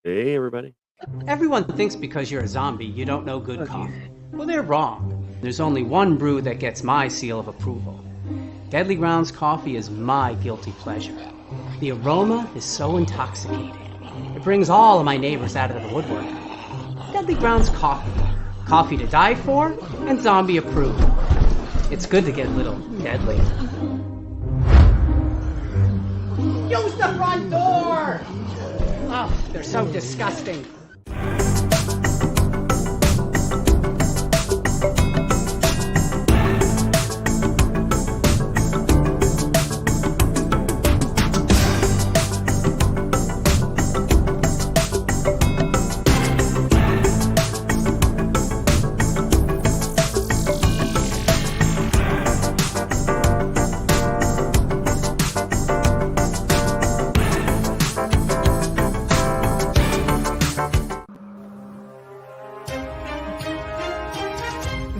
Hey, everybody. Everyone thinks because you're a zombie, you don't know good coffee. Well, they're wrong. There's only one brew that gets my seal of approval. Deadly Grounds coffee is my guilty pleasure. The aroma is so intoxicating. It brings all of my neighbors out of the woodwork. Deadly Grounds coffee. Coffee to die for and zombie approved. It's good to get a little deadly. Use the front door! Oh, they're so disgusting.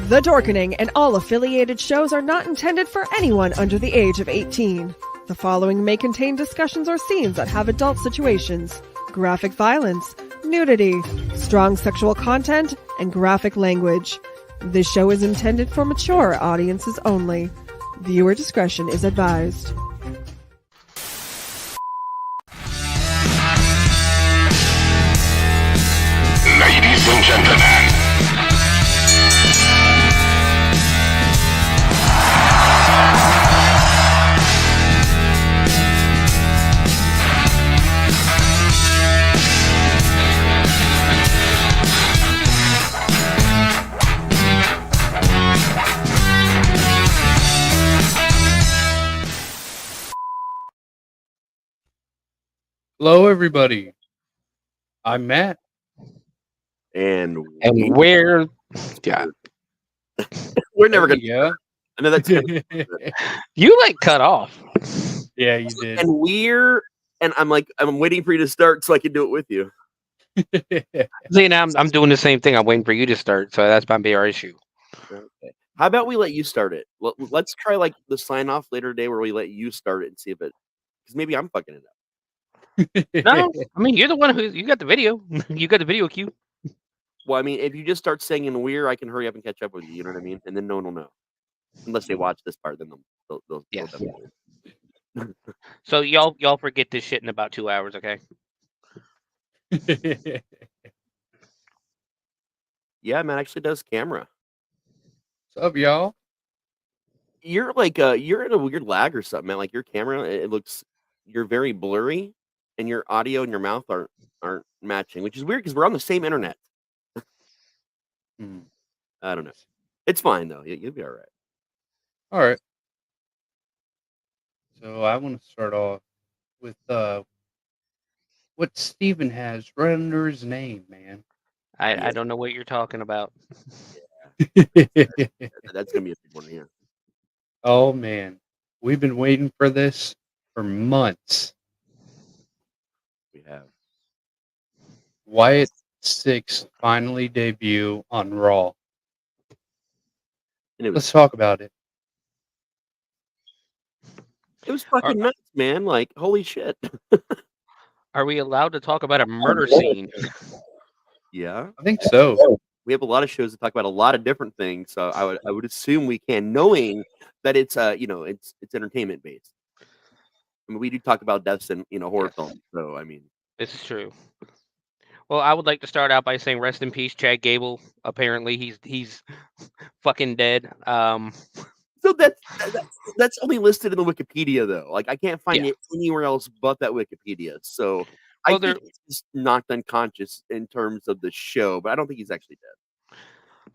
The Dorkening and all affiliated shows are not intended for anyone under the age of 18. The following may contain discussions or scenes that have adult situations, graphic violence, nudity, strong sexual content, and graphic language. This show is intended for mature audiences only. Viewer discretion is advised. Ladies and gentlemen, hello, everybody. I'm Matt. And we're yeah. we're never going to. Yeah. I know that's gonna, You like cut off. Yeah, you did. and I'm waiting for you to start so I can do it with you. See, now I'm doing the same thing. I'm waiting for you to start, so that's might be our issue. Okay. How about we let you start it? Let's try like the sign off later today where we let you start it and see if it, because maybe I'm fucking it up. No, I mean you're the one who you got the video. You got the video cue. Well, I mean, if you just start singing "We're," I can hurry up and catch up with you. You know what I mean? And then no one will know, unless they watch this part. Then they'll Yes. Yeah. So y'all forget this shit in about 2 hours, okay? Yeah, man, actually does camera. What's up, y'all? You're like you're in a weird lag or something, man. Like your camera, it looks you're very blurry, and your audio and your mouth aren't matching, which is weird because we're on the same internet. Hmm. I don't know. It's fine though. You'll be all right. All right. So I want to start off with what Steven has right under his name, man. I don't know what you're talking about. That's gonna be a big one here. Oh man, we've been waiting for this for months. We have. Wyatt Six finally debut on Raw. And Let's talk about it. it was fucking nuts, man. Like holy shit. Are we allowed to talk about a murder scene? Yeah. I think so. We have a lot of shows that talk about a lot of different things, so I would assume we can, knowing that it's it's entertainment based. I mean, we do talk about deaths in horror films, so I mean, This is true. Well, I would like to start out by saying rest in peace, Chad Gable. Apparently, he's fucking dead. so that's only listed in the Wikipedia though. Like I can't find it anywhere else but that Wikipedia. So I think he's just knocked unconscious in terms of the show, but I don't think he's actually dead.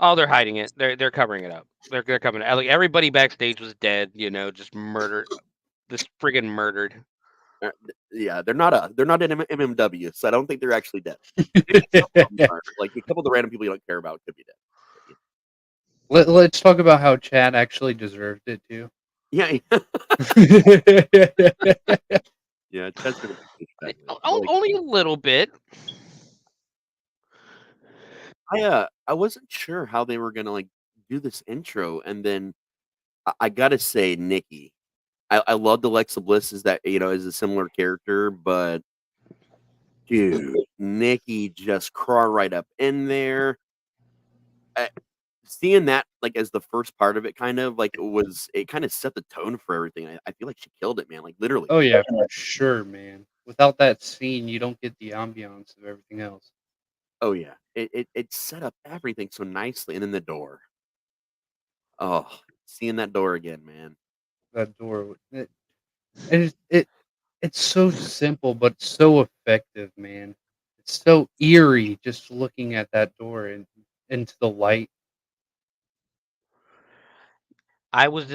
Oh, they're hiding it. They're covering it up. They're covering it. Like everybody backstage was dead. Just murdered. Just friggin' murdered. Yeah, they're not an MMW, so I don't think they're actually dead. Like a couple of the random people you don't care about could be dead. Let's talk about how Chad actually deserved it too. Yeah. Yeah, Chad's gonna be only a little bit. I wasn't sure how they were gonna do this intro, and then I gotta say, Nikki, I loved Alexa Bliss is a similar character, but dude, Nikki just crawl right up in there. Seeing that like as the first part of it, kind of like it kind of set the tone for everything. I feel like she killed it, man. Like literally. Oh yeah, for sure, man. Without that scene, you don't get the ambiance of everything else. Oh yeah, it set up everything so nicely, and then the door. Oh, seeing that door again, man. That door, it's so simple, but so effective, man. It's so eerie just looking at that door and into the light. I was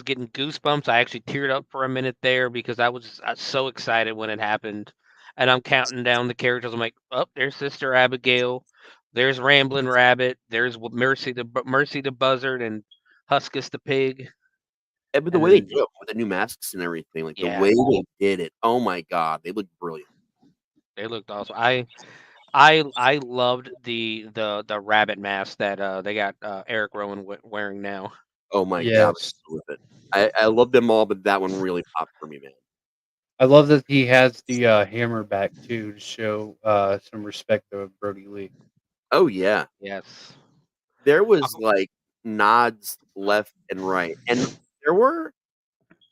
getting goosebumps. I actually teared up for a minute there because I was so excited when it happened, and I'm counting down the characters. I'm like, oh, there's Sister Abigail, there's Ramblin' Rabbit, there's Mercy the Buzzard, and Huskus the pig, But the and way they then did it with the new masks and everything, like the yeah, way they did it, oh my god, they look brilliant. they looked awesome. I loved the rabbit mask that they got Eric Rowan wearing now. Oh my god, Yes. with it. I love them all, but that one really popped for me, man. I love that he has the hammer back too to show some respect to Brody Lee. Oh yeah, Yes. there was like nods left and right, and there were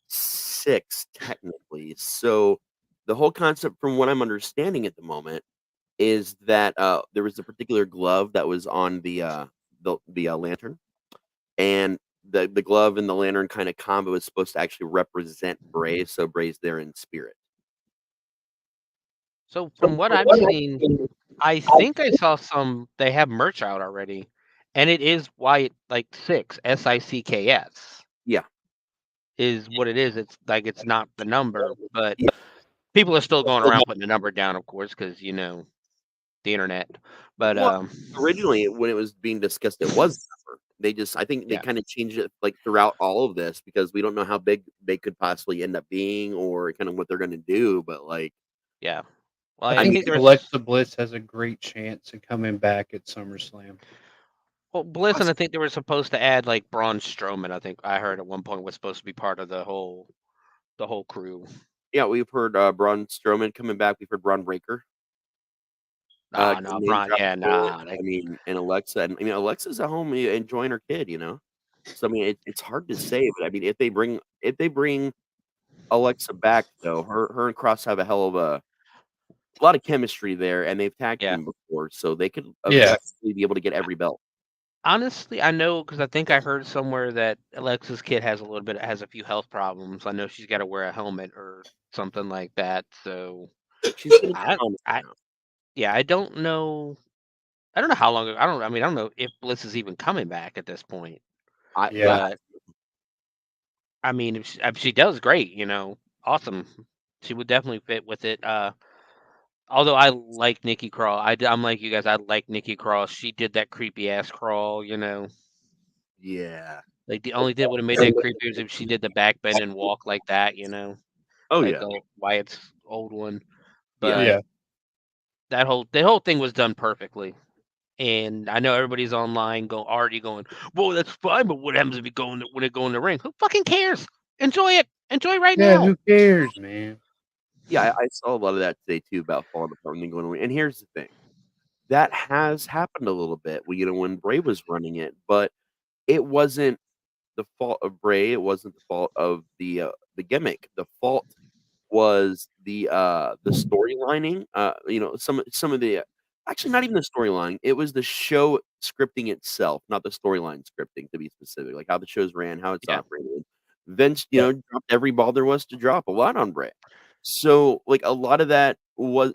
6 technically. So the whole concept, from what I'm understanding at the moment, is that there was a particular glove that was on the lantern, and the glove and the lantern kind of combo is supposed to actually represent Bray, so Bray's there in spirit. So from what I've seen, I think I saw some they have merch out already, and it is Wyatt like 6, SICKS Yeah. is what it is. It's like it's not the number, but Yeah. people are still going around putting the number down, of course, because the internet. But Well, originally when it was being discussed, it was number. I think they yeah, kind of changed it like throughout all of this because we don't know how big they could possibly end up being or kind of what they're going to do. But like, yeah. Well, I I I mean, think think there's Alexa Bliss has a great chance of coming back at SummerSlam. well Bliss, and I think they were supposed to add like Braun Strowman. I think I heard at one point was supposed to be part of the whole crew. yeah, we've heard Braun Strowman coming back. We've heard Braun Breaker. Nah, Getting nah, name Braun. dropped Yeah, for it. nah. I mean, and Alexa, and I mean, Alexa's at home enjoying her kid, you know. So I mean, it's hard to say, but I mean, if they bring Alexa back though, her and Cross have a hell of a lot of chemistry there, and they've tag Yeah. teamed before, so they could Yeah. effectively be able to get every belt. Honestly, I know because I think I heard somewhere that Alexa's kid has a few health problems. I know she's got to wear a helmet or something like that. So She's gonna get I, helmet I, now. yeah, I don't know. I don't know how long. I don't. I mean, I don't know if Bliss is even coming back at this point. Yeah. But I mean, if she does, great. Awesome. She would definitely fit with it. Although I like Nikki Crawl. I'm like you guys. I like Nikki Crawl. She did that creepy ass crawl. Yeah. Like, the only thing that would've made that creepy was if she did the back bend and walk like that, Oh like yeah. Wyatt's old one, Yeah. but Yeah. the whole thing was done perfectly, and I know everybody's online already going, "Well, that's fine, but what happens if you when it go in the ring? Who fucking cares? Enjoy it. Enjoy right Yeah. now." Who cares, man? Yeah, I saw a lot of that today too about falling apart and then going away. And here's the thing. That has happened a little bit, when Bray was running it, but it wasn't the fault of Bray, it wasn't the fault of the gimmick. The fault was the storylining, some of the actually, not even the storyline, it was the show scripting itself, not the storyline scripting, to be specific, like how the shows ran, how it's Yeah. operated. Vince, Yeah. dropped every ball there was to drop, a lot on Bray. So, like, a lot of that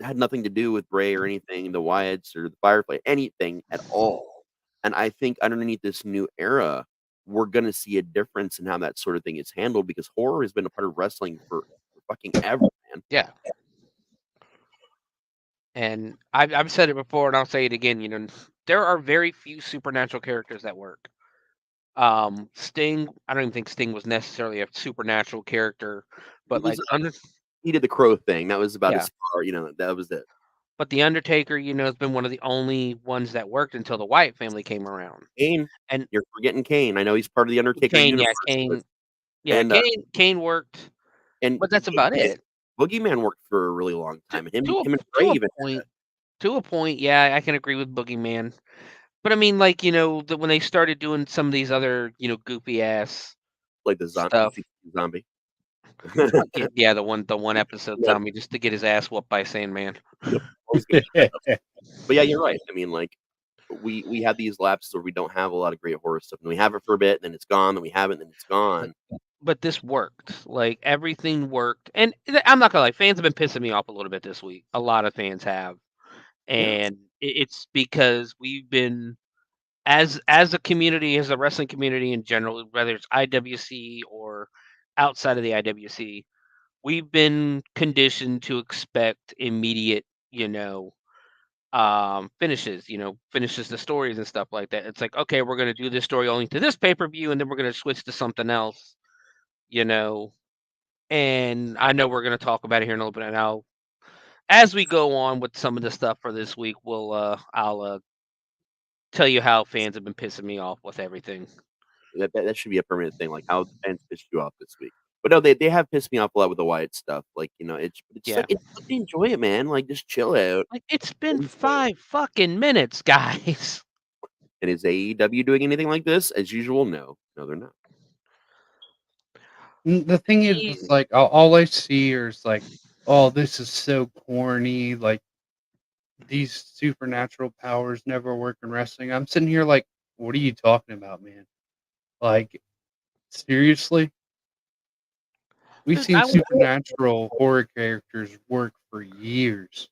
had nothing to do with Bray or anything, the Wyatts or the Firefly, anything at all. And I think underneath this new era, we're gonna see a difference in how that sort of thing is handled because horror has been a part of wrestling for fucking ever, man. Yeah. And I've said it before, and I'll say it again, there are very few supernatural characters that work. Sting, I don't even think Sting was necessarily a supernatural character, He but, was like, under he did the crow thing, that was about yeah. as far, that was it. But The Undertaker, has been one of the only ones that worked until the Wyatt family came around. Kane, And you're forgetting Kane. I know he's part of the Undertaker Kane, yeah, universe, but Kane, and, Kane worked, and but that's about it. Boogeyman worked for a really long To time, and him to a him and to Bray a even point, To a point, yeah, I can agree with Boogeyman. But I mean, like, when they started doing some of these other, goofy ass Like the stuff. zombie. Yeah, the one episode Yeah, zombie just to get his ass whooped by Sandman. yep, always good shit. But yeah, you're right. I mean, like we have these lapses where we don't have a lot of great horror stuff, and we have it for a bit, then it's gone, then we have it, then it's gone. But this worked. Like everything worked, and I'm not gonna lie, fans have been pissing me off a little bit this week. A lot of fans have, Yeah, and it's because we've been as a community, as a wrestling community in general, whether it's IWC or outside of the IWC, we've been conditioned to expect immediate, finishes the stories and stuff like that. It's like, okay, we're gonna do this story only to this pay-per-view, and then we're gonna switch to something else, you know. And I know we're gonna talk about it here in a little bit. And as we go on with some of the stuff for this week, I'll tell you how fans have been pissing me off with everything. that should be a permanent thing. Like how the fans pissed you off this week. But no, they have pissed me off a lot with the Wyatt stuff. Like it's Yeah, like enjoy it, man. Like just chill out. like it's been Enjoy it. 5 fucking minutes, guys. And is AEW doing anything like this as usual? No, they're not. The thing is, it's like all I see is like, oh, this is so corny. Like these supernatural powers never work in wrestling. I'm sitting here like, what are you talking about, man? Like seriously, we've Dude, seen supernatural horror characters work for years.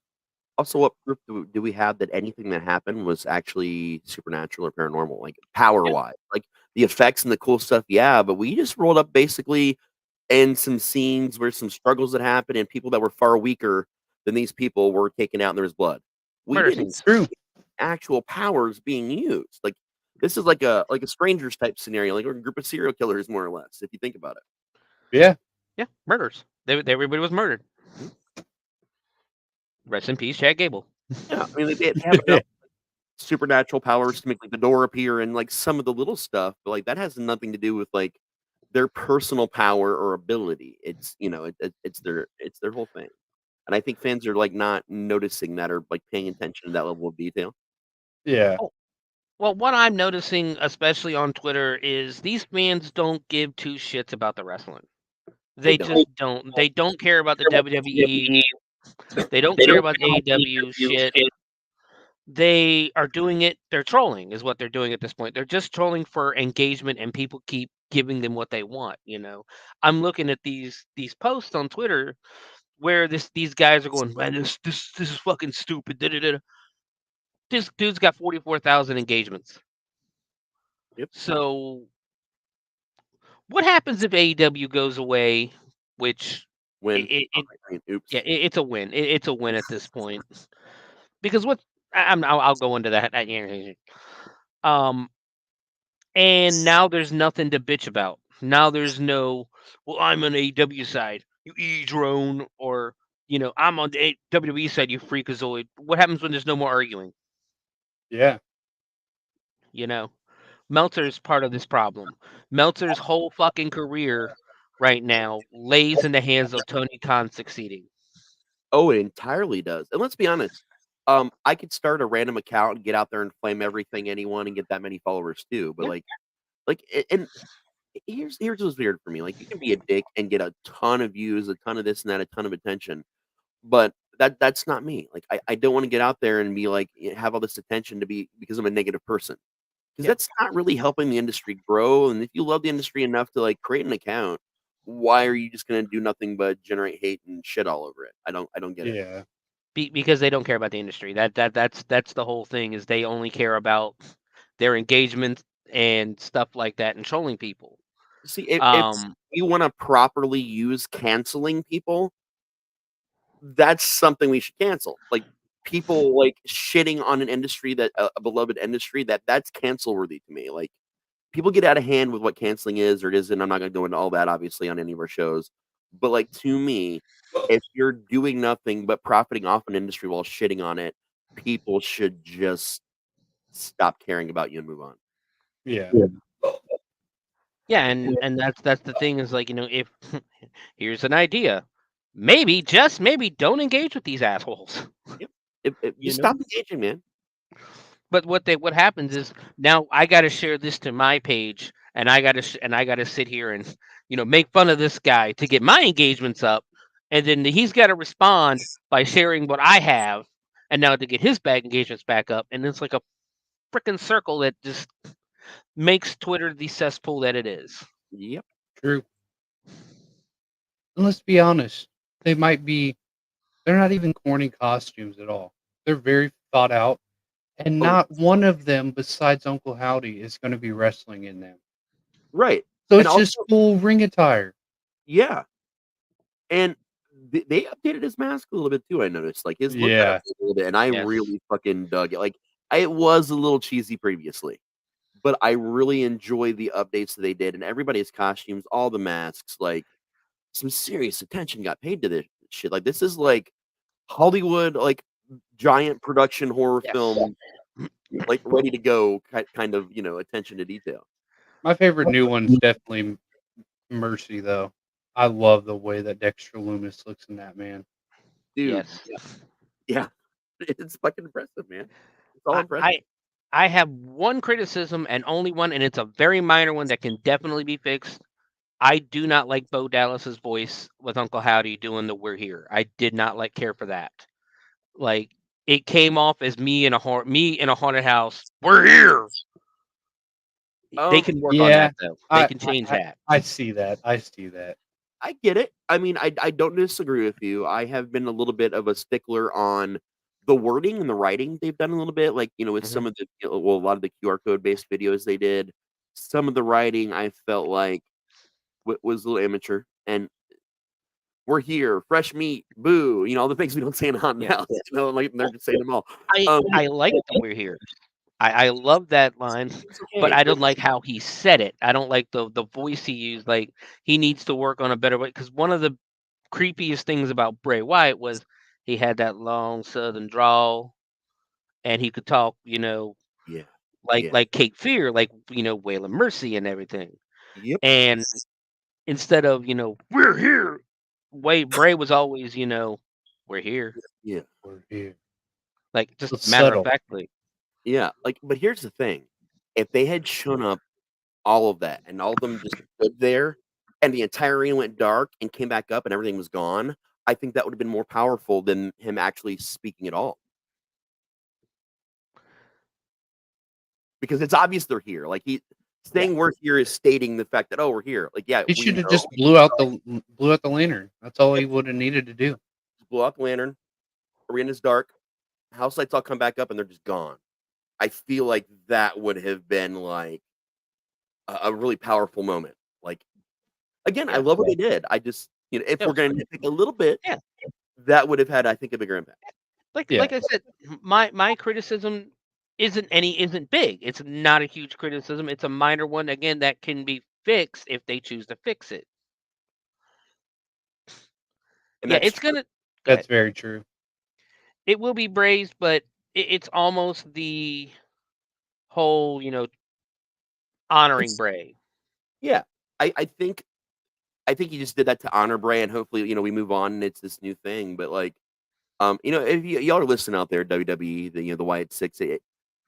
Also, what proof do we have that anything that happened was actually supernatural or paranormal, like power-wise? Like the effects and the cool stuff, yeah, but we just rolled up basically in some scenes where some struggles that happened and people that were far weaker than these people were taken out and there was blood. We murder didn't scenes. True. see actual powers being used. Like this is like a strangers type scenario, like a group of serial killers, more or less, if you think about it. Yeah. Yeah, murders. Everybody was murdered. Mhm. Rest in peace, Chad Gable. Yeah, I mean they have enough supernatural powers to make like the door appear and like some of the little stuff, but like that has nothing to do with like their personal power or ability. It's it's their whole thing. And I think fans are like not noticing that or like paying attention to that level of detail. Yeah. Oh, well, what I'm noticing, especially on Twitter, is these fans don't give two shits about the wrestling. They They don't. just don't. They don't care about the WWE. They don't care about the AEW shit. They are doing it. They're trolling, is what they're doing at this point. They're just trolling for engagement, and people keep giving them what they want. I'm looking at these posts on Twitter where these guys are going, man, this is fucking stupid. Da, da, da. This dude's got 44,000 engagements. Yep. So what happens if AEW goes away? Which When I mean, oops. it's a win. It's a win at this point because I'll go into that. Um, and now there's nothing to bitch about. Now there's no, well, I'm on AEW side, you drone, or I'm on the WWE side, you freakazoid. What happens when there's no more arguing? Yeah. Meltzer's part of this problem. Meltzer's whole fucking career right now lays in the hands of Tony Khan succeeding. Oh, it entirely does. And let's be honest. I could start a random account and get out there and flame everything, anyone, and get that many followers too. But and here's what's weird for me. Like, you can be a dick and get a ton of views, a ton of this and that, a ton of attention, but that's not me. Like, I don't want to get out there and be like have all this attention because I'm a negative person. Because that's not really helping the industry grow. And if you love the industry enough to like create an account, why are you just gonna do nothing but generate hate and shit all over it? I don't get it. Yeah. Because they don't care about the industry. That's the whole thing. Is they only care about their engagement and stuff like that and trolling people. See, if you want to properly use canceling people, that's something we should cancel. Like people like shitting on an industry that a beloved industry that's cancel worthy to me. Like people get out of hand with what canceling is or it isn't. I'm not going to go into all that obviously on any of our shows, but like to me, if you're doing nothing but profiting off an industry while shitting on it, people should just stop caring about you and move on. Yeah. Yeah, and that's the thing is like, if here's an idea. Maybe, just maybe, don't engage with these assholes. Yep. Just stop engaging, man. But what happens is now I got to share this to my page, and I got to sit here and make fun of this guy to get my engagements up, and then he's got to respond by sharing what I have, and now to get his engagements back up, and it's like a freaking circle that just makes Twitter the cesspool that it is. Yep. True. And let's be honest, they're not even corny costumes at all. They're very thought out, and not one of them besides Uncle Howdy is going to be wrestling in them. Right. So it's just full ring attire. Yeah. And they updated his mask a little bit too, I noticed. Like his look got updated a little bit, and I really fucking dug it. Like it was a little cheesy previously, but I really enjoy the updates that they did, and everybody's costumes, all the masks, like some serious attention got paid to this shit. Like this is like Hollywood, like giant production horror film, like ready to go kind of, attention to detail. My favorite new one's definitely Mercy, though. I love the way that Dexter Loomis looks in that, man. Dude. Yeah. It's fucking impressive, man. It's all impressive. I have one criticism and only one, and it's a very minor one that can definitely be fixed. I do not like Bo Dallas's voice with Uncle Howdy doing the "We're Here." I did not care for that. Like it came off as me in a haunted house. We're here. They can work on that though. They can change that. I see that. I get it. I mean, I don't disagree with you. I have been a little bit of a stickler on the wording and the writing they've done a little bit. Like, with some of the a lot of the QR code based videos they did. Some of the writing I felt like was a little amateur. And we're here, fresh meat, boo. All the things we don't say in haunted house. Like they're just saying them all. I like that we're here. I love that line, but I don't like how he said it. I don't like the voice he used. Like he needs to work on a better way. Because one of the creepiest things about Bray Wyatt was he had that long southern drawl, and he could talk, like Cape Fear, like Waylon Mercy and everything. Yep. And instead of we're here, Bray was always we're here. Yeah, we're here. Like just matter of factly. Yeah, but here's the thing. If they had shown up all of that and all of them just stood there and the entire arena went dark and came back up and everything was gone, I think that would have been more powerful than him actually speaking at all. Because it's obvious they're here. Like saying we're here is stating the fact that we're here. Like he should have just blew out the lantern. That's all he would have needed to do. Blew out the lantern. Arena's dark. House lights all come back up and they're just gone. I feel like that would have been like a really powerful moment. Like, again, I love what they did. I just, if we're going to take a little bit, that would have had, I think, a bigger impact. Like I said, my criticism isn't big. It's not a huge criticism. It's a minor one, again, that can be fixed if they choose to fix it. And it's gonna. That's very true. It will be braised, but it's almost the whole, honoring Bray. Yeah, I think he just did that to honor Bray, and hopefully, we move on and it's this new thing. But like, if y'all are listening out there, WWE, the Wyatt Six,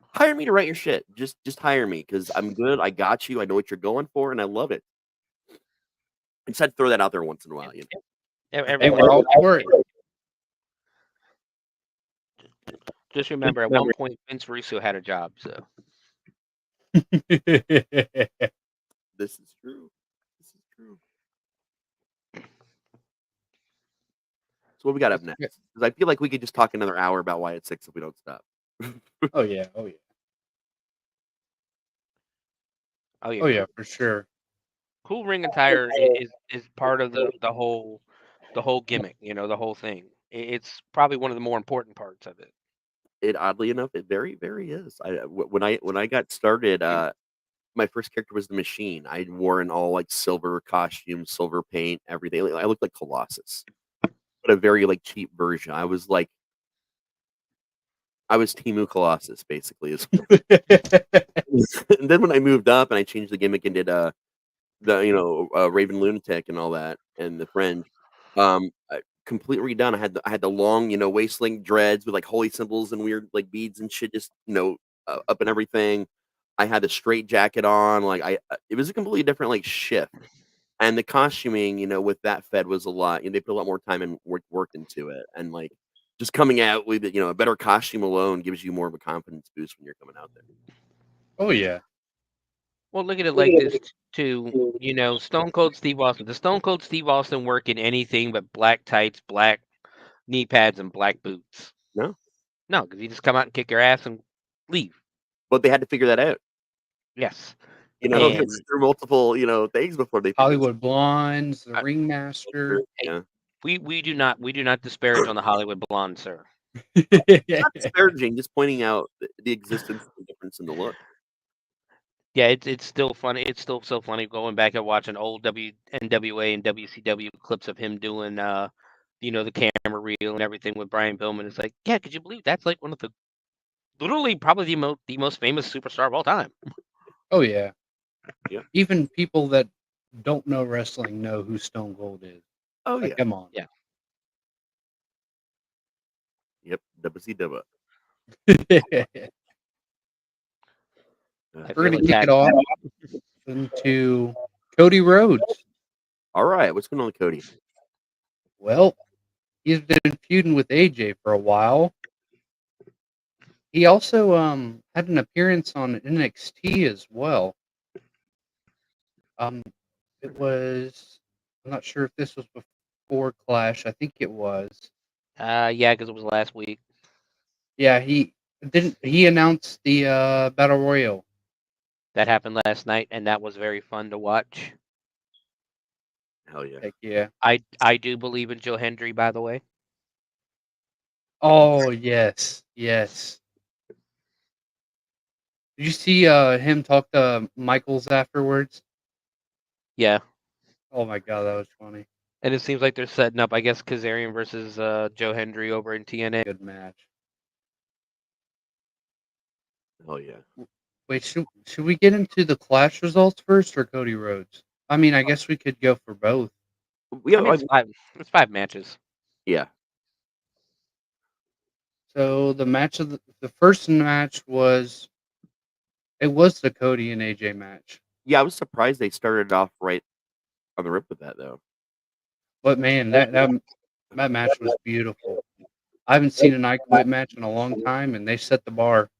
hire me to write your shit. Just hire me because I'm good. I got you. I know what you're going for, and I love it. I just had to throw that out there once in a while. Hey, we're all for it. Just remember, at one point, Vince Russo had a job. So this is true. So what we got up next? Because I feel like we could just talk another hour about Wyatt Six if we don't stop. Oh yeah, for sure. Cool ring attire is part of the whole gimmick. The whole thing. It's probably one of the more important parts of it. It oddly enough, it very, very is. When I got started, my first character was the Machine. I wore an all like silver costume, silver paint, everything. I looked like Colossus, but a very like cheap version. I was Timu Colossus basically. And then when I moved up and I changed the gimmick and did Raven Lunatic and all that and the Friend, completely redone. I had the long, waist length dreads with like holy symbols and weird like beads and shit, just up and everything. I had a straight jacket on. Like it was a completely different like shift. And the costuming, with that fed was a lot. They put a lot more time and work into it, and like just coming out with a better costume alone gives you more of a confidence boost when you're coming out there. Oh yeah. Well, look at it like this too. Stone Cold Steve Austin. Does Stone Cold Steve Austin work in anything but black tights, black knee pads, and black boots? No, No, because you just come out and kick your ass and leave. but they had to figure that out. Yes. It's through multiple things before they Hollywood Blondes, the I- Ringmaster. Hey, we do not disparage on the Hollywood Blonde, sir. Not disparaging, just pointing out the existence of the difference in the look. Yeah, it's still funny. It's still so funny going back and watching old NWA and WCW clips of him doing the camera reel and everything with Brian Pillman. It's like, yeah, could you believe that's like one of the literally probably the most famous superstar of all time. Oh yeah. Yeah. Even people that don't know wrestling know who Stone Cold is. Oh Like, yeah. come on. Yeah. Yep. WCW. We're gonna kick it off into Cody Rhodes. All right, what's going on with Cody? Well, he's been feuding with AJ for a while. He also had an appearance on NXT as well. It was, I'm not sure if this was before Clash. I think it was. Yeah, because it was last week. Yeah, he announced the Battle Royal. That happened last night, and that was very fun to watch. Hell yeah. Heck yeah. I do believe in Joe Hendry, by the way. Oh yes, yes. Did you see him talk to Michaels afterwards? Yeah. Oh my god, that was funny. And it seems like they're setting up, I guess, Kazarian versus Joe Hendry over in TNA. Good match. Hell yeah. Wait, should we get into the Clash results first or Cody Rhodes? I mean, I guess we could go for both. We I mean, it's five matches. Yeah. So the match of the first match was the Cody and AJ match. Yeah, I was surprised they started off right on the rip with that though. But man, that match was beautiful. I haven't seen an I Quit match in a long time, and they set the bar.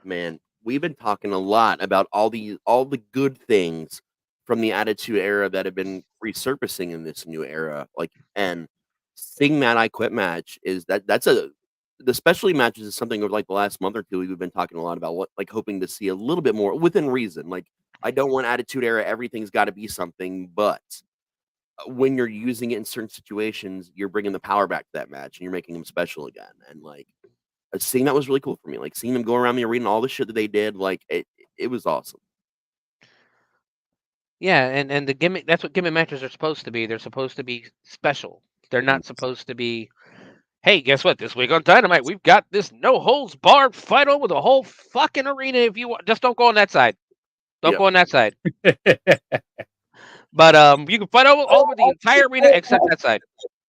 Man, we've been talking a lot about all the good things from the Attitude Era that have been resurfacing in this new era. Like, and seeing that I Quit match is the specialty matches is something over like the last month or two we've been talking a lot about, what like hoping to see a little bit more within reason. Like, I don't want Attitude Era, everything's got to be something, but when you're using it in certain situations, you're bringing the power back to that match and you're making them special again. And like, seeing that was really cool for me. Like, seeing them go around the arena, all the shit that they did, like it was awesome. Yeah, and the gimmick, that's what gimmick matches are supposed to be. They're supposed to be special. They're not supposed to be, hey, guess what? This week on Dynamite, we've got this no holds barred fight over the whole fucking arena. If you want, just don't go on that side. Don't go on that side. But you can fight over the entire arena except that side.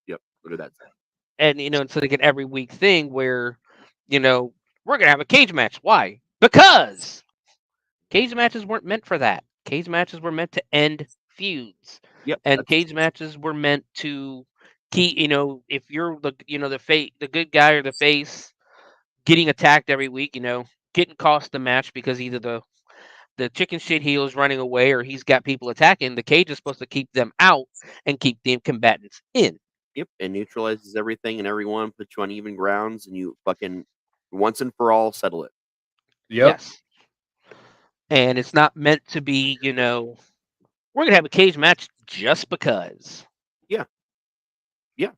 Yep, look at that side. And so they get every week thing where, we're gonna have a cage match. Why? Because cage matches weren't meant for that. Cage matches were meant to end feuds. Yep, And cage matches were meant to keep, if you're the good guy or the face getting attacked every week, getting cost the match because either the chicken shit heel is running away or he's got people attacking, the cage is supposed to keep them out and keep the combatants in. Yep, it neutralizes everything and everyone, puts you on even grounds, and you fucking once and for all settle it. Yep. Yes. And it's not meant to be, we're gonna have a cage match just because. Yeah. Yeah.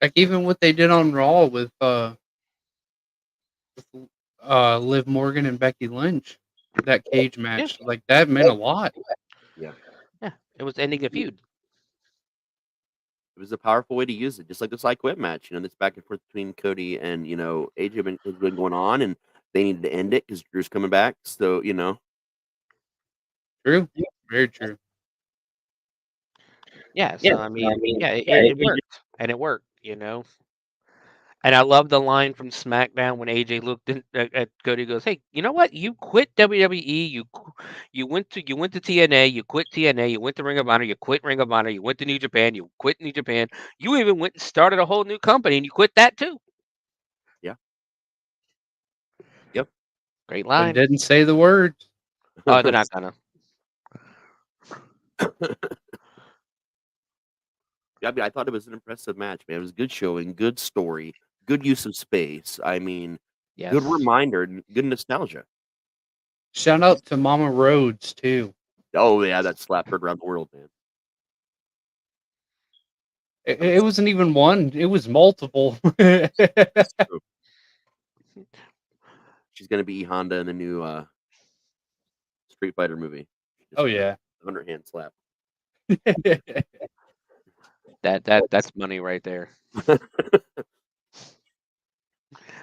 Like even what they did on Raw with Liv Morgan and Becky Lynch, that cage match, like that meant a lot. Yeah. Yeah. It was ending a feud. It was a powerful way to use it, just like this I Quit match. This back and forth between Cody and AJ has been going on, and they needed to end it because Drew's coming back. So True, very true. Yeah, so I mean, yeah, it worked, and it worked, And I love the line from SmackDown when AJ looked at Cody. Goes, "Hey, you know what? You quit WWE. You went to TNA. You quit TNA. You went to Ring of Honor. You quit Ring of Honor. You went to New Japan. You quit New Japan. You even went and started a whole new company, and you quit that too." Yeah. Yep. Great But line. didn't say the words. Oh, they're not gonna. Yeah, I mean, I thought it was an impressive match, man. It was good showing, good story, good use of space. I mean, good Yes. reminder, good nostalgia. Shout out to Mama Rhodes too. Oh yeah, that slap heard around the world, man. It wasn't even one; it was multiple. She's gonna be Honda in the new Street Fighter movie. Oh yeah. Underhand slap. That's money right there.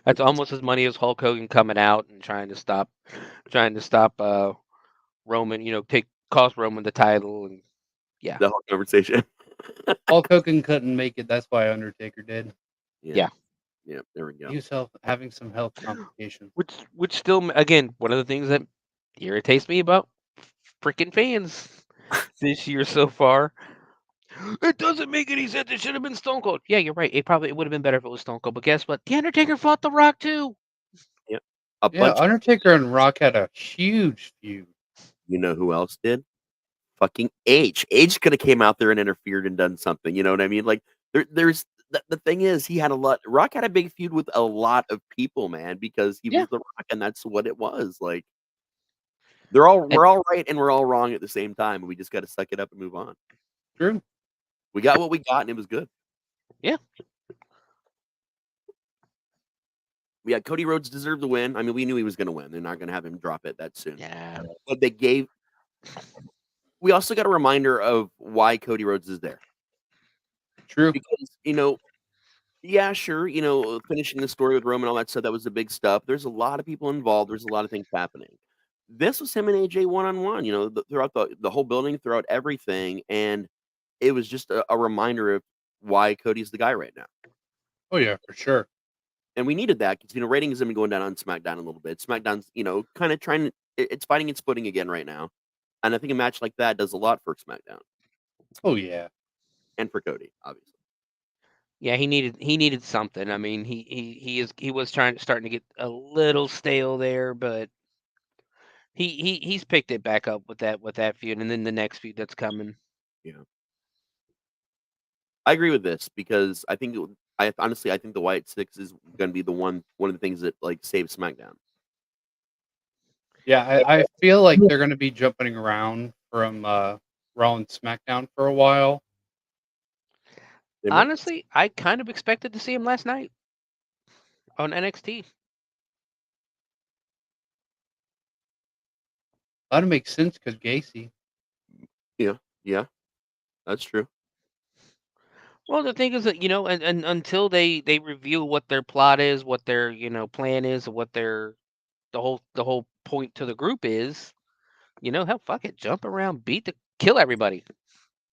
That's almost as money as Hulk Hogan coming out and trying to stop Roman. Cost Roman the title, and yeah. The whole conversation. Hulk Hogan couldn't make it. That's why Undertaker did. Yeah. Yeah. There we go. He was having some health complications. Which still, again, one of the things that irritates me about freaking fans this year so far. It doesn't make any sense. It should have been Stone Cold. Yeah, you're right. It would have been better if it was Stone Cold. But guess what? The Undertaker fought The Rock too. Yep. Yeah, Undertaker and Rock had a huge feud. You know who else did? Fucking H. H could have came out there and interfered and done something. You know what I mean? Like there's the thing is he had a lot. Rock had a big feud with a lot of people, man, because he was The Rock, and that's what it was. Like we're all right and we're all wrong at the same time. We just got to suck it up and move on. True. We got what we got, and it was good. Yeah. Yeah, Cody Rhodes deserved the win. I mean, we knew he was going to win. They're not going to have him drop it that soon. Yeah. But we also got a reminder of why Cody Rhodes is there. True. Because, yeah, sure, finishing the story with Roman and all that stuff, that was the big stuff. There's a lot of people involved. There's a lot of things happening. This was him and AJ one-on-one, throughout the whole building, throughout everything. And it was just a reminder of why Cody's the guy right now. Oh, yeah, for sure. And we needed that because, ratings have been going down on SmackDown a little bit. SmackDown's, kind of it's fighting its footing again right now. And I think a match like that does a lot for SmackDown. Oh, yeah. And for Cody, obviously. Yeah, he needed something. I mean, he was starting to get a little stale there, but he's picked it back up with that feud, and then the next feud that's coming. Yeah. I agree with this because I think I think the Wyatt Six is going to be one of the things that saves SmackDown. Yeah, I feel like they're going to be jumping around from Raw and SmackDown for a while. Honestly, I kind of expected to see him last night on NXT. That'd make sense because Gacy. Yeah, that's true. Well, the thing is that and until they reveal what their plot is, what their plan is, what the whole point to the group is, hell, fuck it, jump around, kill everybody.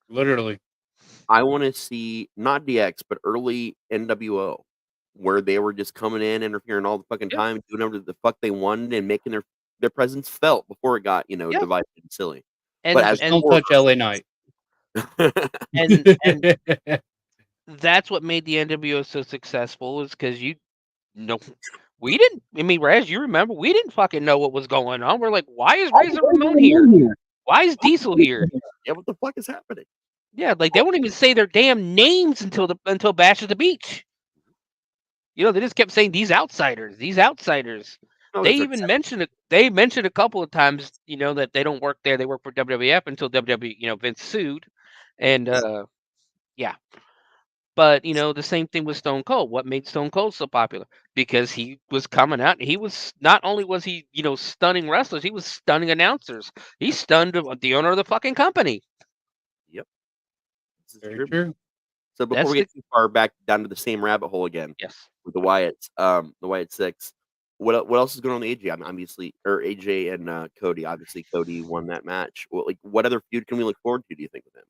Literally. I want to see not DX but early NWO, where they were just coming in, interfering all the fucking time, doing whatever the fuck they wanted, and making their presence felt before it got divided and silly. But don't touch LA Knight. and that's what made the NWO so successful, is because we didn't. I mean, Raz, you remember we didn't fucking know what was going on. We're like, why is Razor Ramon here? Why is Diesel here? Yeah, what the fuck is happening? Yeah, like they won't even say their damn names until Bash at the Beach. They just kept saying these outsiders. No, They even mentioned it. They mentioned a couple of times, that they don't work there. They work for WWF until WWE, Vince sued, and yeah. But the same thing with Stone Cold. What made Stone Cold so popular? Because he was coming out. He was not only was he stunning wrestlers, he was stunning announcers. He stunned the owner of the fucking company. Yep, this is very true. So before we get too far back down to the same rabbit hole again, yes, with the Wyatt Six, what else is going on with AJ? I mean, obviously, or AJ and Cody. Obviously, Cody won that match. What other feud can we look forward to? Do you think with him?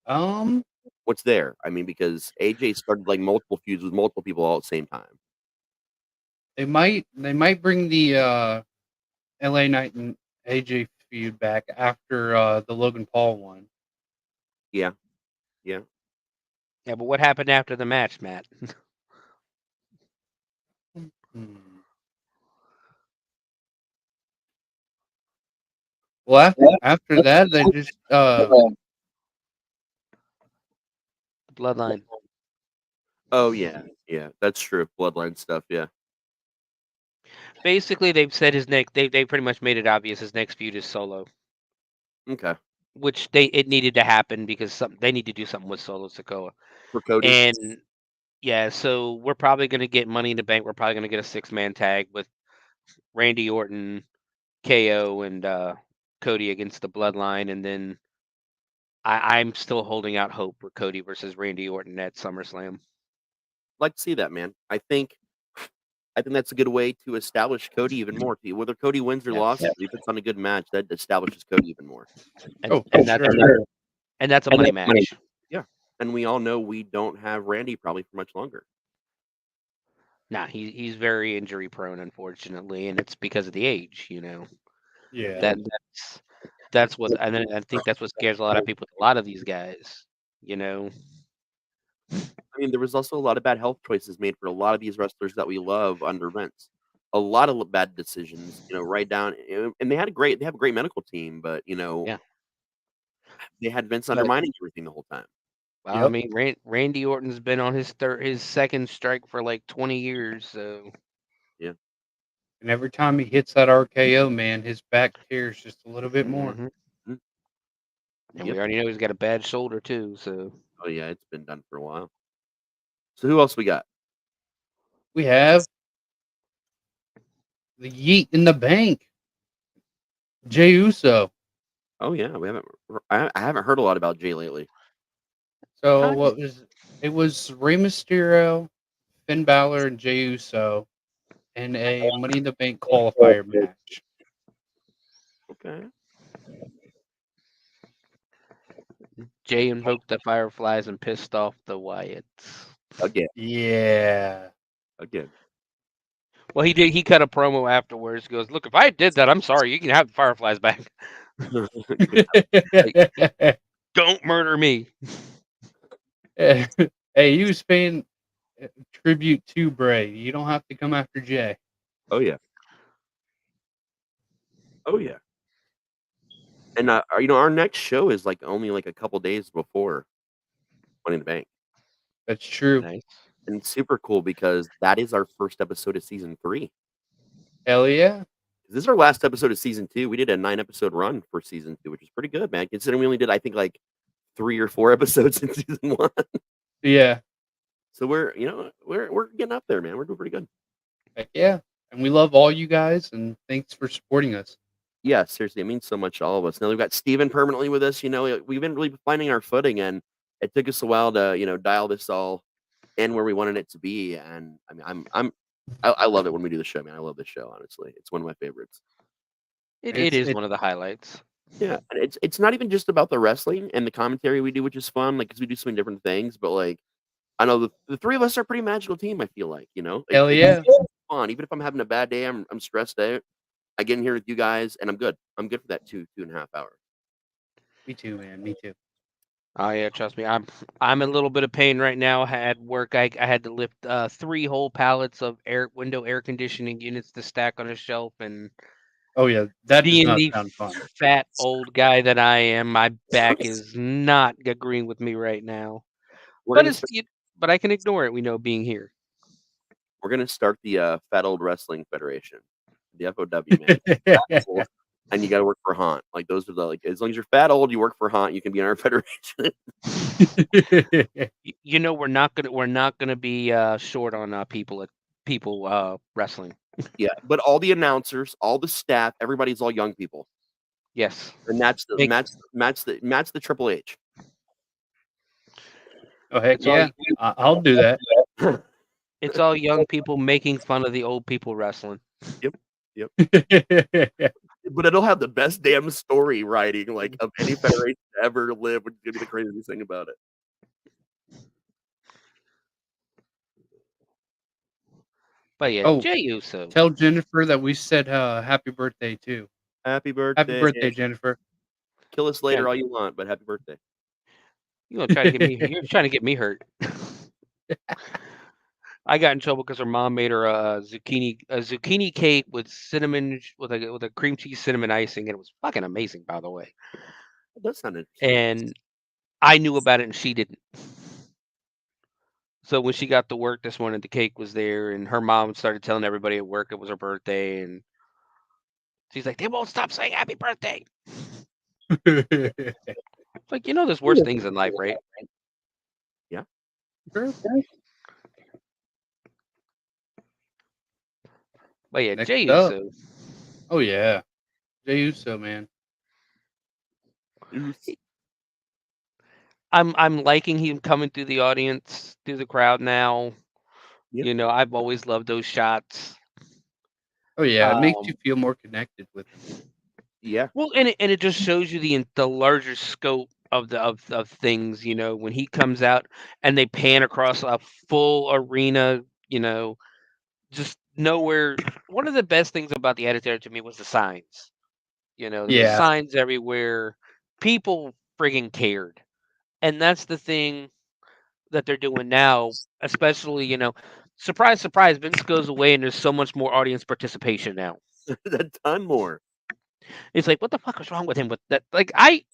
What's there? I mean, because AJ started like multiple feuds with multiple people all at the same time. They might bring the LA Knight and AJ feud back after the Logan Paul one. Yeah. Yeah, but what happened after the match, Matt? Well, after that, they just Bloodline. Oh yeah, that's true. Bloodline stuff. Yeah. Basically, they've said his next. They pretty much made it obvious his next feud is Solo. Okay. Which it needed to happen because they need to do something with Solo Sikoa. For Cody. And yeah, so we're probably going to get Money in the Bank. We're probably going to get a 6-man tag with Randy Orton, KO, and Cody against the Bloodline, and then I'm still holding out hope for Cody versus Randy Orton at SummerSlam. Like to see that, man. I think that's a good way to establish Cody even more. Whether Cody wins or loses, if he puts on a good match, that establishes Cody even more. And that's a money match. Yeah, and we all know we don't have Randy probably for much longer. Nah, he's very injury prone, unfortunately, and it's because of the age. Yeah. That's what, and I think that's what scares a lot of people with a lot of these guys. I mean, there was also a lot of bad health choices made for a lot of these wrestlers that we love under Vince. A lot of bad decisions, right down, and they have a great medical team, but Yeah. they had Vince undermining everything the whole time. Well, I mean, Randy Orton's been on his second strike for like 20 years, so yeah. And every time he hits that RKO, man, his back tears just a little bit more. And we already know he's got a bad shoulder too. So. Oh yeah, it's been done for a while. So who else we got? We have the Yeet in the Bank, Jey Uso. Oh yeah, I haven't heard a lot about Jey lately. So it was Rey Mysterio, Finn Balor, and Jey Uso in a Money in the Bank qualifier match. Okay. Jey invoked the Fireflies and pissed off the Wyatts. Again. Yeah. Again. Well, he did. He cut a promo afterwards. He goes, "Look, if I did that, I'm sorry. You can have the Fireflies back. Don't murder me." Hey, he was paying tribute to Bray. You don't have to come after Jey. Oh yeah. Oh yeah. And our next show is only a couple days before Money in the Bank. That's true. Nice. And it's super cool because that is our first episode of season 3. Hell yeah. This is our last episode of season 2. We did a 9-episode run for season 2, which is pretty good, man. Considering we only did, I think, 3 or 4 episodes in season 1. Yeah. So we're getting up there, man. We're doing pretty good. Heck yeah. And we love all you guys, and thanks for supporting us. Yeah, seriously, it means so much to all of us. Now we've got Steven permanently with us. We've been really finding our footing, and it took us a while to, dial this all in where we wanted it to be. And I mean, I love it when we do the show, man. I love this show, honestly. It's one of my favorites. It is one of the highlights. Yeah, and it's not even just about the wrestling and the commentary we do, which is fun, because we do so many different things. But I know the 3 of us are a pretty magical team. I feel like, Hell yeah, it's fun. Even if I'm having a bad day, I'm stressed out. I get in here with you guys, and I'm good. I'm good for that 2.5 hours. Me too, man. Me too. Oh yeah, trust me. I'm in a little bit of pain right now. At work, I had to lift 3 whole pallets of window air conditioning units to stack on a shelf, and oh yeah, that does being not the sound fun. fat old guy that I am, my back is not agreeing with me right now. But I can ignore it. We know being here. We're gonna start the Fat Old Wrestling Federation, the FOW, man. And you got to work for Haunt. Those are as long as you're fat old, you work for Haunt, you can be in our federation. We're not gonna be short on people wrestling. Yeah, but all the announcers, all the staff, everybody's all young people. Yes, and that's the Triple H. Oh heck yeah, I'll do that. It's all young people making fun of the old people wrestling. Yep. But it'll have the best damn story writing, like, of any federation to ever live, which is gonna be the craziest thing about it. But yeah, Oh, Jey Uso. tell Jennifer that we said happy birthday too. Happy Happy birthday. birthday, Jennifer. Kill us Yeah, later all you want, but happy birthday. you gonna try to get me? You're trying to get me hurt. I got in trouble because her mom made her a zucchini cake with cinnamon with a cream cheese cinnamon icing, and it was fucking amazing, by the way. That does sound interesting. And I knew about it, and she didn't. So when she got to work this morning, the cake was there, and her mom started telling everybody at work it was her birthday, and she's like, "They won't stop saying happy birthday." It's like, there's worse things in life, right? Yeah. True. But yeah, Next Jey up. Uso. Oh yeah, Jey Uso, man. I'm liking him coming through the audience, through the crowd now. Yep. I've always loved those shots. Oh yeah, it makes you feel more connected with him. Yeah. Well, and it just shows you the larger scope of of things. When he comes out and they pan across a full arena. Just nowhere. One of the best things about the Attitude Era to me was the signs. There was Yeah. signs everywhere. People friggin' cared, and that's the thing that they're doing now. Especially, surprise, surprise, Vince goes away, and there's so much more audience participation now. A ton more. It's like, what the fuck was wrong with him with that? Like, I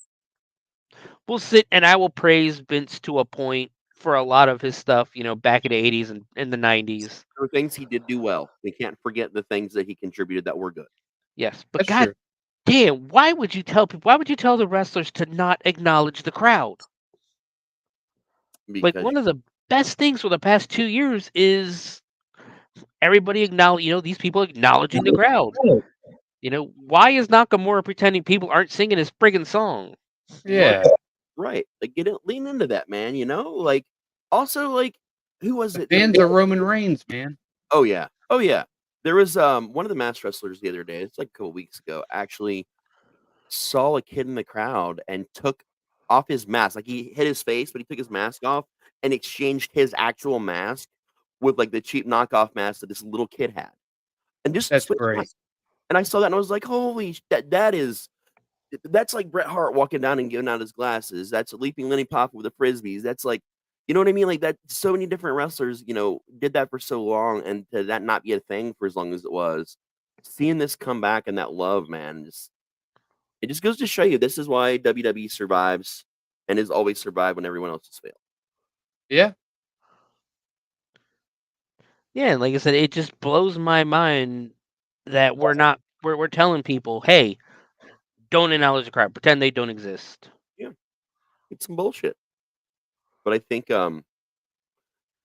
will sit and I will praise Vince to a point for a lot of his stuff, back in the 80s and in the 90s. There were things he did do well. We can't forget the things that he contributed that were good. Yes, but That's god true. damn, why would you tell the wrestlers to not acknowledge the crowd? Like, Because one of the best things for the past 2 years is everybody acknowledge, these people acknowledging the crowd. Why is Nakamura pretending people aren't singing his friggin' song? Yeah. right. Like lean into that, man, Like also like who was The it? fans are Roman Reigns, man. Oh yeah. Oh yeah. There was one of the masked wrestlers the other day, it's like a couple weeks ago, actually saw a kid in the crowd and took off his mask. Like he hit his face, but he took his mask off and exchanged his actual mask with like the cheap knockoff mask that this little kid had. And just That's switch great. masks. And I saw that and I was like, holy that's like Bret Hart walking down and giving out his glasses. That's Leaping Lenny Poffo with the frisbees. That's like, you know what I mean? Like that. So many different wrestlers, did that for so long, and to that not be a thing for as long as it was. Seeing this come back and that love, man, it just goes to show you this is why WWE survives and has always survived when everyone else has failed. Yeah. Yeah, like I said, it just blows my mind that we're telling people, hey, don't acknowledge the crowd, pretend they don't exist. Yeah, it's some bullshit. But I think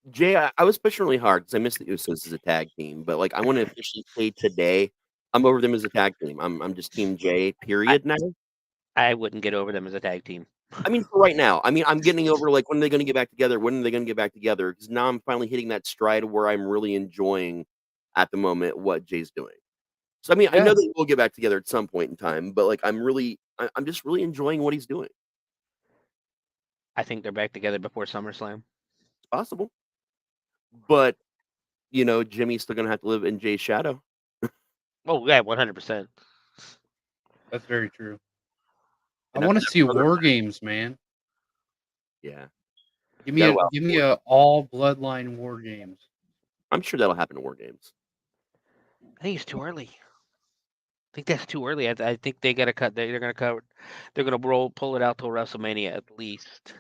Jay, I was pushing really hard because I missed the Usos as a tag team, but like I want to officially say today, I'm over them as a tag team. I'm just Team J. Period now. I wouldn't get over them as a tag team. I mean, for right now. I mean, I'm getting over like when are they going to get back together? When are they going to get back together? Because now I'm finally hitting that stride where I'm really enjoying at the moment what Jay's doing. So I mean, I know they will get back together at some point in time, but like I'm just really enjoying what he's doing. I think they're back together before SummerSlam. It's possible, but Jimmy's still going to have to live in Jay's shadow. Oh yeah, 100%. That's very true. I want to see War Games, man. Yeah. Give me a all Bloodline War Games. I'm sure that'll happen in War Games. I think it's too early. I think that's too early. I think they got to cut. They're going to cover. They're going to pull it out till WrestleMania at least.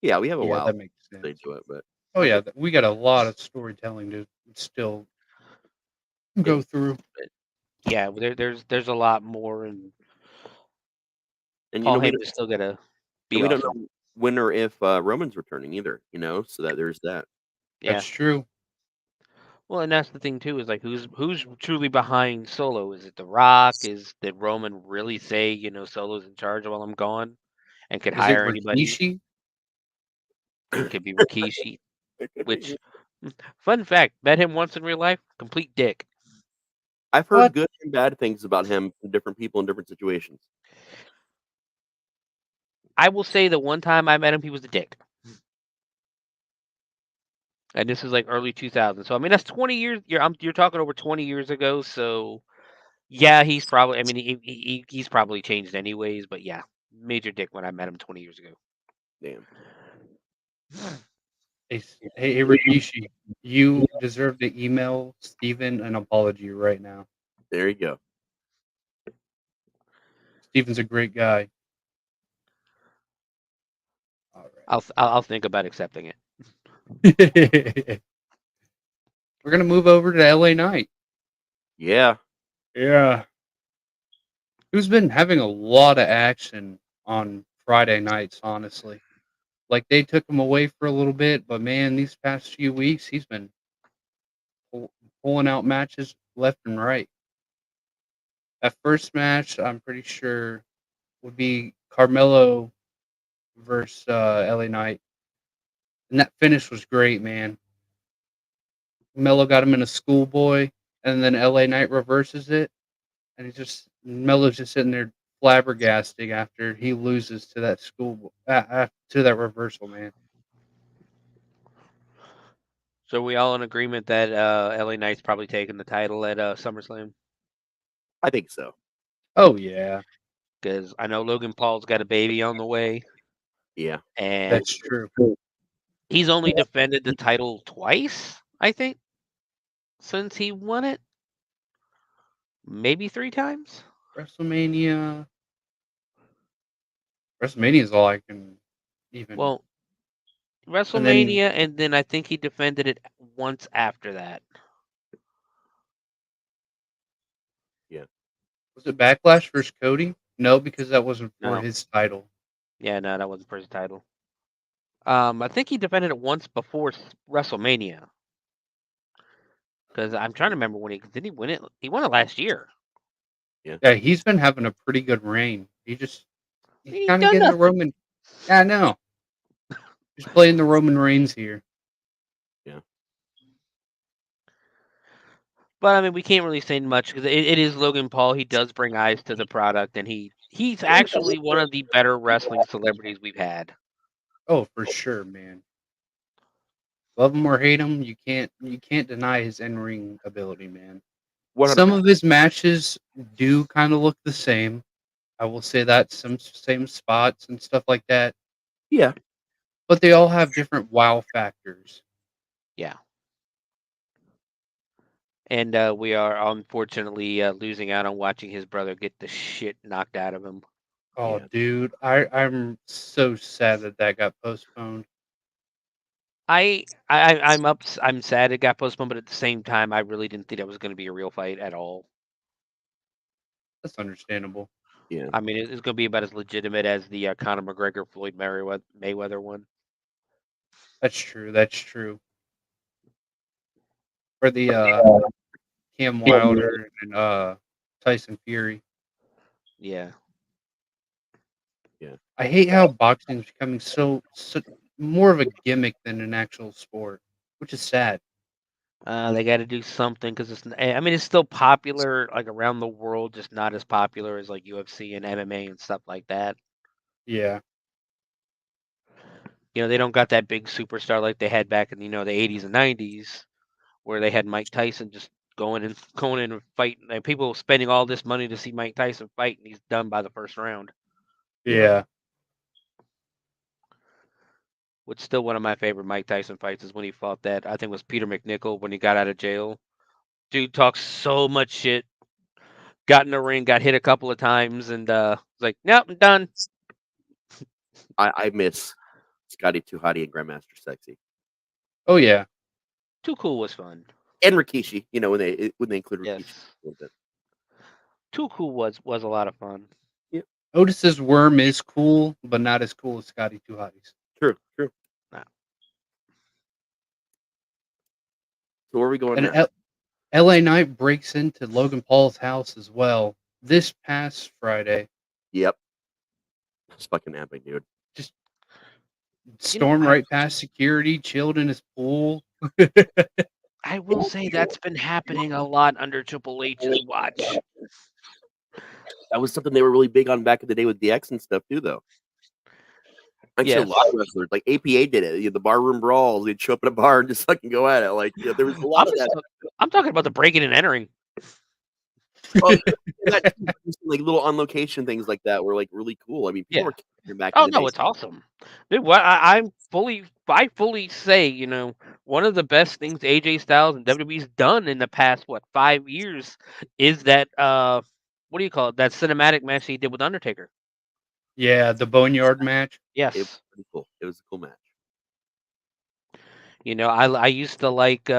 Yeah, we have a while. That makes sense. They do it, but yeah, we got a lot of storytelling to still go through. Yeah, there's a lot more, and Paul Heyman's still gonna be. We don't know when or if Roman's returning either. So that there's that. Yeah, that's true. Well, and that's the thing too, is like who's truly behind Solo? Is it The Rock? Did Roman really say, Solo's in charge while I'm gone and could hire anybody? Rikishi? It could be Rikishi. Which, fun fact, met him once in real life, complete dick. I've heard What? good and bad things about him from different people in different situations. I will say the one time I met him, he was a dick. And this is like early 2000s. So I mean, that's 20 years. You're talking over 20 years ago. So yeah, he's probably. I mean, he's probably changed anyways. But yeah, major dick when I met him 20 years ago. Damn. Hey, Rikishi, you deserve to email Steven an apology right now. There you go. Steven's a great guy. All I'll think about accepting it. right. We're gonna move over to LA Knight. Yeah. Yeah. Who's been having a lot of action on Friday nights, honestly. Like they took him away for a little bit, but man, these past few weeks he's been pulling out matches left and right. That first match, I'm pretty sure, would be Carmelo versus LA Knight, and that finish was great, man. Melo got him in a schoolboy, and then LA Knight reverses it, and Melo's just sitting there flabbergasting after he loses to that to that reversal, man. So we all in agreement that LA Knight's probably taking the title at SummerSlam? I think so. Oh yeah, Because I know Logan Paul's got a baby on the way, Yeah. and that's true. he's only defended the title twice, I think, since he won it. Maybe 3 times. WrestleMania is all I can even. Well, And then WrestleMania, and then I think he defended it once after that. Yeah. was it Backlash versus Cody? No, because that wasn't for No. his title. Yeah, no, that wasn't for his title. I think he defended it once before WrestleMania. Because I'm trying to remember when did he win it? He won it last year. Yeah, he's been having a pretty good reign. He's He's kind of done getting the nothing. Roman. Yeah, I know. He's playing the Roman Reigns here. Yeah. But I mean, we can't really say much because it is Logan Paul. He does bring eyes to the product, and he's actually one of the better wrestling celebrities we've had. Oh, for sure, man. Love him or hate him, you can't deny his in-ring ability, man. 100%. Some of his matches do kind of look the same. I will say that some same spots and stuff like that, Yeah. but they all have different wow factors. Yeah. And we are unfortunately losing out on watching his brother get the shit knocked out of him. Oh, Yeah. dude, I'm so sad that got postponed. I'm sad it got postponed, but at the same time, I really didn't think that was going to be a real fight at all. That's understandable. Yeah. I mean, it's going to be about as legitimate as the Conor McGregor Floyd Mayweather one. That's true. That's true. Or the Cam Wilder and Tyson Fury. Yeah. Yeah. I hate how boxing is becoming so more of a gimmick than an actual sport, which is sad. They got to do something because I mean, it's still popular like around the world, just not as popular as like UFC and MMA and stuff like that. Yeah. They don't got that big superstar like they had back in the 80s and 90s, where they had Mike Tyson just going in and fighting. Like, people spending all this money to see Mike Tyson fight, and he's done by the first round. Yeah. Which still one of my favorite Mike Tyson fights is when he fought that, I think it was Peter McNichol when he got out of jail. Dude talks so much shit. Got in the ring, got hit a couple of times, and was like, nope, I'm done. I miss Scotty Too Hottie and Grandmaster Sexy. Oh yeah. Too Cool was fun. And Rikishi, when they include Rikishi. Yes. Too Cool was a lot of fun. Yep. Otis's worm is cool, but not as cool as Scotty Too Hotties. True. Nah. So where are we going And now? LA Knight breaks into Logan Paul's house as well this past Friday. Yep. It's fucking epic, dude. Just stormed right past security, chilled in his pool. I will say that's been happening a lot under Triple H's watch. That was something they were really big on back in the day with DX and stuff too, though. Actually, a Yes. lot of wrestlers, like APA did it. The barroom brawls. They'd show up in a bar and just fucking go at it. Like, there was a lot of that. I'm talking about the breaking and entering. Oh, that like little on location things like that were like really cool. I mean, people were capturing back in Oh the no, day. it's awesome, dude. What I fully say, one of the best things AJ Styles and WWE's done in the past 5 years is that what do you call it? That cinematic match he did with Undertaker. Yeah, the Boneyard match. Yes, It was pretty cool. It was a cool match. I used to like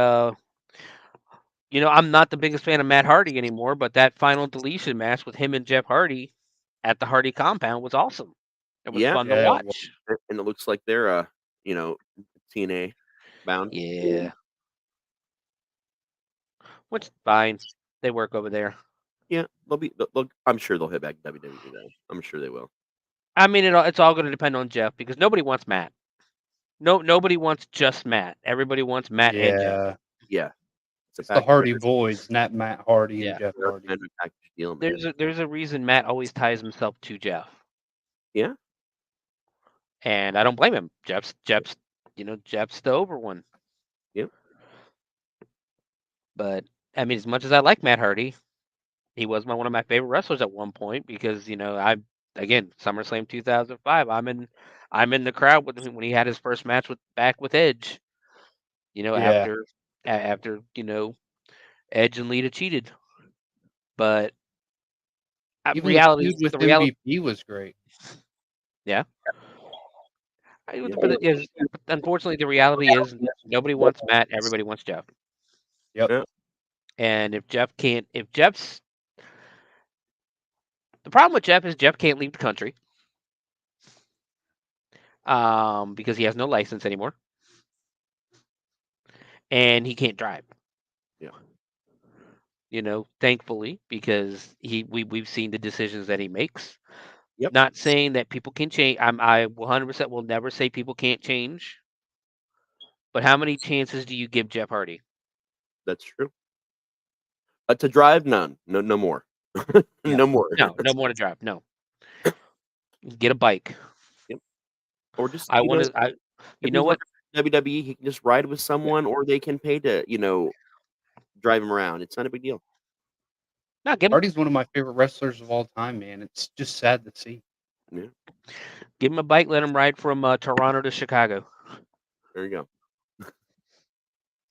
I'm not the biggest fan of Matt Hardy anymore, but that final deletion match with him and Jeff Hardy at the Hardy compound was awesome. It was fun to Yeah, watch. And it looks like they're TNA bound. Yeah. Which fine. They work over there. Yeah, I'm sure they'll hit back to WWE though. I'm sure they will. I mean, it's all going to depend on Jeff because nobody wants Matt. Nobody wants just Matt. Everybody wants Matt and Jeff. Yeah. It's the Hardy Boys, not Matt Hardy and Jeff Hardy. Deal, there's a reason Matt always ties himself to Jeff. Yeah. And I don't blame him. Jeff's the over one. Yep. But I mean, as much as I like Matt Hardy, he was one of my favorite wrestlers at one point because again, SummerSlam 2005. I'm in the crowd with him when he had his first match back with Edge. After Edge and Lita cheated. But Even reality, the feud with the reality, MVP was great. yeah. But unfortunately, the reality is nobody wants Matt. Everybody wants Jeff. Yep. Yeah. And if Jeff's the problem with Jeff is Jeff can't leave the country. Because he has no license anymore. And he can't drive. Yeah. Thankfully, because we've seen the decisions that he makes. Yep. Not saying that people can change. I 100% will never say people can't change. But how many chances do you give Jeff Hardy? That's true. To drive, none. No more. No more. No more to drive. No. Get a bike. Yep. Or just I want to. You know what? WWE, he can just ride with someone, or they can pay to drive him around. It's not a big deal. No, give him. Hardy's one of my favorite wrestlers of all time, man. It's just sad to see. Yeah. Give him a bike. Let him ride from Toronto to Chicago. There you go.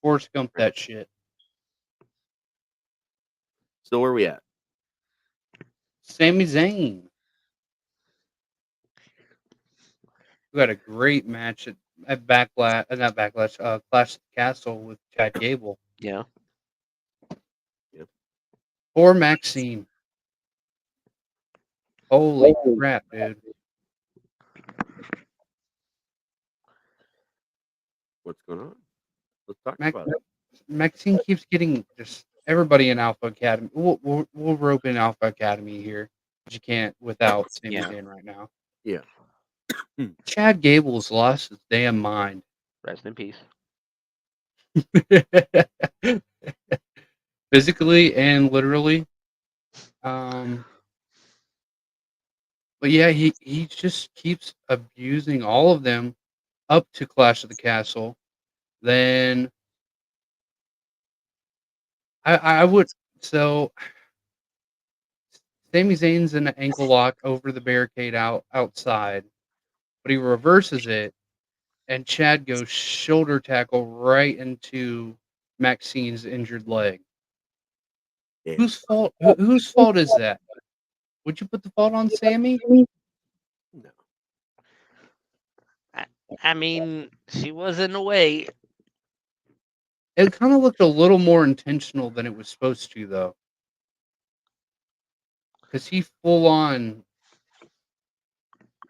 Forrest Gump that shit. So where are we at? Sami Zayn. We had a great match at Backlash, not Backlash, Clash of the Castle with Chad Gable. Yeah. Yep. Poor Maxine. Holy crap, dude. What's going on? Let's talk about it. Maxine keeps getting just everybody in Alpha Academy. We'll rope in Alpha Academy here, but you can't without Sami Zayn right now. Yeah. Chad Gable's lost his damn mind. Rest in peace. Physically and literally. But yeah, he just keeps abusing all of them up to Clash of the Castle. Then I would Sami Zayn's in an ankle lock over the barricade outside, but he reverses it, and Chad goes shoulder tackle right into Maxine's injured leg. Yeah. Whose fault is that? Would you put the fault on Sammy? No. I mean, she was in the way. It kind of looked a little more intentional than it was supposed to, though. Because he full on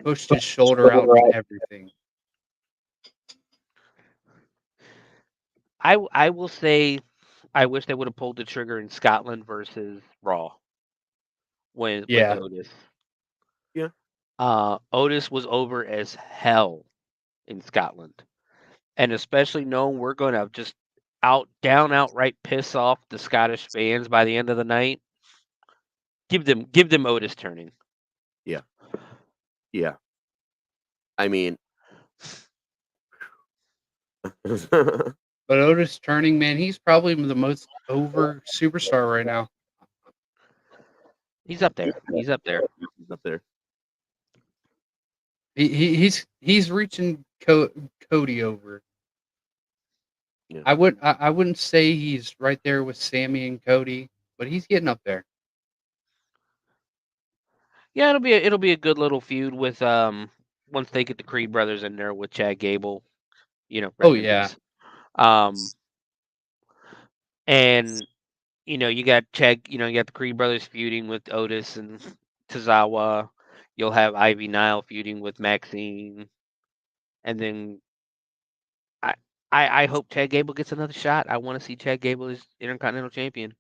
pushed his shoulder out and everything. I will say, I wish they would have pulled the trigger in Scotland versus Raw. With Otis. Yeah. Otis was over as hell in Scotland. And especially knowing we're going to just outright piss off the Scottish fans by the end of the night, give them Otis turning. Yeah. Yeah. I mean, But Otis turning, man, he's probably the most over superstar right now. He's up there. He's up there. He's up there. He's reaching Cody over. Yeah. I wouldn't say he's right there with Sammy and Cody, but he's getting up there. Yeah, it'll be a good little feud with once they get the Creed brothers in there with Chad Gable, rest in peace. And you got Chad, you got the Creed brothers feuding with Otis and Tozawa. You'll have Ivy Nile feuding with Maxine, and then I hope Chad Gable gets another shot. I want to see Chad Gable as Intercontinental Champion,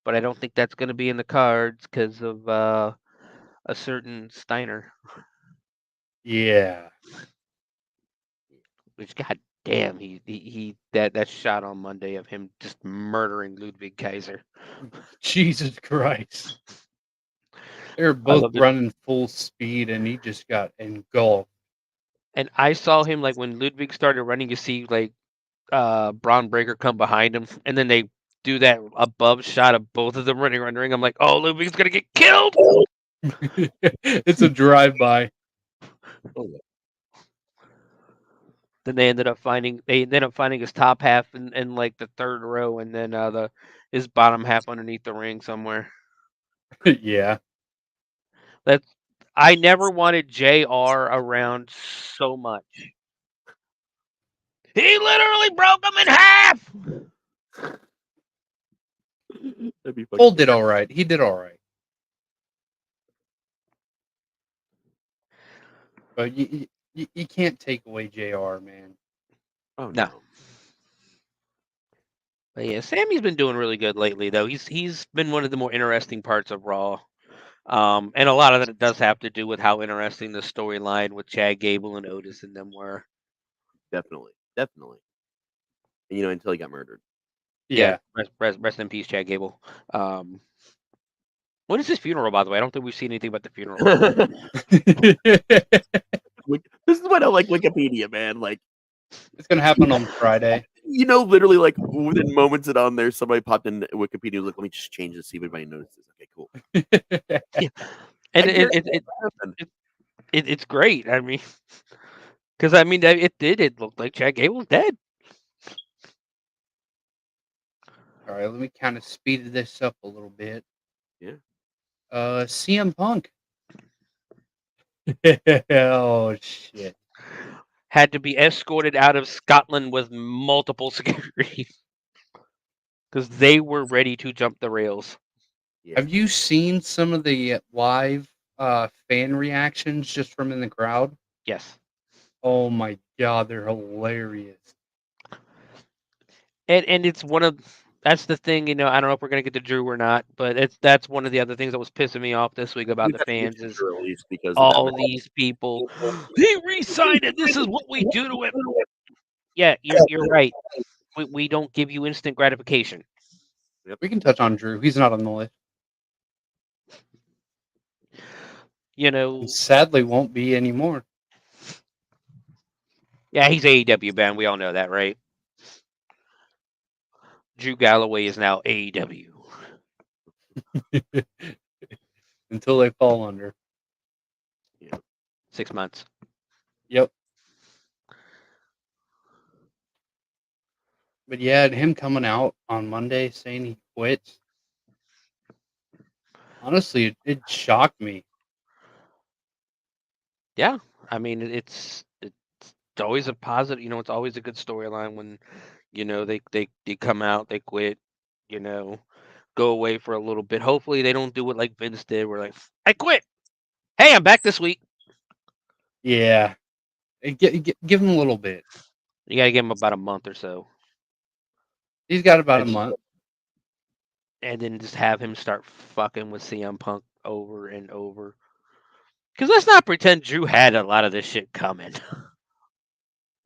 but I don't think that's going to be in the cards because of a certain Steiner. Yeah. Which, god damn, he that shot on Monday of him just murdering Ludwig Kaiser. Jesus Christ. They're both running full speed, and he just got engulfed. And I saw him, like, when Ludwig started running, you see, like, Braun Breaker come behind him, and then they do that above shot of both of them running around the ring. I'm like, oh, Ludwig's going to get killed! It's a drive-by. Oh, yeah. Then they ended up finding his top half in like the third row, and then his bottom half underneath the ring somewhere. Yeah. I never wanted JR around so much. He literally broke him in half. Cole did all right. He did all right. But you can't take away JR, man. Oh no. But yeah, Sammy's been doing really good lately, though. He's been one of the more interesting parts of Raw. And a lot of that does have to do with how interesting the storyline with Chad Gable and Otis and them were. Definitely. And, until he got murdered. Yeah. Rest in peace, Chad Gable. When is his funeral, by the way? I don't think we've seen anything about the funeral. This is what I like Wikipedia, man. Like, it's gonna happen on Friday. Literally, like, within moments that on there, somebody popped in Wikipedia and was like, let me just change this, see if anybody notices. Okay, cool. Yeah. And it's great. I mean, because it looked like Chad Gable was dead. All right, let me kind of speed this up a little bit. Yeah. CM Punk. Oh shit. Had to be escorted out of Scotland with multiple security because they were ready to jump the rails. Yeah. Have you seen some of the live fan reactions just from in the crowd? Yes. Oh my god, they're hilarious. And it's one of that's the thing, I don't know if we're gonna get to Drew or not, but that's one of the other things that was pissing me off this week about the fans is because all these people. He re-signed it. This is what we do to him. Yeah, you're right. We don't give you instant gratification. Yep. We can touch on Drew. He's not on the list. He sadly won't be anymore. Yeah, he's AEW bound. We all know that, right? Drew Galloway is now AEW. Until they fall under. Yeah. 6 months. Yep. But yeah, him coming out on Monday saying he quits. Honestly, it shocked me. Yeah, I mean it's always a positive. It's always a good storyline when they come out, they quit, go away for a little bit. Hopefully they don't do it like Vince did, where like I quit. Hey, I'm back this week. Yeah, give him a little bit. You got to give him about a month or so. He's got about a month. And then just have him start fucking with CM Punk over and over. Because let's not pretend Drew had a lot of this shit coming.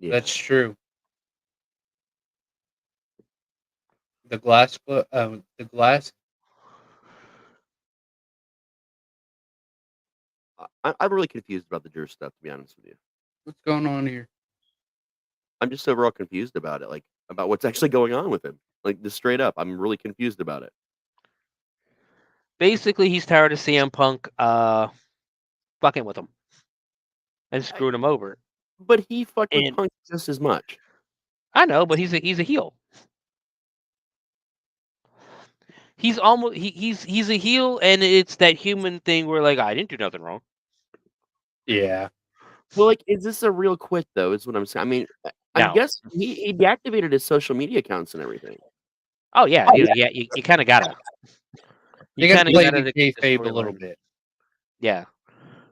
Yeah. That's true. The glass, the glass. I'm really confused about the Drew stuff, to be honest with you. What's going on here? I'm just overall confused about it, like, about what's actually going on with him. Like, just straight up, I'm really confused about it. Basically, he's tired of CM Punk fucking with him and screwing him over. But he fucked with And Punk just as much. I know, but he's a heel. He's almost he's a heel, and it's that human thing where like I didn't do nothing wrong. Yeah. Well, like, is this a real quit though? Is what I'm saying. I mean, I No. guess he deactivated his social media accounts and everything. Oh yeah, yeah. You kind of gotta. You got to play the kayfabe a little bit. Yeah.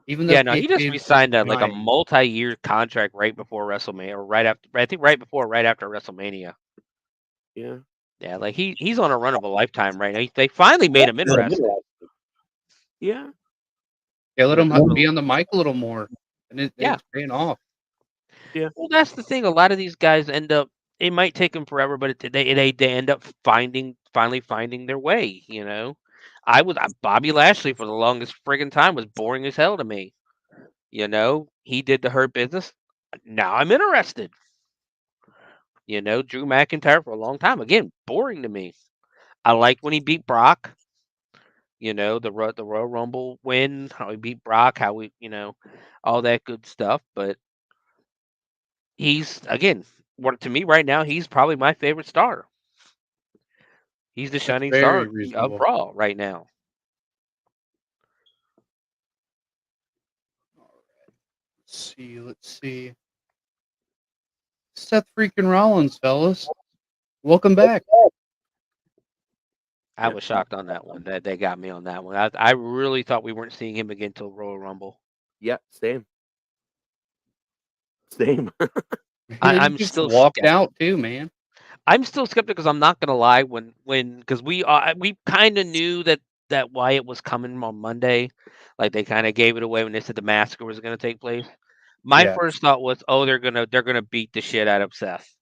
Even though yeah, no, he just re-signed like a multi-year contract right before WrestleMania, or right after. I think right after WrestleMania. Yeah. Yeah, like he's on a run of a lifetime right now. They finally made him interesting. Yeah. Yeah, let him be on the mic a little more, and it's paying off. Yeah. Well, that's the thing. A lot of these guys end up. It might take them forever, but they end up finally finding their way. You know, Bobby Lashley for the longest friggin' time was boring as hell to me. You know, he did the Hurt Business. Now I'm interested. You know, Drew McIntyre for a long time. Again, boring to me. I liked when he beat Brock. You know, the Royal Rumble win, how he beat Brock, how we, all that good stuff. But he's, again, to me right now, he's probably my favorite star. He's the shining star of Raw right now. Let's see. Seth freaking Rollins, fellas. Welcome back. I was shocked on that one. That they got me on that one. I really thought we weren't seeing him again till Royal Rumble. Yeah, same. Same. I'm just still walked out too, man. I'm still skeptical because I'm not gonna lie. Because we kind of knew that Wyatt was coming on Monday, like they kind of gave it away when they said the massacre was gonna take place. My first thought was, oh, they're gonna beat the shit out of Seth.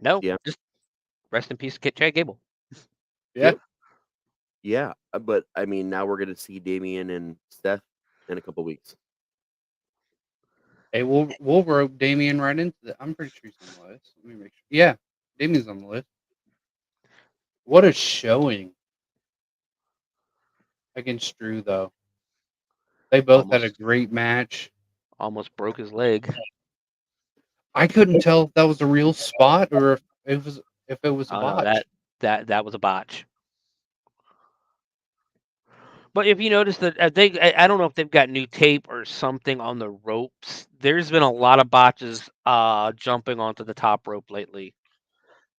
No, just rest in peace, Chad Gable. Yeah. Yeah, but I mean, now we're gonna see Damian and Seth in a couple weeks. Hey, we'll rope Damian right into that. I'm pretty sure he's on the list. Let me make sure. Yeah, Damian's on the list. What a showing against Drew, though. They both had a great match. Almost broke his leg. I couldn't tell if that was a real spot or if it was a botch. No, that was a botch. But if you notice that I don't know if they've got new tape or something on the ropes. There's been a lot of botches jumping onto the top rope lately.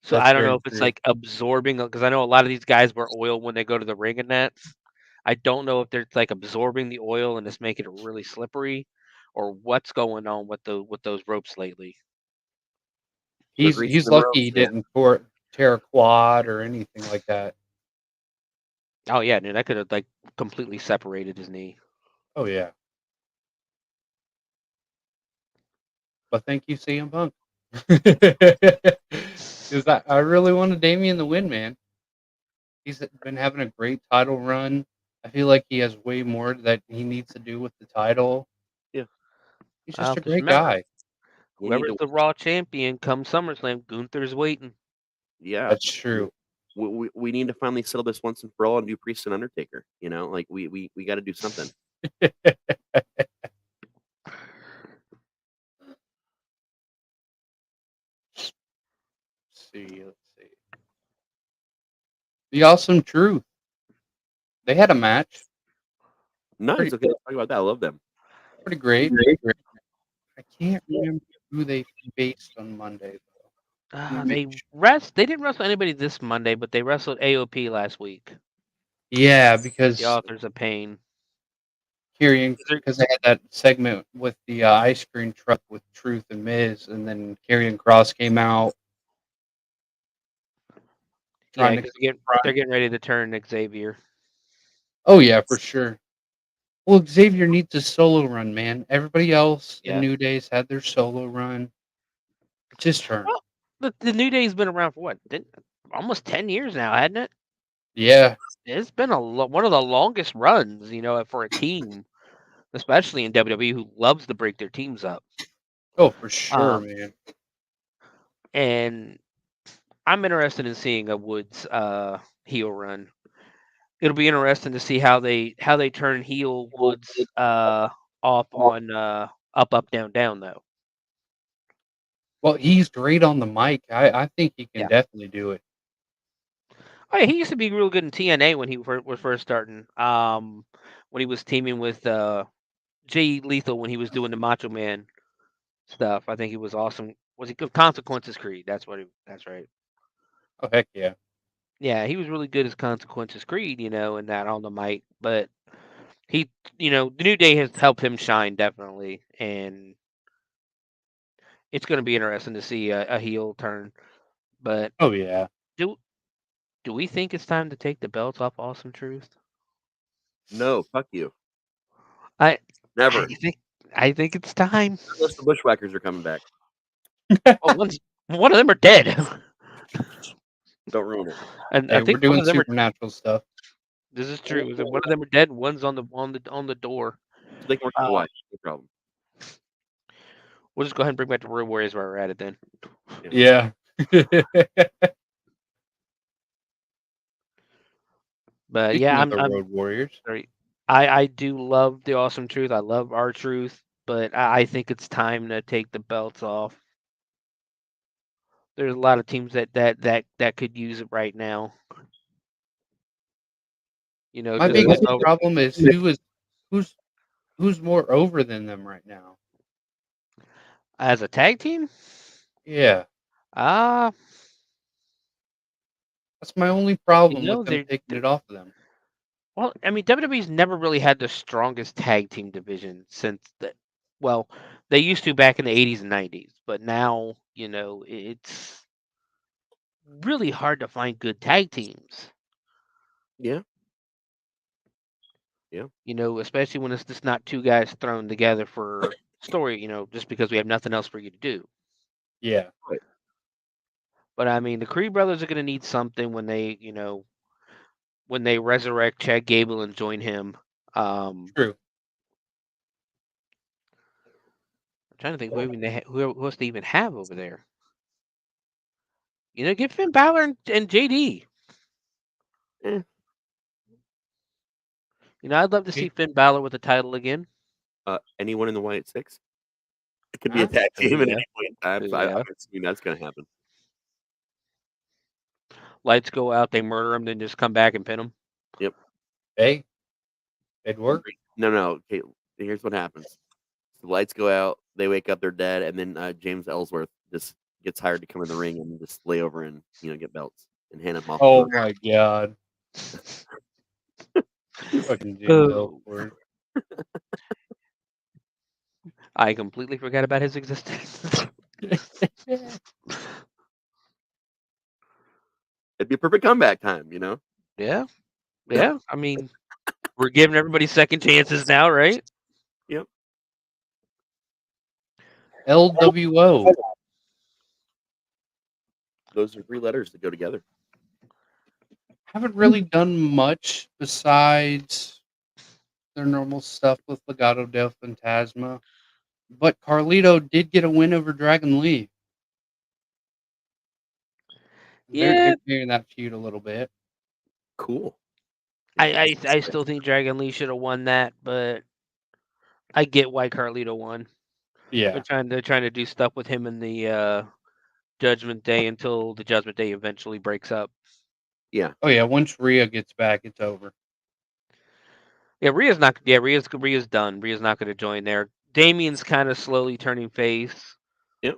So I don't know if it's like absorbing, because I know a lot of these guys wear oil when they go to the ring and that. I don't know if they're like absorbing the oil and just making it really slippery, or what's going on with those ropes lately. He's lucky he didn't tear a quad or anything like that. Oh yeah, dude, that could have like completely separated his knee. Oh yeah. But thank you, CM Punk. Because I really wanted Damian to win, man. He's been having a great title run. I feel like he has way more that he needs to do with the title. Yeah. He's just a great guy. Whoever's the Raw champion come SummerSlam, Gunther's waiting. Yeah. That's true. We need to finally settle this once and for all and do Priest and Undertaker. You know, like we got to do something. Let's see. The Awesome Truth. They had a match. Nice. Okay, let's talk about that. I love them. Pretty great. I can't remember who they faced on Monday. They didn't wrestle anybody this Monday, but they wrestled AOP last week. Yeah, because the Authors of Pain. Because they had that segment with the ice cream truck with Truth and Miz, and then Karrion Kross came out. Yeah, they're getting ready to turn Xavier. Oh yeah, for sure. Well, Xavier needs a solo run, man. Everybody else in New Days had their solo run. It's his turn. the New Day's been around for what? Almost 10 years now, hadn't it? Yeah. It's been one of the longest runs, for a team, especially in WWE, who loves to break their teams up. Oh, for sure, Um, man. and I'm interested in seeing a Woods heel run. It'll be interesting to see how they turn heel Woods off on up down down though. Well, he's great on the mic. I think he can Yeah. definitely do it. Oh, yeah, he used to be real good in TNA when he was first starting. When he was teaming with Jay Lethal when he was doing the Macho Man stuff. I think he was awesome. Was he Consequences Creed? That's right. Oh, heck yeah. Yeah, he was really good as Consequences Creed, and that on the mic. But he, the New Day has helped him shine definitely, and it's going to be interesting to see a heel turn. But Oh, yeah. do do we think it's time to take the belts off Awesome Truth? No, fuck you. I Never. I think it's time. Unless the Bushwhackers are coming back. Oh, one of them are dead, Don't ruin it. and I Hey, we're think one doing of them are. supernatural stuff. This is true. One of them are dead. One's on the door. So they can work with the Uh, wife. No problem. we'll just go ahead and bring back the Road Warriors while we're at it then. Yeah. But yeah, Speaking of the I'm Road Warriors, sorry. I do love the Awesome Truth. I love our Truth, but I think it's time to take the belts off. There's a lot of teams that could use it right now. my Just biggest getting over problem is who's who's more over than them right now. as a tag team. Yeah, Ah, that's my only problem with them taking they're it off of them. well. I mean, WWE's never really had the strongest tag team division since the. Well, they used to back in the 80s and 90s, but now it's really hard to find good tag teams. Yeah. Yeah. Especially when it's just not two guys thrown together for story, just because we have nothing else for you to do. Yeah, Right. But I mean, the Creed brothers are going to need something when they resurrect Chad Gable and join him. true. I'm trying to think who else they even have over there. Get Finn Balor and JD. Eh. I'd love to see Finn Balor with the title again. Anyone in the White Six? It could be a Huh? tag team at Yeah. any point in time. So I'm Yeah. assuming that's going to happen. Lights go out, they murder him, then just come back and pin him. Yep. Hey, it'd work. No. Okay, here's what happens. The lights go out. They wake up. They're dead. And then James Ellsworth just gets hired to come in the ring and just lay over and get belts and hand them off. Oh my god. Fucking James Ellsworth. I completely forgot about his existence. It'd be a perfect comeback time, Yeah. Yeah. I mean, we're giving everybody second chances now, right? Yep. LWO. Those are 3 letters that go together. Haven't really done much besides their normal stuff with Legado del Fantasma. But Carlito did get a win over Dragon Lee. Yeah. They're carrying that feud a little bit. Cool. I still think Dragon Lee should have won that, but I get why Carlito won. Yeah. They're trying to do stuff with him in the Judgment Day until the Judgment Day eventually breaks up. Yeah. Oh yeah, once Rhea gets back, it's over. Yeah, Rhea's not. Yeah, Rhea's done. Rhea's not going to join there. Damien's kind of slowly turning face. Yep.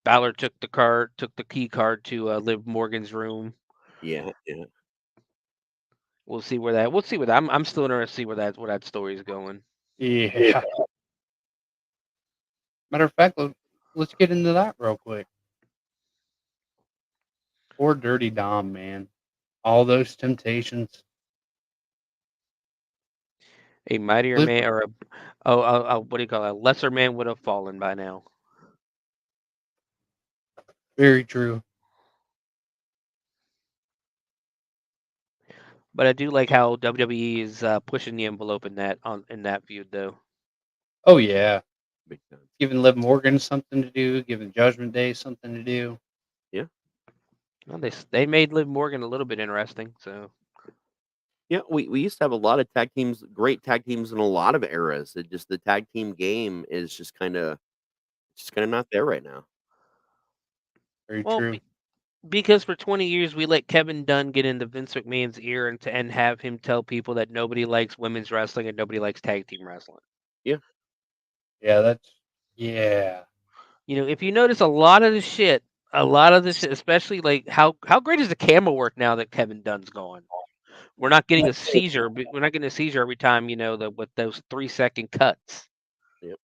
Balor took the key card to Liv Morgan's room. Yeah. We'll see where that. I'm still interested to see where that story is going. Yeah. Matter of fact, let's get into that real quick. Poor Dirty Dom, man. All those temptations. A mightier man or what do you call it? A lesser man would have fallen by now. Very true. But I do like how WWE is pushing the envelope in that feud, though. Oh yeah, Big time. giving Liv Morgan something to do, giving Judgment Day something to do. Yeah. Well, they made Liv Morgan a little bit interesting. So Yeah, we used to have a lot of tag teams, great tag teams in a lot of eras. It just the tag team game is just kinda not there right now. Very well, true. because for 20 years we let Kevin Dunn get into Vince McMahon's ear and have him tell people that nobody likes women's wrestling and nobody likes tag team wrestling. Yeah. Yeah, yeah. If you notice a lot of the shit, especially like how great is the camera work now that Kevin Dunn's gone? We're not getting a seizure. We're not getting a seizure every time, with those 3-second cuts. Yep.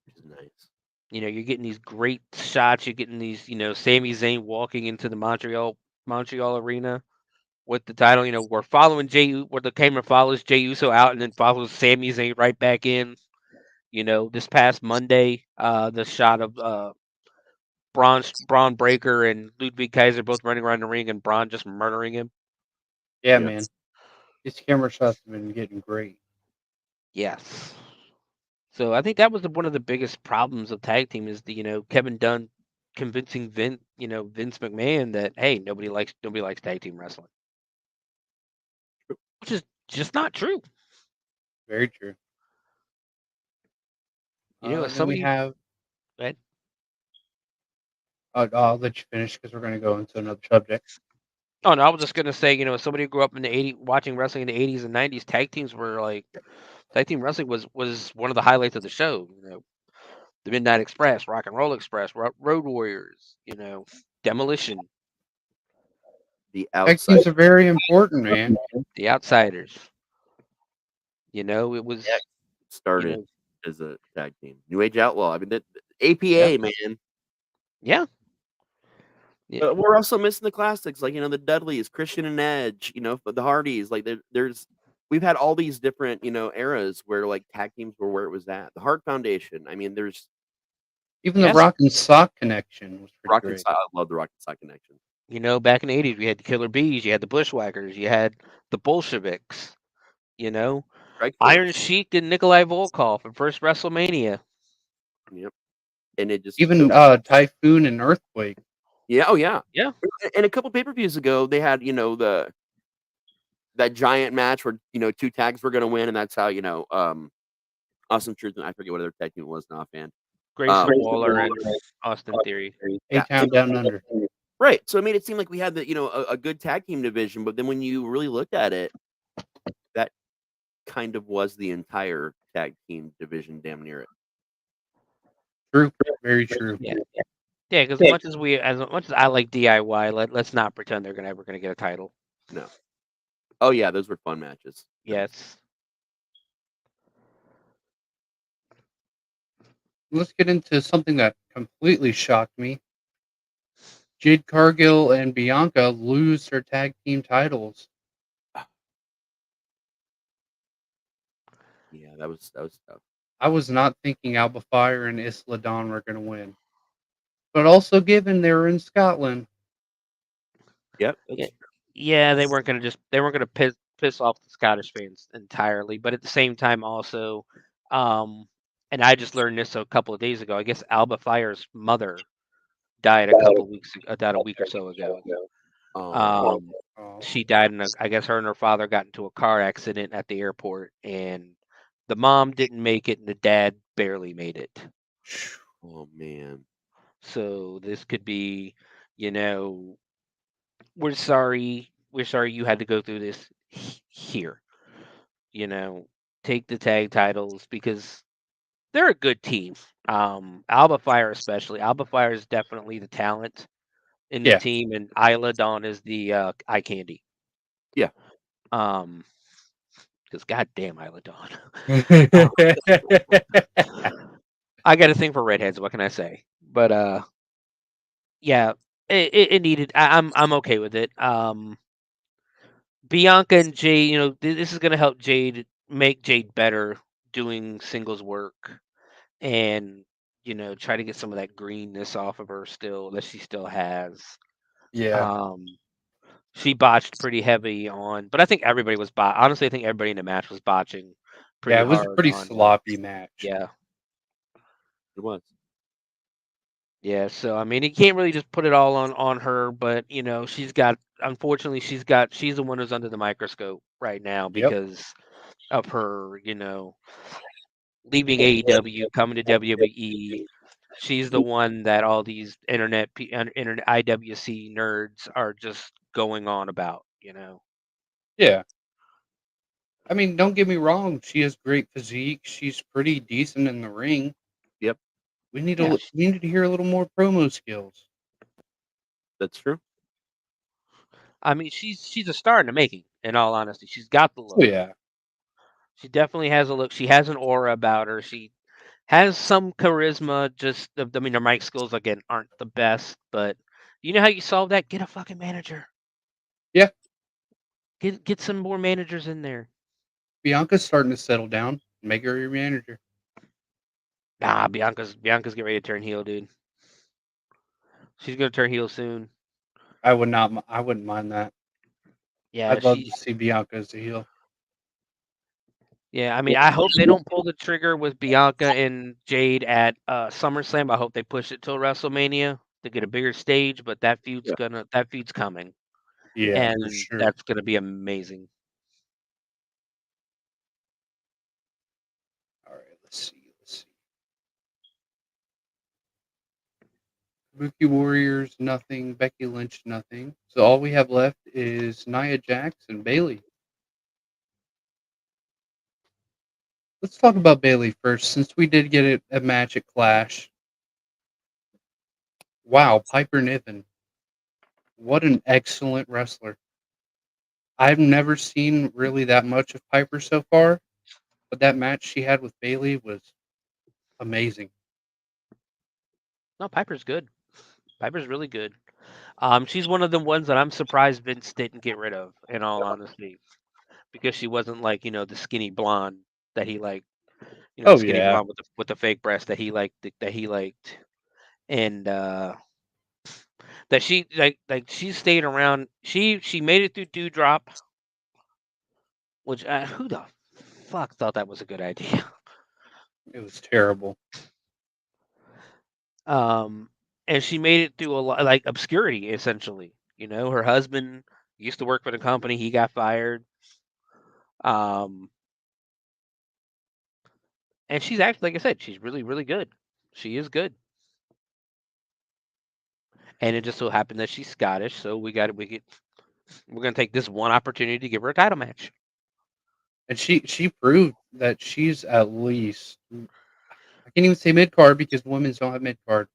Which is nice. You're getting these great shots. You're getting these, Sami Zayn walking into the Montreal arena with the title. We're following where the camera follows Jey Uso out and then follows Sami Zayn right back in. This past Monday, the shot of Braun Breaker and Ludwig Kaiser both running around the ring and Braun just murdering him. Yeah, Yeah. man. These camera shots have been getting great. Yes. So I think that was one of the biggest problems of tag team is Kevin Dunn convincing Vince McMahon that hey nobody likes tag team wrestling, which is just not true. Very true. As Then we somebody, have. right? I'll let you finish because we're going to go into another subject. Oh no, I was just gonna say as somebody who grew up in the '80s watching wrestling in the '80s and '90s, tag team wrestling was one of the highlights of the show. The Midnight Express, Rock and Roll Express, Road Warriors, Demolition, The Tag outside teams are very important, man. The Outsiders. It was yeah, you started know as a tag team. New Age Outlaw. I mean, the yeah APA, man. yeah yeah But we're also missing the classics, like, the Dudleys, Christian and Edge, but the Hardys. Like, we've had all these different, eras where, like, tag teams were where it was at. The Hart Foundation. I mean, there's Even the yes. Rock and Sock connection was pretty Rock and great. Sock. I love the Rock and Sock connection. Back in the '80s, we had the Killer Bees, you had the Bushwhackers, you had the Bolsheviks. Strike Iron Force. Sheik and Nikolai Volkov at first WrestleMania. Yep. And it just Even Typhoon and Earthquake. yeah, oh yeah. Yeah, And a couple pay-per-views ago, they had, that giant match where, 2 tags were gonna win, and that's how, Awesome Truth and I forget what other tag team it was now, offhand. Grayson Waller and Austin Theory. Yeah. A-Town Down Under. Right. So it made it seem like we had a good tag team division, but then when you really looked at it, that kind of was the entire tag team division, damn near it. True. Very true. Yeah, yeah. Because as much as I like DIY, let's not pretend they're ever gonna get a title. No. Oh yeah, those were fun matches. Yes. Let's get into something that completely shocked me. Jade Cargill and Bianca lose their tag team titles. Yeah, that was tough. I was not thinking Alba Fire and Isla Dawn were going to win. But also given they were in Scotland. Yep. Yeah, they weren't gonna piss off the Scottish fans entirely, but at the same time also, and I just learned this a couple of days ago. I guess Alba Fire's mother died a week or so ago. Oh, She died I guess her and her father got into a car accident at the airport, and the mom didn't make it, and the dad barely made it. oh man. So this could be, you know, we're sorry you had to go through this here. Take the tag titles because they're a good team. Alba Fire especially. Alba Fire is definitely the talent in the Yeah. team, and Isla Dawn is the eye candy. Yeah. Because goddamn Isla Dawn. Yeah. I got a thing for redheads. What can I say? But yeah, it needed. I'm okay with it. Bianca and Jade, this is gonna help make Jade better doing singles work, and try to get some of that greenness off of her still that she still has. Yeah. Um, she botched pretty heavy on, but I think everybody was honestly, I think everybody in the match was botching Yeah, pretty it was a hard pretty on. sloppy match. Yeah, It was. yeah. So I mean, you can't really just put it all on her, but unfortunately, she's the one who's under the microscope right now Yep. because of her, leaving AEW, coming to WWE. She's the one that all these internet IWC nerds are just going on about. Yeah. I mean, don't get me wrong. She has great physique. She's pretty decent in the ring. Yep, Yeah, We need to hear a little more promo skills. that's true. I mean, she's a star in the making. In all honesty, she's got the Oh look. yeah. She definitely has a look. She has an aura about her. She has some charisma. I mean, her mic skills again aren't the best, but you know how you solve that? Get a fucking manager. Yeah. Get some more managers in there. Bianca's starting to settle down. Make her your manager. Nah, Bianca's getting ready to turn heel, dude. She's gonna turn heel soon. I would not. I wouldn't mind that. Yeah, I'd love to see Bianca as a heel. Yeah, I mean, I hope they don't pull the trigger with Bianca and Jade at SummerSlam. I hope they push it till WrestleMania to get a bigger stage, but that feud's coming, Yeah, for and sure. that's gonna be amazing. All right, let's see. Kabuki Warriors, nothing. Becky Lynch, nothing. So all we have left is Nia Jax and Bailey. Let's talk about Bailey first, since we did get a match at Clash. Wow, Piper Niven. What an excellent wrestler. I've never seen really that much of Piper so far, but that match she had with Bailey was amazing. No, Piper's good. Piper's really good. She's one of the ones that I'm surprised Vince didn't get rid of, in all honesty, because she wasn't like the skinny blonde that he liked. The Oh skinny yeah. blonde with the fake breast that he liked, and that she stayed around. She made it through Dewdrop, which who the fuck thought that was a good idea? It was terrible. And she made it through a lot like obscurity essentially. Her husband used to work for the company. He got fired. Um, and she's actually, like I said, she's really really good. She is good. And it just so happened that she's Scottish, so we're gonna take this one opportunity to give her a title match. And she proved that she's at least, I can't even say mid card because women's don't have mid card.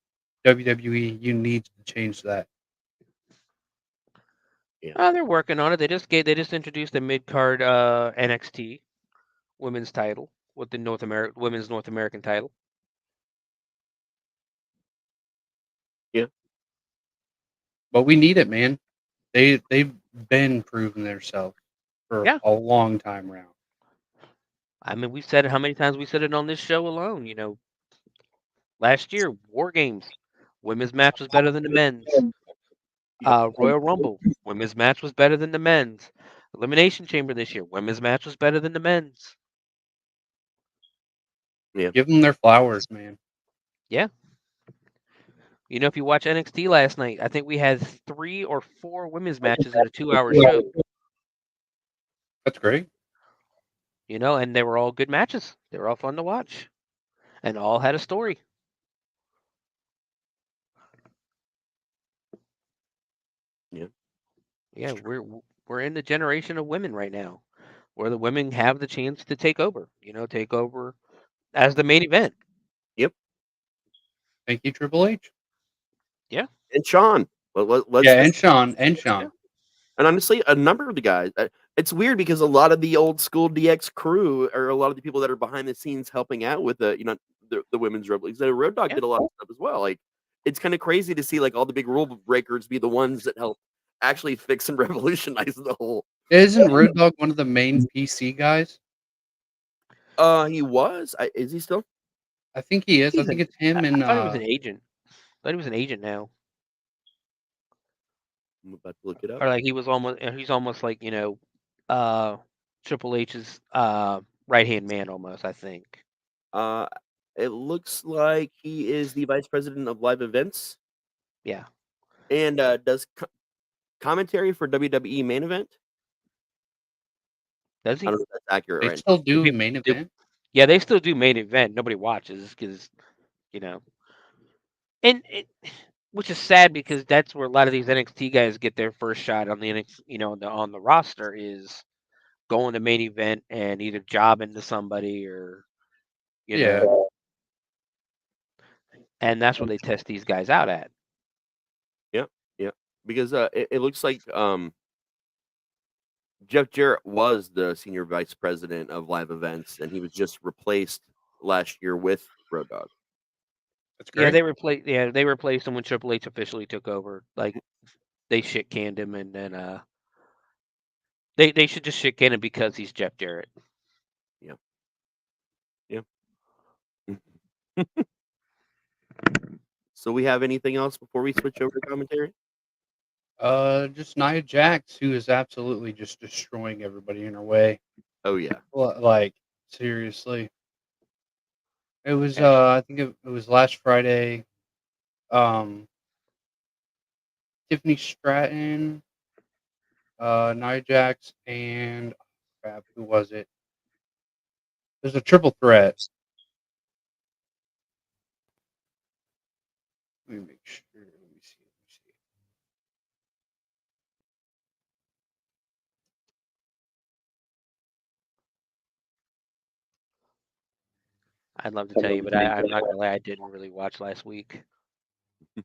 WWE, you need to change that. They're working on it. They just introduced the mid card NXT women's title with the women's North American title. Yeah. But we need it, man. They've been proving themselves for Yeah. a long time around. I mean, we've said it how many times we said it on this show alone. Last year, War Games, women's match was better than the men's. Royal Rumble, women's match was better than the men's. Elimination Chamber this year, women's match was better than the men's. Yeah. Give them their flowers, man. Yeah. If you watch NXT last night, I think we had 3 or 4 women's matches in a 2-hour show. That's great. And they were all good matches. They were all fun to watch, and all had a story. Yeah. Yeah, we're in the generation of women right now, where the women have the chance to take over. Take over as the main event. Yep. Thank you, Triple H. Yeah. And Sean. Yeah, and Sean. Yeah. And honestly, a number of the guys. It's weird because a lot of the old school DX crew are a lot of the people that are behind the scenes helping out with the women's revolution. The Road Dogg did a lot of stuff as well. Like, it's kind of crazy to see like all the big rule breakers be the ones that help actually fix and revolutionize the whole. Isn't Road Dogg one of the main PC guys? He was. Is he still? I think he is. I think it's him I and thought he was an agent. I thought he was an agent now. I'm about to look it up. Or like he's almost like, Triple H's right-hand man almost, I think. It looks like he is the vice president of live events. Yeah. And does commentary for WWE main event. Does he? I don't know if that's accurate they right still now. do main event. Yeah, they still do main event. Nobody watches because, and which is sad because that's where a lot of these NXT guys get their first shot on the NXT, on the roster is going to main event and either jobbing to somebody or, Yeah. and that's what they test these guys out at. Yeah, because it looks like Jeff Jarrett was the senior vice president of live events, and he was just replaced last year with Road Dogg. That's great. Yeah, they replaced him when Triple H officially took over. Like they shit canned him, and then they should just shit can him because he's Jeff Jarrett. Yeah. So we have anything else before we switch over to commentary? Just Nia Jax, who is absolutely just destroying everybody in her way. Oh yeah. Like seriously. It was I think it was last Friday. Tiffany Stratton, Nia Jax, and crap, who was it? There's a triple threat. Let me make sure. Let me see. I'd love to tell you, but I'm not gonna lie, I didn't really watch last week. I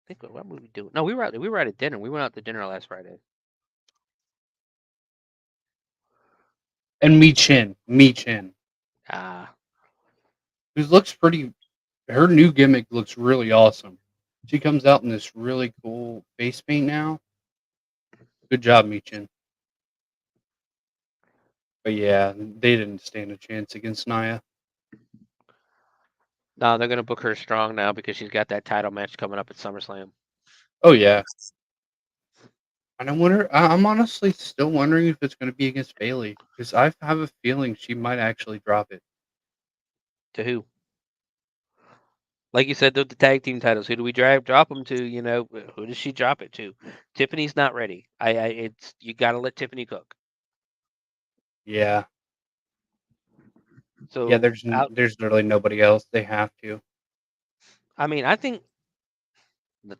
think what were we doing? No, we were out at dinner. We went out to dinner last Friday. And Mi Chin. Ah. Who looks pretty. Her new gimmick looks really awesome. She comes out in this really cool face paint now. Good job, Mi Chin. But yeah, they didn't stand a chance against Nia. No, they're gonna book her strong now because she's got that title match coming up at SummerSlam. Oh yeah. And I'm honestly still wondering if it's going to be against Bayley because I have a feeling she might actually drop it. To who? Like you said, the tag team titles. Who do we drop them to? Who does she drop it to? Tiffany's not ready. You got to let Tiffany cook. Yeah. So yeah, there's literally nobody else. They have to. I mean, I think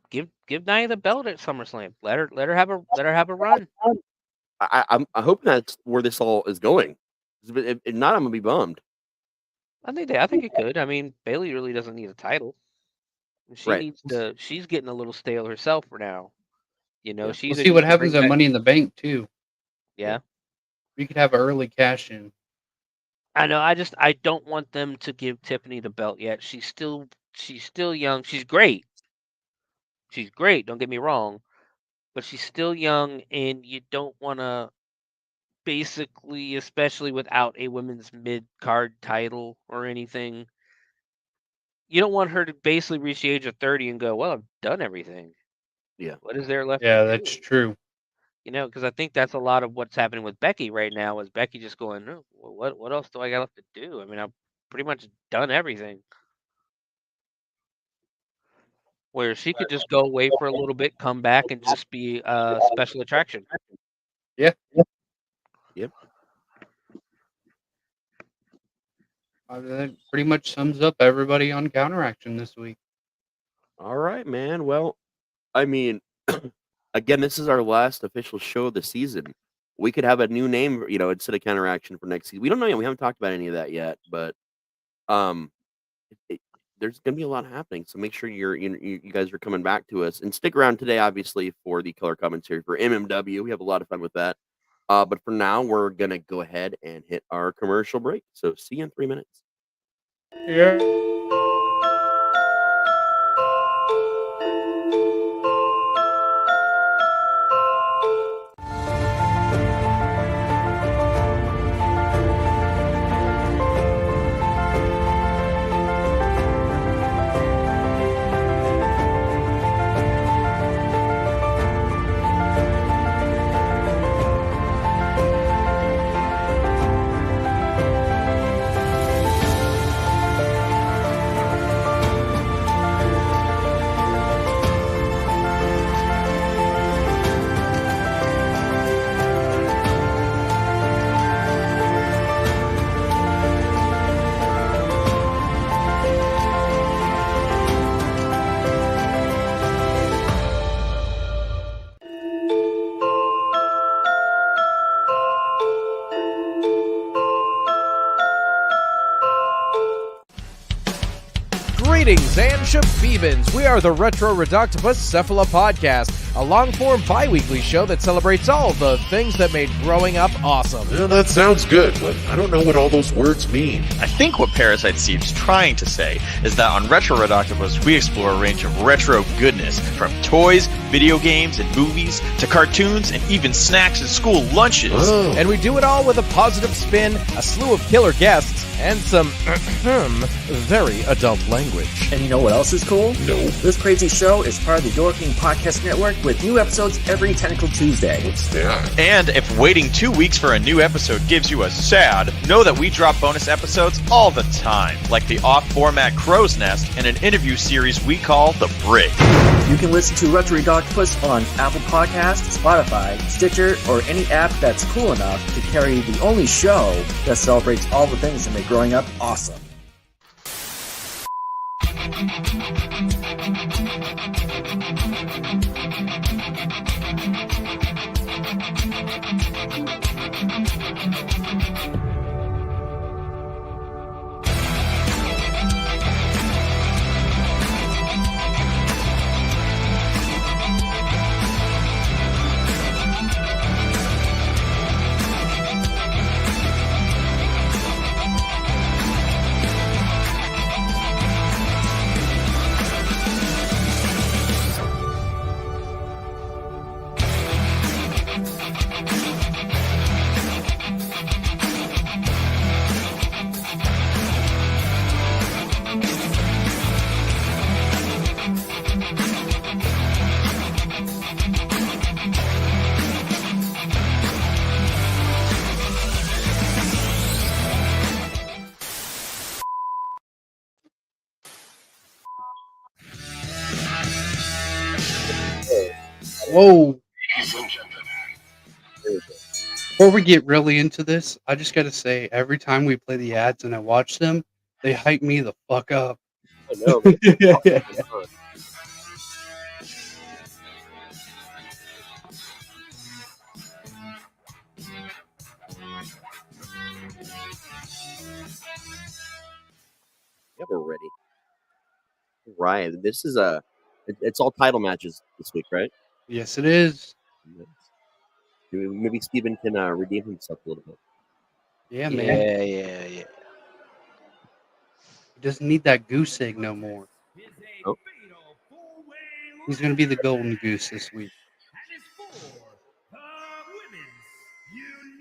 give Nia the belt at SummerSlam. Let her have a run. I'm hoping that's where this all is going. If not, I'm gonna be bummed. I think it could. I mean, Bayley really doesn't need a title. She needs to. She's getting a little stale herself for now. She's. We'll see what happens at Money in the Bank too. Yeah. We could have an early cash in. I know. I don't want them to give Tiffany the belt yet. She's still young. She's great. Don't get me wrong, but she's still young, and you don't want to basically, especially without a women's mid card title or anything. You don't want her to basically reach the age of 30 and go, "Well, I've done everything." Yeah. What is there left? Yeah, that's true. Because I think that's a lot of what's happening with Becky right now. Is Becky just going, "Oh, what else do I got left to do?" I mean, I've pretty much done everything. Where she could just go away for a little bit, come back, and just be a special attraction. Yeah. Yep. That pretty much sums up everybody on Counteraction this week. All right, man. Well, I mean, again, this is our last official show of the season. We could have a new name, instead of Counteraction for next season. We don't know yet. We haven't talked about any of that yet, but there's going to be a lot happening. So make sure you guys are coming back to us and stick around today, obviously, for the color commentary for MMW. We have a lot of fun with that. But for now, we're going to go ahead and hit our commercial break. So see you in 3 minutes. Yeah. Greetings and shabibans. We are the Retro Reductibus Cephala Podcast, a long-form bi-weekly show that celebrates all the things that made growing up awesome. Yeah, that sounds good, but I don't know what all those words mean. I think what Parasite Steve's trying to say is that on Retro Reductibus, we explore a range of retro goodness, from toys, video games, and movies, to cartoons, and even snacks and school lunches. Oh. And we do it all with a positive spin, a slew of killer guests, and some very adult language. And you know what else is cool? No. This crazy show is part of the Your King Podcast Network with new episodes every Tentacle Tuesday. What's that? And if waiting 2 weeks for a new episode gives you a sad, know that we drop bonus episodes all the time, like the off-format Crow's Nest and an interview series we call The Brig. You can listen to Retro Reductibus on Apple Podcasts, Spotify, Stitcher, or any app that's cool enough to carry the only show that celebrates all the things that make growing up awesome. Whoa. Before we get really into this, I just gotta say, every time we play the ads and I watch them, they hype me the fuck up. I know. Man. Yeah, we're ready. Right. This is it's all title matches this week, right? Yes, it is. Nice. Maybe Steven can redeem himself a little bit. Yeah, man. Yeah. He doesn't need that goose egg no more. Oh. He's gonna be the golden goose this week.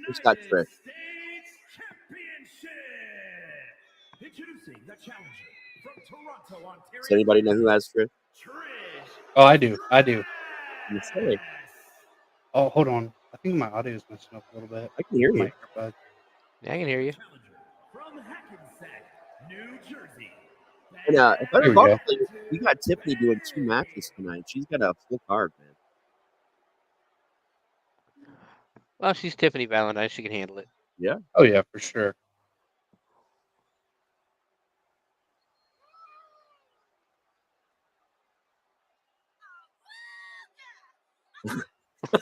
Who's got Trish? Does anybody know who has Trish? Oh, I do. You say. Oh, hold on. I think my audio is messing up a little bit. I can hear you. My earbud. Yeah, I can hear you. And if I There we recall, go. we got Tiffany doing 2 matches tonight. She's got a full card, man. Well, she's Tiffany Valentine. She can handle it. Yeah. Oh yeah, for sure. I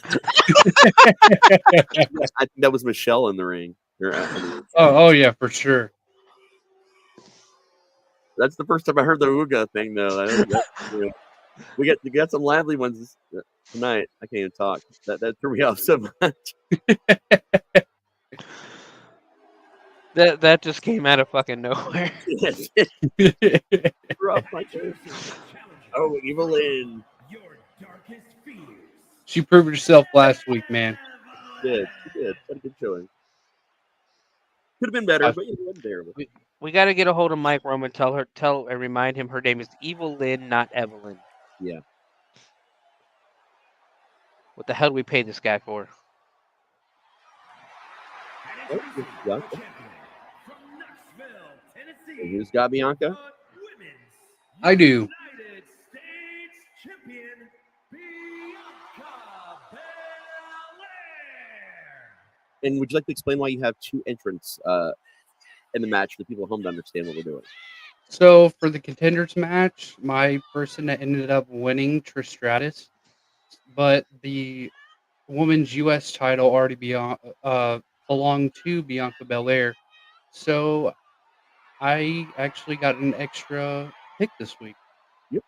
think that was Michelle in the ring. Oh yeah, for sure. That's the first time I heard the Ooga thing, though. We got some lively ones tonight. I can't even talk. That threw me off so much. That just came out of fucking nowhere. Oh, Evil Lynn. She proved herself last week, man. She did. Had a good showing. Could have been better, but it wasn't terrible. We got to get a hold of Mike Roman. Tell and remind him her name is Evil Lynn, not Evelyn. Yeah. What the hell do we pay this guy for? Who's got Bianca? I do. And would you like to explain why you have 2 entrants in the match for the people at home to understand what we're doing? So for the contenders match, my person that ended up winning Trish Stratus, but the women's U.S. title already belonged to Bianca Belair. So I actually got an extra pick this week. Yep.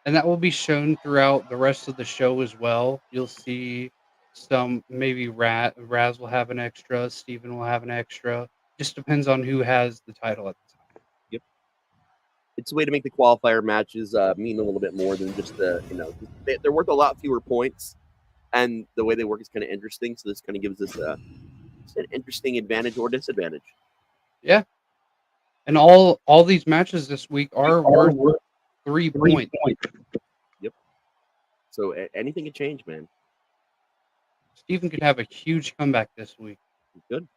And that will be shown throughout the rest of the show as well. You'll see some, maybe Raz will have an extra, Steven will have an extra. Just depends on who has the title at the time. Yep. It's a way to make the qualifier matches mean a little bit more than just they're worth a lot fewer points, and the way they work is kind of interesting. So this kind of gives us an interesting advantage or disadvantage. Yeah. And all these matches this week are worth 3 points. Yep. So anything can change, man. Steven could have a huge comeback this week. Good.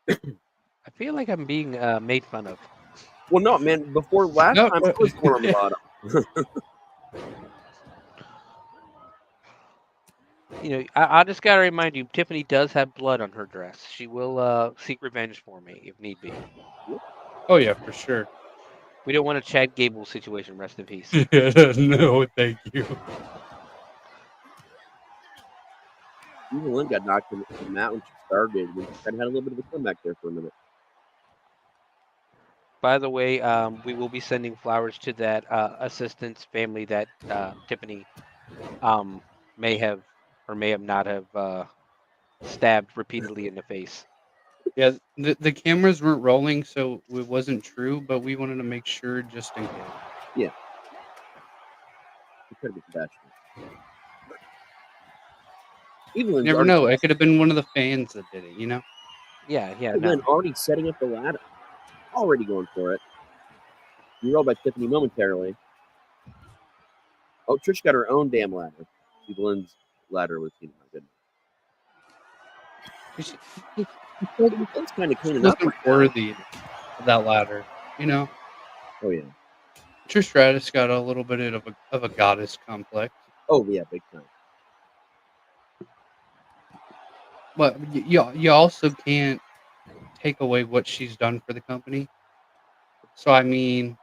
I feel like I'm being made fun of. Well, no, man. Before last time, I was going on the bottom. I just gotta remind you, Tiffany does have blood on her dress. She will seek revenge for me if need be. Oh yeah, for sure. We don't want a Chad Gable situation. Rest in peace. No, thank you. Lynn got knocked from the mat when she started. We kind of had a little bit of a comeback there for a minute. By the way, we will be sending flowers to that assistant's family that Tiffany may have or may have not have stabbed repeatedly in the face. Yeah, the cameras weren't rolling, so it wasn't true, but we wanted to make sure just in case. Yeah. It could have been compassionate. You never know. It could have been one of the fans that did it, you know? Yeah. Evelyn already setting up the ladder. Already going for it. You rolled by Tiffany momentarily. Oh, Trish got her own damn ladder. Evelyn's ladder was, my goodness. It's kind of cleaning up. Wasn't worthy of that ladder, you know? Oh, yeah. Trish Stratus got a little bit of a goddess complex. Oh, yeah, big time. But you also can't take away what she's done for the company. So, I mean...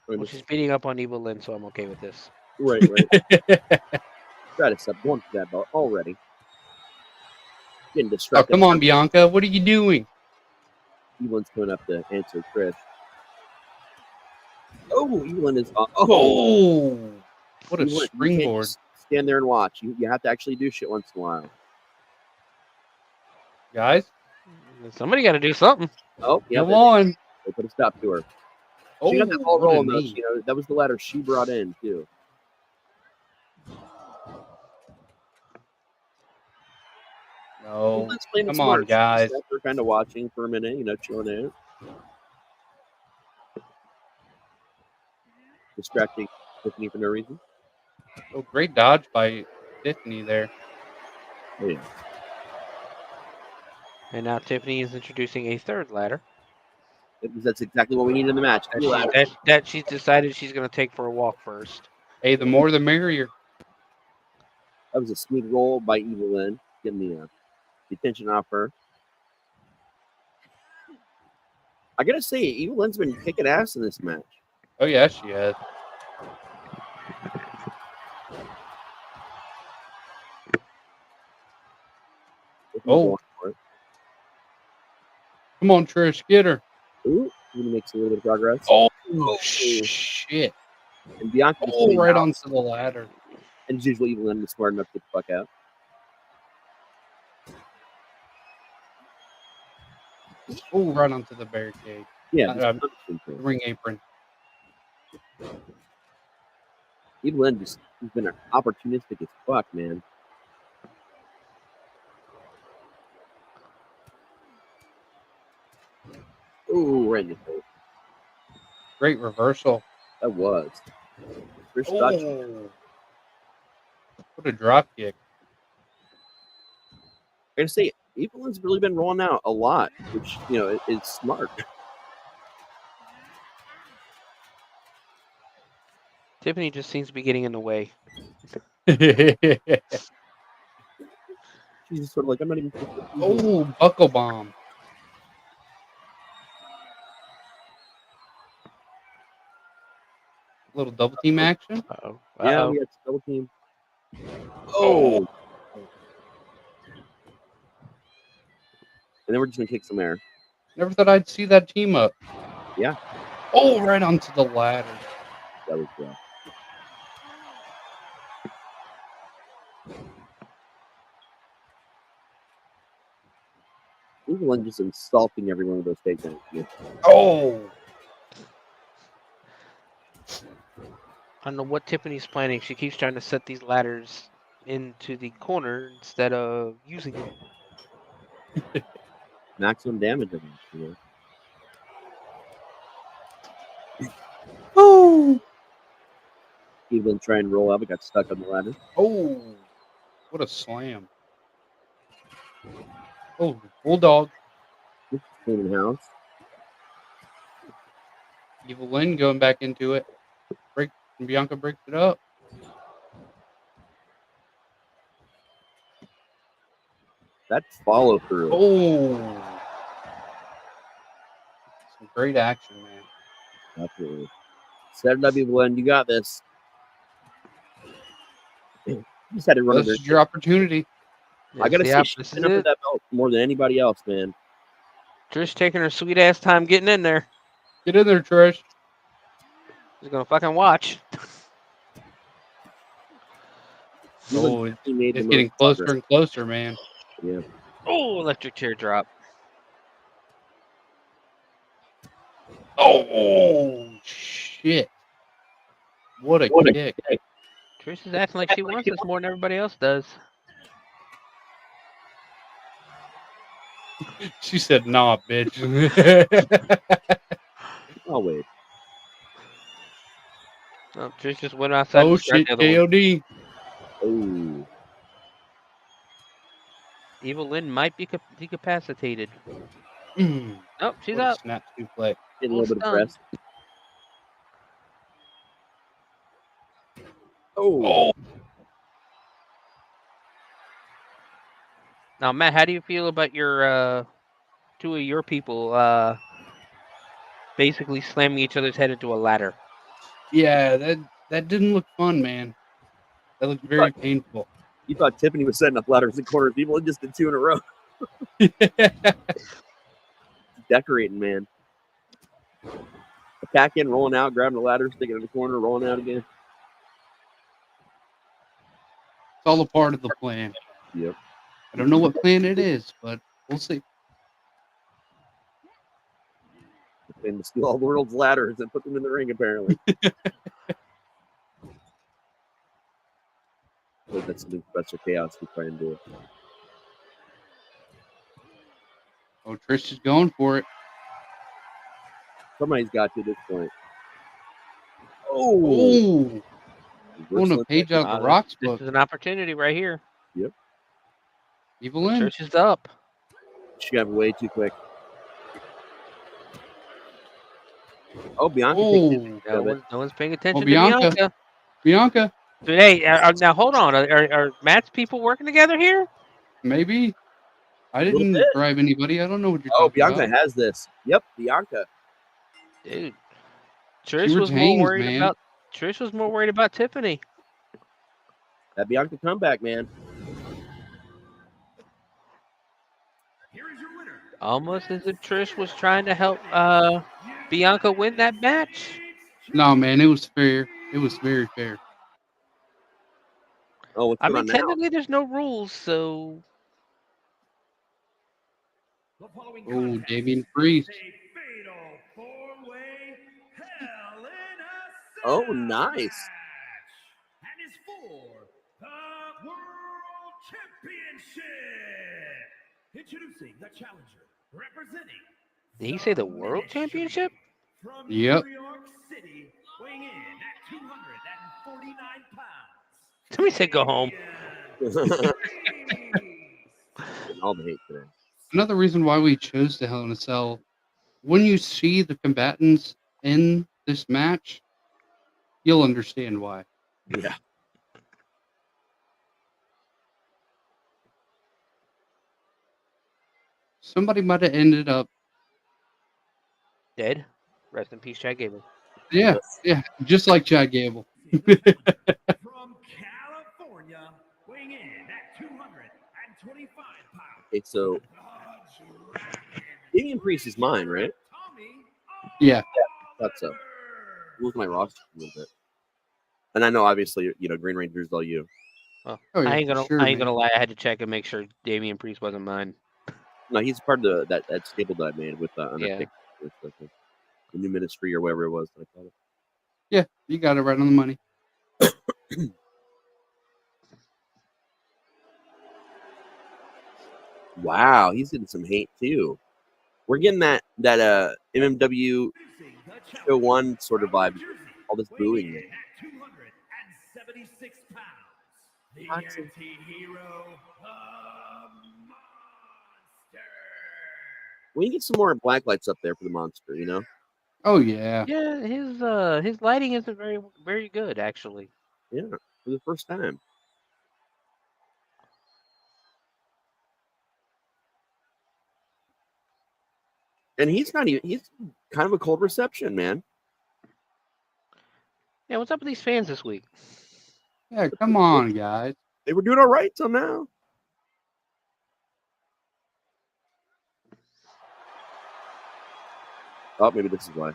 Well, she's beating up on Evil Lynn, so I'm okay with this. Right. Stratus up one for that belt already. Getting distracted. Oh, come on, Bianca. What are you doing? Evelyn's coming up to answer Trish. Oh, Evelyn is... What a springboard. Stand there and watch. You have to actually do shit once in a while. Guys? Somebody got to do something. Oh, yeah. Come on. They put a stop to her. She got that ball rolling, though. That was the ladder she brought in, too. No. Come on, guys. We're kind of watching for a minute, chilling out. Distracting Tiffany for no reason. Oh, great dodge by Tiffany there. Oh, yeah. And now Tiffany is introducing a third ladder. That's exactly what we need in the match. That she's decided she's going to take for a walk first. Hey, the more the merrier. That was a smooth roll by Evil Lynn, getting the attention off her. I gotta say, Evil Lynn's been kicking ass in this match. Oh yeah, she has. Oh, come on, Trish, get her. Ooh, he makes a little bit of progress. Oh shit! And Bianca right onto the ladder. And as usual, Evil Lynn is smart enough to get the fuck out. Oh, right onto the barricade. Yeah, ring apron. Evil Lynn has been opportunistic as fuck, man. Ooh, right in the face. Great reversal. That was. What a drop kick. I gotta say, Evil Lynn's really been rolling out a lot, which, is smart. Tiffany just seems to be getting in the way. She's just sort of like, I'm not even... Oh, buckle bomb. Little double team action. Uh-oh. Yeah, we had double team. Oh. And then we're just gonna kick some air. Never thought I'd see that team up. Yeah. Oh, right onto the ladder. That was rough. Evelyn just insulting every one of those takedowns. Yeah. Oh. I don't know what Tiffany's planning. She keeps trying to set these ladders into the corner instead of using them. Maximum damage of them. You know? Oh. Evelyn tried and roll up, but got stuck on the ladder. Oh. What a slam. Oh, Bulldog. Cleaning house. Evil Lynn going back into it. And Bianca breaks it up. That's follow through. Oh. Some great action, man. Absolutely. 7W1, you got this. You just had to run This is your opportunity. I gotta say, she's been up for that belt more than anybody else, man. Trish taking her sweet ass time getting in there. Get in there, Trish. She's gonna fucking watch. Oh, it's getting closer and closer, man. Yeah. Oh, electric chair drop. Oh, shit. What a kick. Trish is acting like she wants this more than everybody else does. She said, nah, bitch. Oh, wait. Oh, Trish just went outside. Oh, shit, KOD. Oh. Evil Lynn might be decapacitated. Mm. Oh, she's What a up. snap suplex. Getting a little bit of rest. Oh. Now, Matt, how do you feel about your two of your people basically slamming each other's head into a ladder? Yeah, that didn't look fun, man. That looked very painful. You thought Tiffany was setting up ladders in corners. People just did 2 in a row. Decorating, man. Attacking, rolling out, grabbing the ladder, sticking it in the corner, rolling out again. It's all a part of the plan. Yep. I don't know what plan it is, but we'll see. And to steal all the world's ladders and put them in the ring, apparently. That's something Professor Chaos could try and do. Oh, Trish is going for it. Somebody's got to at this point. Oh! Pulling a page out of the Rocks book. This is an opportunity right here. Yep. Evil Lynn. Trish is up. She got way too quick. Oh, Bianca. No one's paying attention to Bianca. Bianca. But hey, now hold on. Are Matt's people working together here? Maybe. I didn't bribe anybody. I don't know what you're talking about. Oh, Bianca has this. Yep, Bianca. Dude. Trish was more worried about Tiffany. That Bianca comeback, man. Almost as if Trish was trying to help Bianca win that match. No, man, it was fair. It was very fair. Oh, what's going on now? Technically, there's no rules, so. Oh, Damian Priest. Oh, nice. And is for the World Championship. Introducing the challenger, representing. Did he say the World Championship? From Yep. New York City, weighing in at 249 pounds. Somebody said go home. All the hate today. Another reason why we chose the Hell in a Cell, when you see the combatants in this match, you'll understand why. Yeah. Somebody might have ended up Dead. Rest in peace, Chad Gable. Yeah, just like Chad Gable. From California, California, weighing in at 225 pounds. Okay, so Damian Priest is mine, right? Yeah. Thought so. Look at my roster a little bit. And I know, obviously, Green Ranger's all you. Well, Oh, yeah, I ain't for gonna sure, I ain't man. gonna lie. I had to check and make sure Damian Priest wasn't mine. No, he's part of that stable that I made with Yeah. Undertaker, with the new ministry or whatever it was that I called it. Yeah, you got it right on the money. Wow, he's getting some hate too. We're getting that MMW show 1 sort of vibe. All this booing. Weighing in at 276 pounds. The Toxic. anti-hero, Monster. We need some more black lights up there for the monster, Oh, yeah. Yeah, his lighting isn't very good actually. Yeah, for the first time. And he's kind of a cold reception, man. Yeah, what's up with these fans this week? Yeah, come on, guys. They were doing all right till now. Oh, maybe this is why.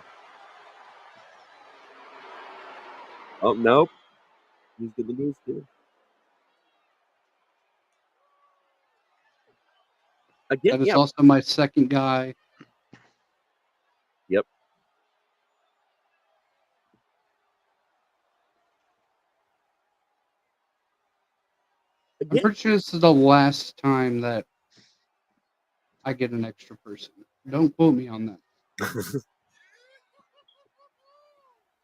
Oh, nope. He's good to lose too. Again, That is yeah. also my second guy. Yep. I'm Again, pretty sure this is the last time that I get an extra person. Don't quote me on that.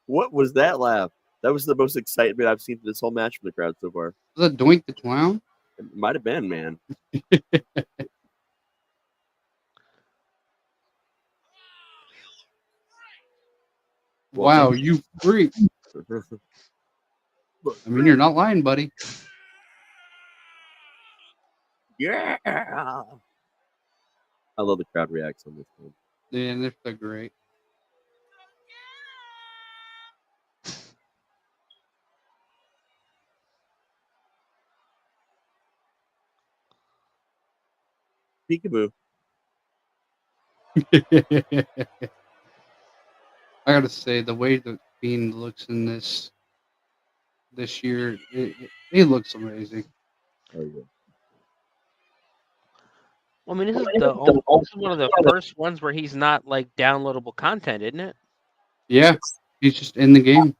what was that laugh? That was the most excitement I've seen for this whole match from the crowd so far. Was that Doink the Clown? It might have been, man. Wow, you freak. I mean, you're not lying, buddy. Yeah. I love the crowd reacts on this one. Yeah, they're so great. Peekaboo. I gotta say, the way that Fiend looks in this year, it looks amazing. Oh, yeah. Well, I mean, this is one of the first ones where he's not like downloadable content, isn't it? Yeah, he's just in the game.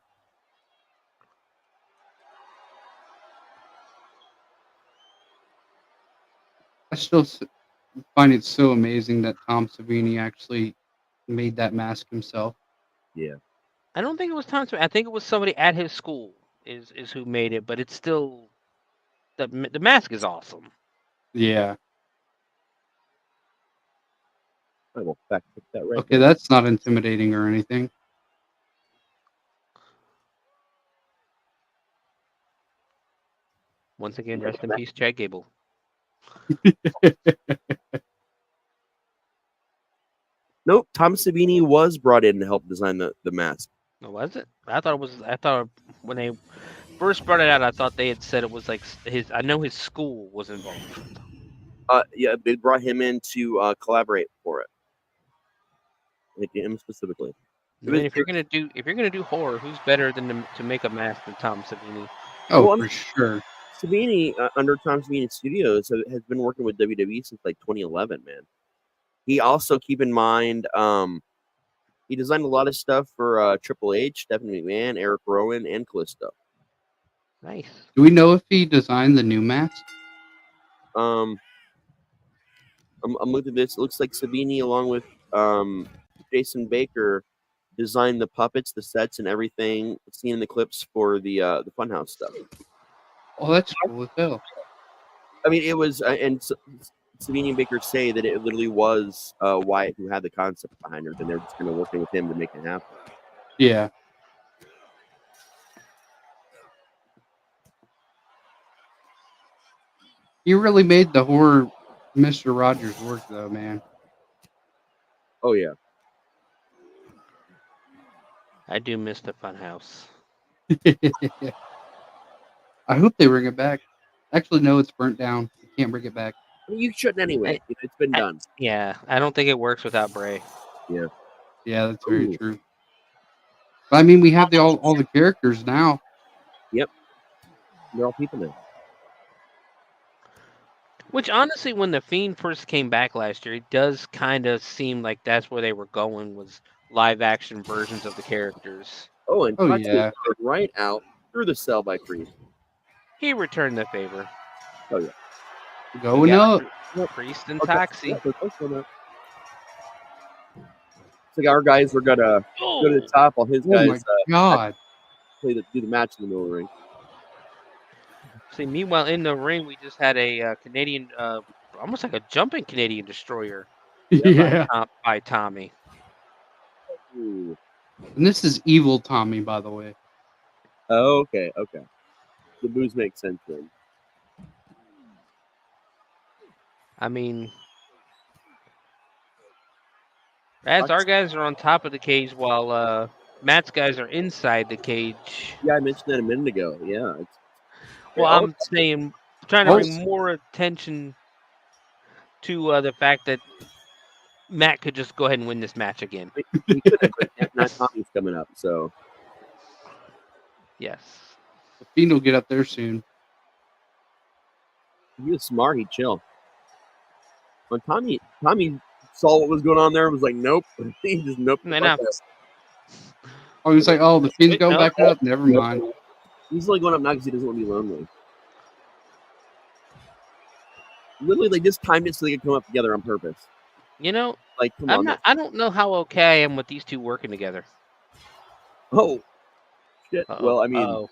I still find it so amazing that Tom Savini actually made that mask himself. Yeah. I don't think it was Tom. I think it was somebody at his school is who made it, but it's still the mask is awesome. Yeah. I will fact check that right Okay, now. that's not intimidating or anything. Once again, rest in peace, Chad Gable. Nope, Tom Savini was brought in to help design the mask. Oh, was it? I thought when they first brought it out, I thought they had said it was like his. I know his school was involved. Yeah, they brought him in to collaborate for it. Like him specifically. I mean, if you're gonna do horror, who's better than to make a mask than Tom Savini? Oh, Well, for sure. Savini, under Tom Savini Studios, has been working with WWE since like 2011, man. He also, keep in mind, he designed a lot of stuff for Triple H, Stephanie McMahon, Eric Rowan, and Kalisto. Nice. Do we know if he designed the new mask? I'm looking at this. It looks like Savini, along with Jason Baker, designed the puppets, the sets, and everything seen in the clips for the Funhouse stuff. Oh, that's cool as hell. I mean, it was, and Savini and Baker say that it literally was Wyatt who had the concept behind it, and they're just kind of working with him to make it happen. Yeah. You really made the horror Mr. Rogers work, though, man. Oh, yeah. I do miss the Funhouse. I hope they bring it back. Actually, no, it's burnt down. You can't bring it back. You shouldn't anyway. It's been done. Yeah, I don't think it works without Bray. Yeah. Yeah, that's very true. But I mean, we have all the characters now. Yep. They're all people now. Which honestly, when the Fiend first came back last year, it does kind of seem like that's where they were going, was live action versions of the characters. Oh, and Propz yeah, was right out through the cell by Priest. He returned the favor. Oh yeah. Going up. Priest and Toxie. It's like our guys were gonna go to the top while his guys God. do the match in the middle of the ring. See, meanwhile in the ring, we just had a Canadian, almost like a jumping Canadian destroyer. Yeah. By Tommy. Ooh. And this is evil Tommy, by the way. Oh, okay. The moves make sense then. I mean, as our guys are on top of the cage while Matt's guys are inside the cage. Yeah, I mentioned that a minute ago. Yeah. I'm saying, trying to bring more attention to the fact that Matt could just go ahead and win this match again. He could have, but not Tommy's coming up, so. Yes. The Fiend will get up there soon. He was smart. He'd chill. When Tommy saw what was going on there, was like, nope. He just nope. Oh, he was like, oh, the Fiend's going back up. Never mind. He's only going up now because he doesn't want to be lonely. Literally, they just timed it so they could come up together on purpose. You know, like, come on. I don't know how okay I am with these two working together. Oh, shit. Uh-oh. Well, I mean,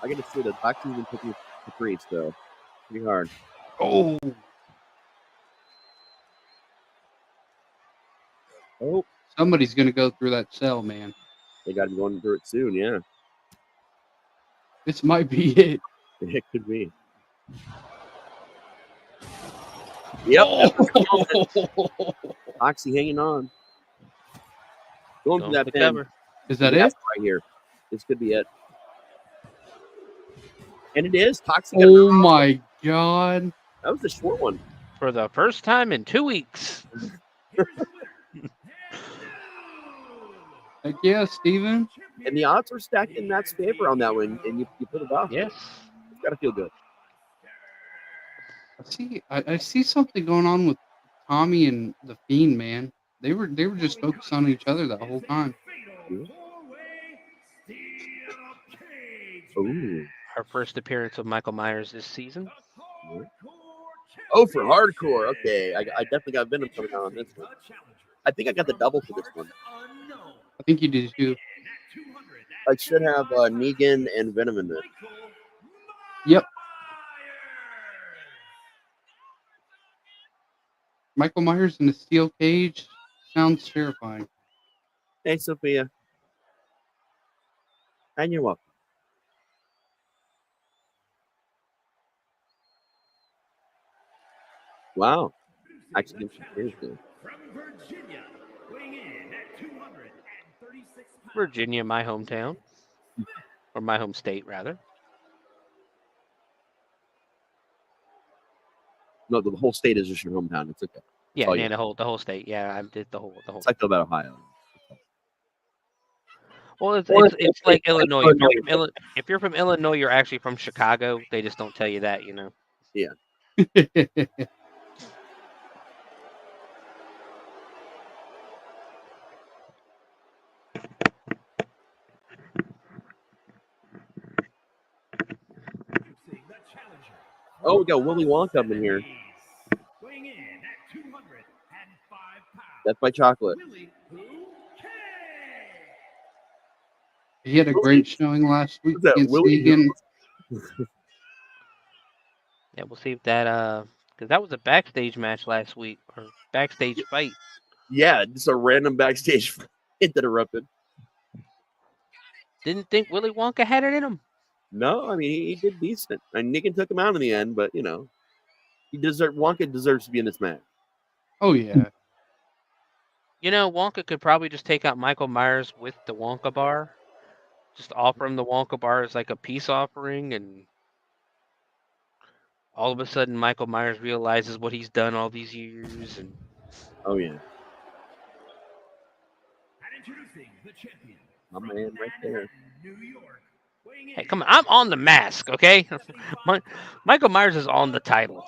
I got to say the Toxie's been picking the Priest though, pretty hard. Oh. Somebody's gonna go through that cell, man. They got to be going through it soon. Yeah. This might be it. It could be. Yep. Toxie hanging on. Going through that cover. Is that it? Right here. This could be it. And it is. Toxie. Oh my God. That was a short one. For the first time in 2 weeks. Heck yeah, Steven. And the odds were stacked in Matt's favor on that one, and you put it off. Yes. It's got to feel good. I see something going on with Tommy and the Fiend, man. They were just focused on each other that whole time. Ooh. Our first appearance of Michael Myers this season. Oh, for hardcore. Okay. I definitely got Venom coming out on this one. I think I got the double for this one. I think you did too. I should have Negan and Venom in there. Yep. Michael Myers in a steel cage sounds terrifying. Hey, Sophia. And you're welcome. Wow. Actually, here's good. Virginia, my hometown. Or my home state, rather. No, the whole state is just your hometown. It's okay. Yeah, the whole state. Yeah, I did the whole. It's like about Ohio. Well, it's like Illinois. If you're from Illinois, you're actually from Chicago. They just don't tell you that, you know. Yeah. Oh, we got Willy Wonka up in here. That's my chocolate. He had a great showing last week against Negan. Yeah, we'll see if that because that was a backstage match last week or backstage fight. Yeah, just a random backstage fight that erupted. Didn't think Willy Wonka had it in him. No, I mean he did decent. And Negan took him out in the end, but you know, Wonka deserves to be in this match. Oh yeah. You know, Wonka could probably just take out Michael Myers with the Wonka bar. Just offer him the Wonka bar as like a peace offering, and all of a sudden Michael Myers realizes what he's done all these years, and Oh yeah, And introducing the champion my from man right there. New York. Weighing hey, in come on, I'm on the mask, okay? Michael Myers is on the title.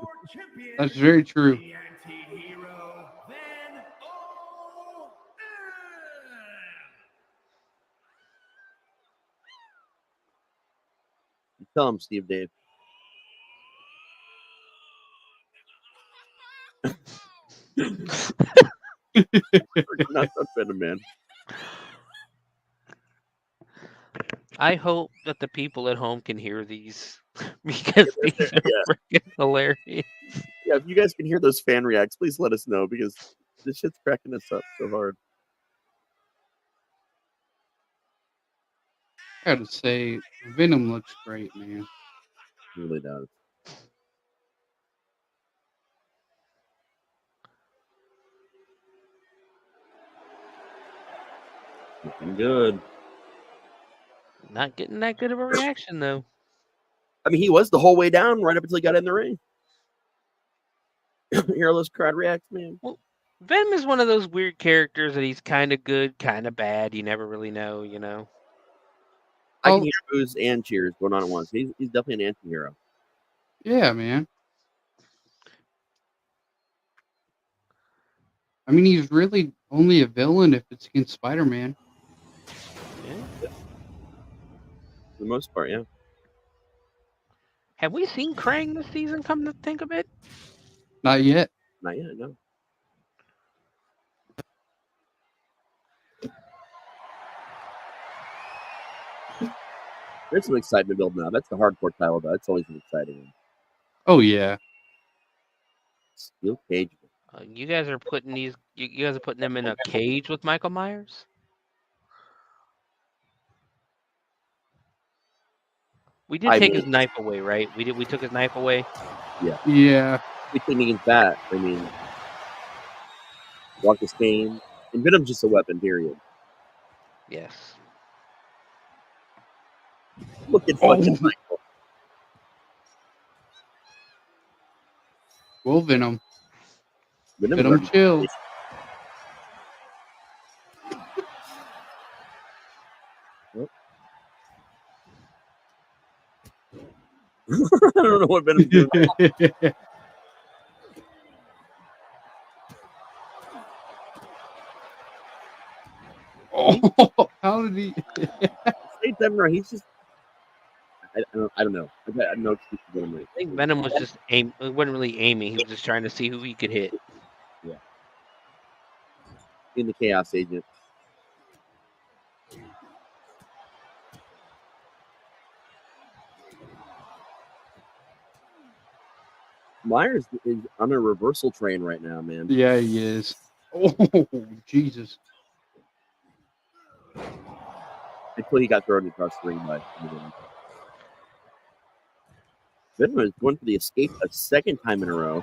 hardcore champion, That's very true. the anti-hero, Van O. Tell him, Steve Dave. Not that Venom Man. I hope that the people at home can hear these because these are freaking hilarious. Yeah, if you guys can hear those fan reacts, please let us know because this shit's cracking us up so hard. I gotta say, Venom looks great, man. It really does. Looking good. Not getting that good of a reaction though. I mean, he was the whole way down right up until he got in the ring. Hear all those crowd reacts, man. Well, Venom is one of those weird characters that he's kind of good, kind of bad. You never really know, you know. I can hear boos and cheers going on at once. He's definitely an anti-hero. Yeah, man. I mean, he's really only a villain if it's against Spider-Man. Yeah. For the most part, yeah. Have we seen Krang this season, come to think of it? Not yet. Not yet, no. There's some excitement building now. That's the hardcore title, though. That's always an exciting one. Oh, yeah. Steel cage. You guys are putting these. You guys are putting them in a cage with Michael Myers. We did take his knife away, right? We did. We took his knife away. Yeah. Yeah. We think against that. I mean, Walker's cane. And Venom's just a weapon, period. Yes. Look at fucking Michael. Well, Venom. Venom chill. I don't know what Venom's doing. Oh, how did he? State Denver, he's just. I don't know. I have no excuse for Venom. I think Venom was just aim. He wasn't really aiming. He was just trying to see who he could hit. Yeah. In the Chaos Agent. Myers is on a reversal train right now, man. Yeah, he is. Oh, Jesus. Until he got thrown across the ring by Venom. Venom is going for the escape a second time in a row.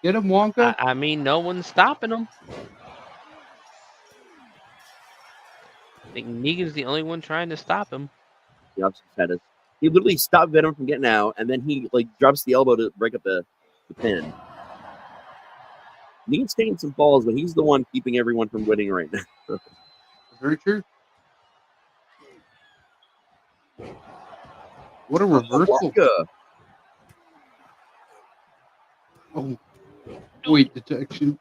Get him, Wonka. I mean, no one's stopping him. I think Negan's the only one trying to stop him. The opposite side is. He literally stopped Venom from getting out, and then he drops the elbow to break up the pin. Negan's taking some balls, but he's the one keeping everyone from winning right now. Very true. What a reversal. Oh, weight detection.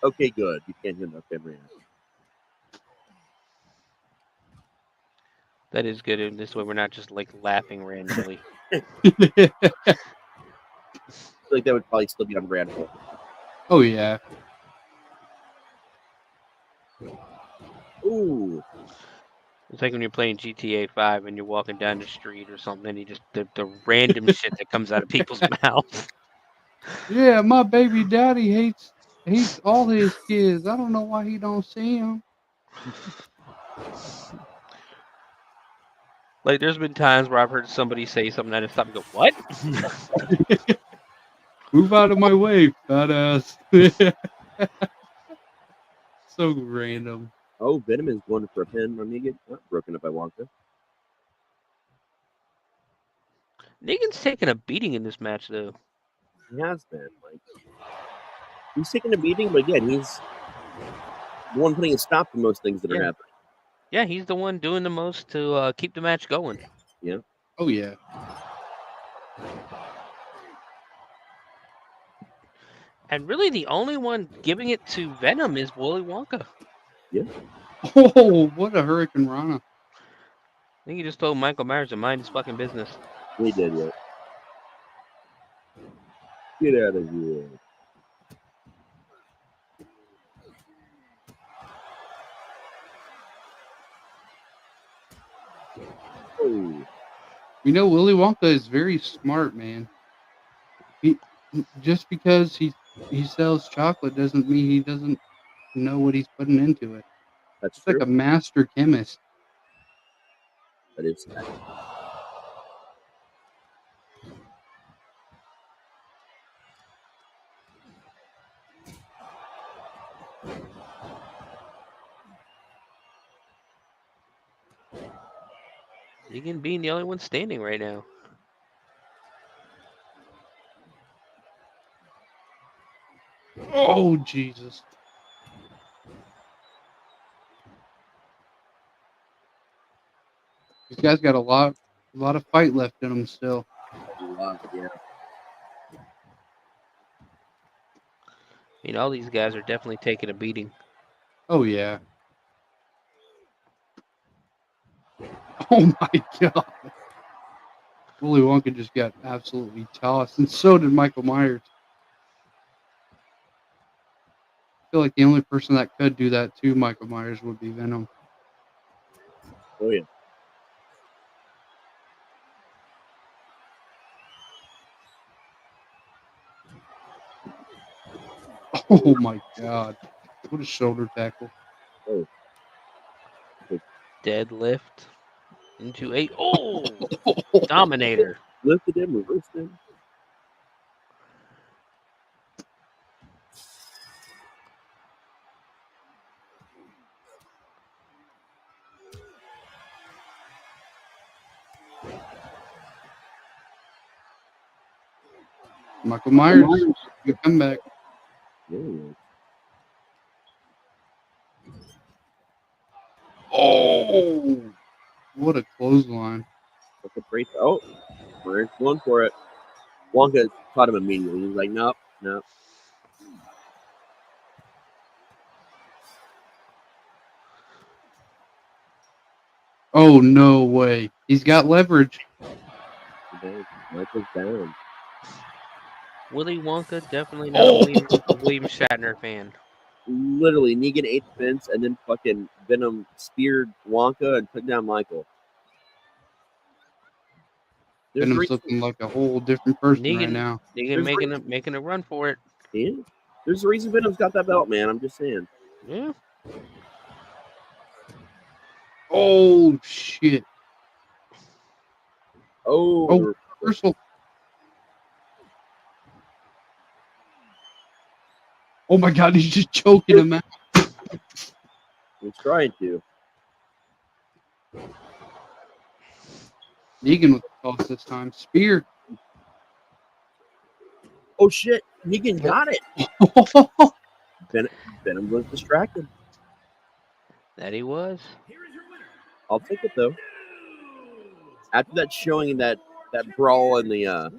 Okay, good. You can't hear that fan That is good. In this way, we're not just laughing randomly. I feel like that would probably still be on brand. Oh, yeah. Ooh. It's like when you're playing GTA 5 and you're walking down the street or something, and you just the random shit that comes out of people's mouths. Yeah, my baby daddy hates all his kids. I don't know why he don't see them. Like, there's been times where I've heard somebody say something and I stop and go, "What?" Move out of my way, fat ass. So random. Oh, Venom is going for a pin on Negan. Not broken up by Wonka. Negan's taking a beating in this match, though. He has been. Like, he's taking a beating, but again, he's the one putting a stop to most things that are happening. Yeah, he's the one doing the most to keep the match going. Yeah. Oh, yeah. And really, the only one giving it to Venom is Willy Wonka. Yeah. Oh, what a Hurricane Rana. I think he just told Michael Myers to mind his fucking business. He did, yeah. Get out of here. Oh. You know, Willy Wonka is very smart, man. Just because he sells chocolate doesn't mean he doesn't know what he's putting into it. That's He's true. like a master chemist. That is. Negan being the only one standing right now. Oh, Jesus. This guy's got a lot of fight left in him still. A lot, yeah. You know, all these guys are definitely taking a beating. Oh, yeah. Oh, my God. Willy Wonka just got absolutely tossed, and so did Michael Myers. I feel like the only person that could do that to Michael Myers would be Venom. Oh, yeah. Oh, my God. What a shoulder tackle. Oh. Deadlift into a Dominator. Lifted him, reversed him. Michael Myers, good comeback. Yeah. Oh, what a clothesline. That's a great. Oh, we're going for it. Wonka caught him immediately. He was like, nope, nope. Oh, no way. He's got leverage. Michael's down. Willy Wonka, definitely not a William Shatner fan. Literally, Negan ate Vince, and then fucking Venom speared Wonka and took down Michael. Venom's looking like a whole different person right now. Negan making a run for it. Yeah. There's a reason Venom's got that belt, man. I'm just saying. Yeah. Oh, shit. Oh, reversal. Oh, my God. He's just choking him out. He's trying to. Negan with the toss this time. Spear. Oh, shit. Negan got it. Venom was distracted. That he was. I'll take it, though. After that showing that brawl in the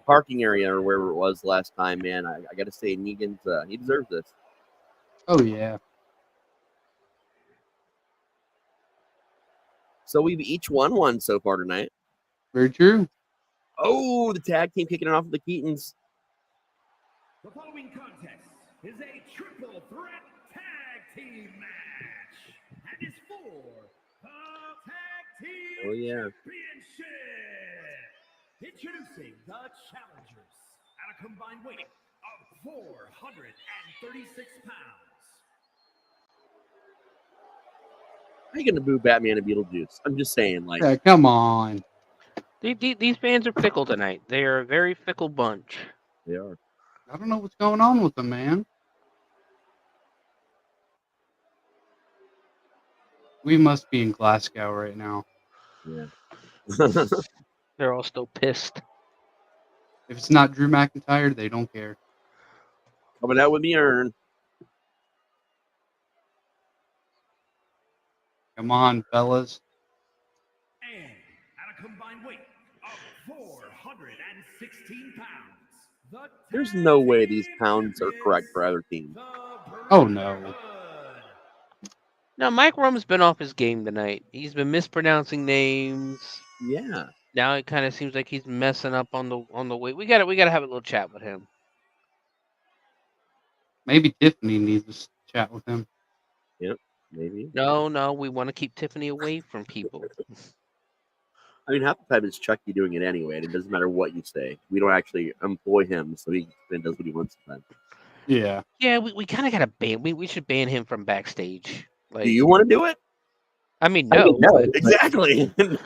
parking area or wherever it was last time, man, I got to say, Negan's, he deserves this. Oh, yeah. So we've each won one so far tonight. Very true. Oh, the tag team kicking it off with the Keatons. The following contest is a triple threat tag team match and is for the tag team championship. Introducing the challengers at a combined weight of 436 pounds. How you gonna boo Batman and Beetlejuice? I'm just saying, like, Yeah, come on. These fans are fickle tonight. They are a very fickle bunch. they are. I don't know what's going on with them, man. We must be in Glasgow right now. Yeah. They're all still pissed. If it's not Drew McIntyre, they don't care. Coming out with the urn. Come on, fellas. And at a combined weight of 416 pounds, the There's no way tag these team pounds are correct champions, for either team. the Oh, no. Brotherhood. Now, Mike Rum's been off his game tonight. He's been mispronouncing names. Yeah. Now it kind of seems like he's messing up on the weight. We gotta have a little chat with him. Maybe Tiffany needs to chat with him. Yep. Maybe. No, we want to keep Tiffany away from people. I mean, half the time it's Chucky doing it anyway, and it doesn't matter what you say. We don't actually employ him, so he does what he wants sometimes. Yeah. Yeah, we kind of gotta ban. We should ban him from backstage. Like, Do you want to do it? I mean, no. But Exactly. I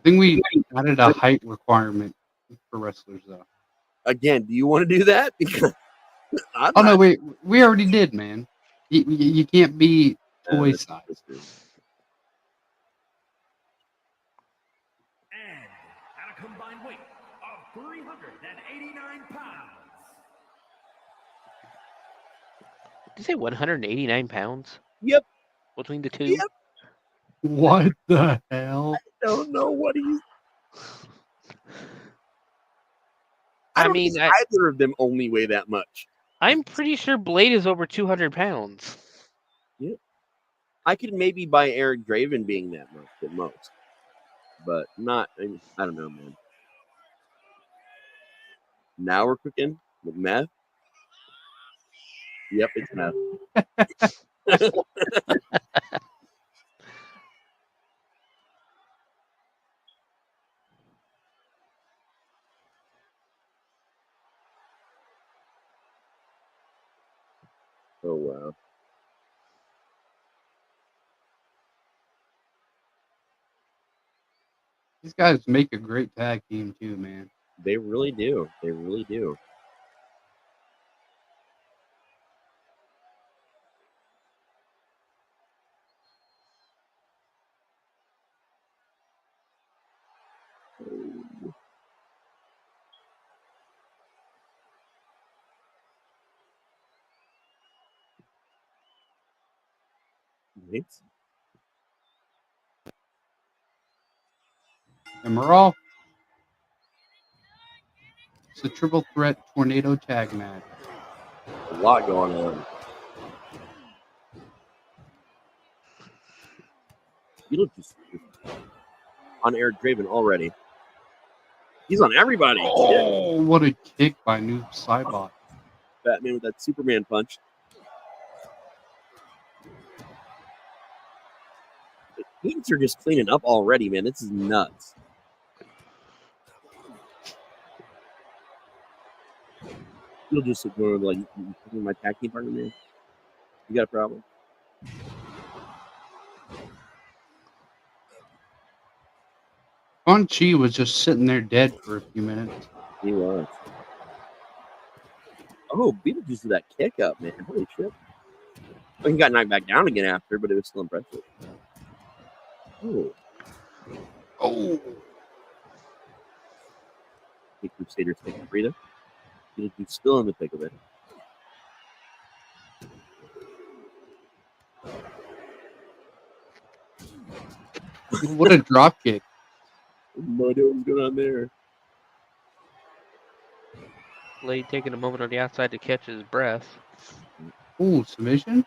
think we added a height requirement for wrestlers, though. Again, do you want to do that? Because Oh, no, wait. We already did, man. You can't be toy size. And at a combined weight of 389 pounds, did you say 189 pounds? Yep. Between the two? Yep. What the hell? I don't know what he's. I don't mean, think either of them only weigh that much. I'm pretty sure Blade is over 200 pounds. Yeah. I could maybe buy Eric Draven being that much at most, but not. I don't know, man. Now we're cooking with meth. Yep, it's meth. Oh wow. These guys make a great tag team too, man. They really do. They really do. Right? And we're all. It's a triple threat tornado tag match. A lot going on. You look just on Eric Draven already. He's on everybody. Oh, shit. What a kick by Noob Saibot. Batman with that Superman punch. The Heats are just cleaning up already, man. This is nuts. You'll just ignore like my tag team partner, man. You got a problem? Quan Chi was just sitting there dead for a few minutes. He was. Oh, Beetlejuice did that kick up, man. Holy shit. Well, he got knocked back down again after, but it was still impressive. Oh. Oh. The Crusaders taking freedom. Beetlejuice still in the thick of it. What a drop kick. No idea what was going on there. Blade taking a moment on the outside to catch his breath. Ooh, submission?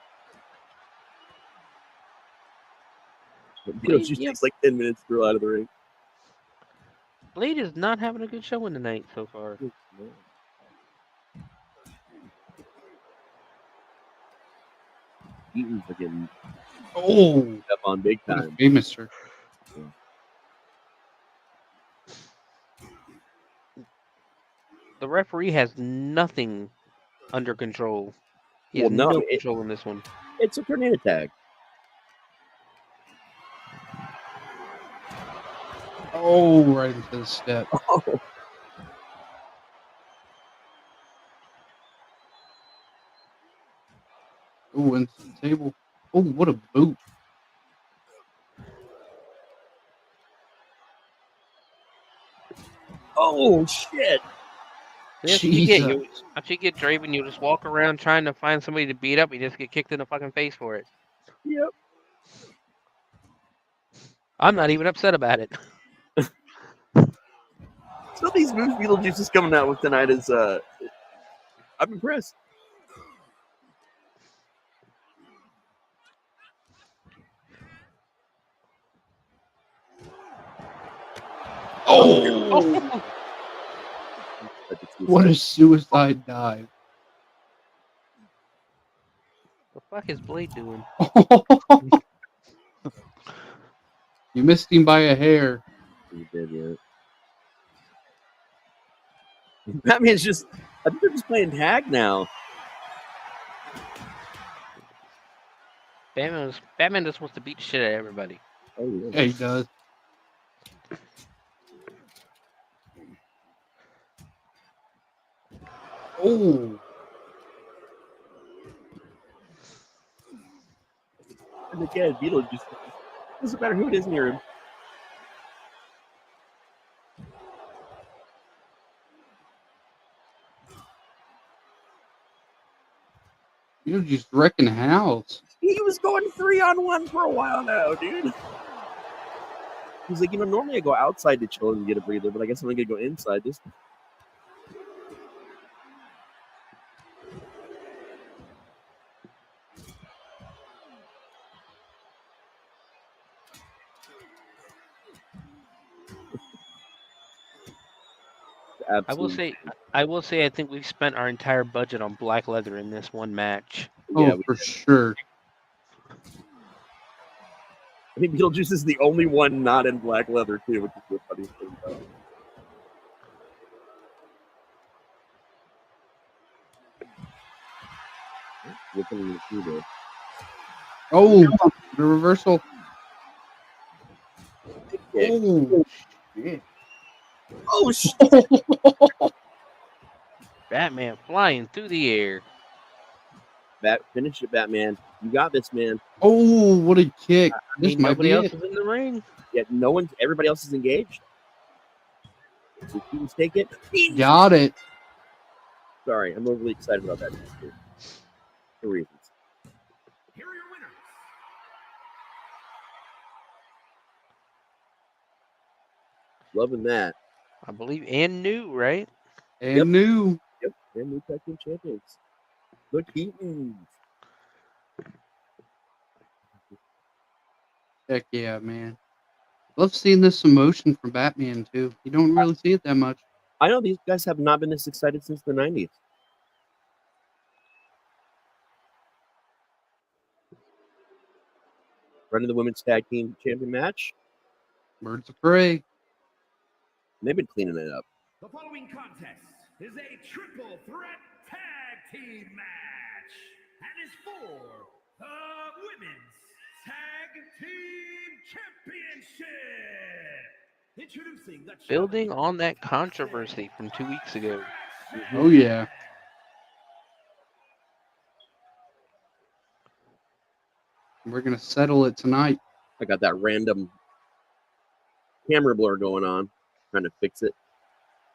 Beetlejuice takes like 10 minutes to roll out of the ring. Blade is not having a good showing tonight so far. Eaton's getting up on big time. Famous, sir. The referee has nothing under control. He has Well, no, no control in this one. it's a tornado tag. Oh, right into the step. Oh, Oh, into the table. Oh, what a boot. oh shit! That's what you get. After you get Draven, you just walk around trying to find somebody to beat up. You just get kicked in the fucking face for it. Yep. I'm not even upset about it. Some of these moves Beetlejuice is coming out with tonight is I'm impressed. Oh! What a suicide dive. The fuck is Blade doing? You missed him by a hair. You did, yeah. Batman's just, I think they're just playing tag now. Batman just wants to beat the shit out of everybody. Oh, yeah. Yeah, he does. Oh. And again, Beetlejuice, doesn't matter who it is near him. You're just wrecking house. He was going 3-on-1 for a while now, dude. He's like, normally I go outside to chill and get a breather, but I guess I'm gonna go inside this. I will say, I think we've spent our entire budget on black leather in this one match. Oh, Yeah, for sure. I think Beetlejuice is the only one not in black leather too, which is the funny thing about it. Oh, the reversal. Oh shit. Oh shit. Batman flying through the air. Finish it, Batman. You got this, man. Oh, what a kick. I mean, nobody else is in the ring. Yeah, everybody else is engaged. So Keaton's take it. Got it. Sorry, I'm overly excited about that. For reasons. Here are your winners. Loving that. I believe, and new, right? And new. Yep, and new tag team champions. The Keatons. Heck yeah, man. Love seeing this emotion from Batman, too. You don't really see it that much. I know these guys have not been this excited since the 90s. Running the women's tag team champion match. Birds of Prey. They've been cleaning it up. The following contest is a triple threat tag team match and is for the women's tag team championship. Introducing the Building on that controversy from 2 weeks ago. Oh, yeah. We're going to settle it tonight. I got that random camera blur going on. Trying to fix it.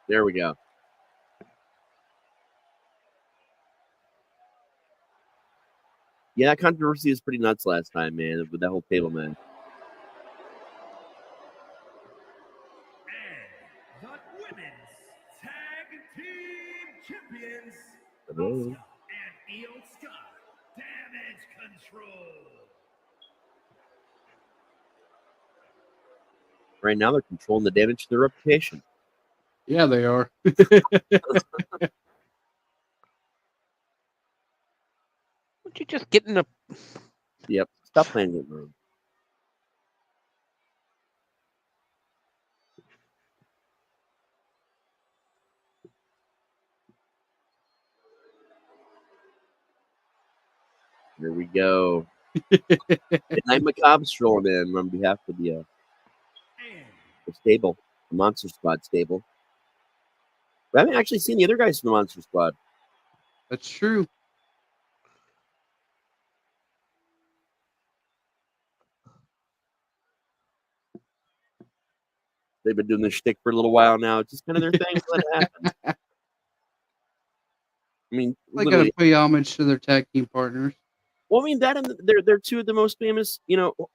There we go. Yeah, that controversy is pretty nuts last time, man, with that whole table, man. And the women's tag team champions, Hello. and Io Scott, Damage Control. Right now, they're controlling the damage to their reputation. Yeah, they are. Would you just get in a... Yep. Stop playing that room. Here we go. Midnight Macabre strolling in on behalf of the stable, the Monster Squad stable. We haven't actually seen the other guys from the Monster Squad. That's true. They've been doing this shtick for a little while now. It's just kind of their thing. Let it happen. I mean, They got to pay homage to their tag team partners. Well, I mean, that and they're two of the most famous,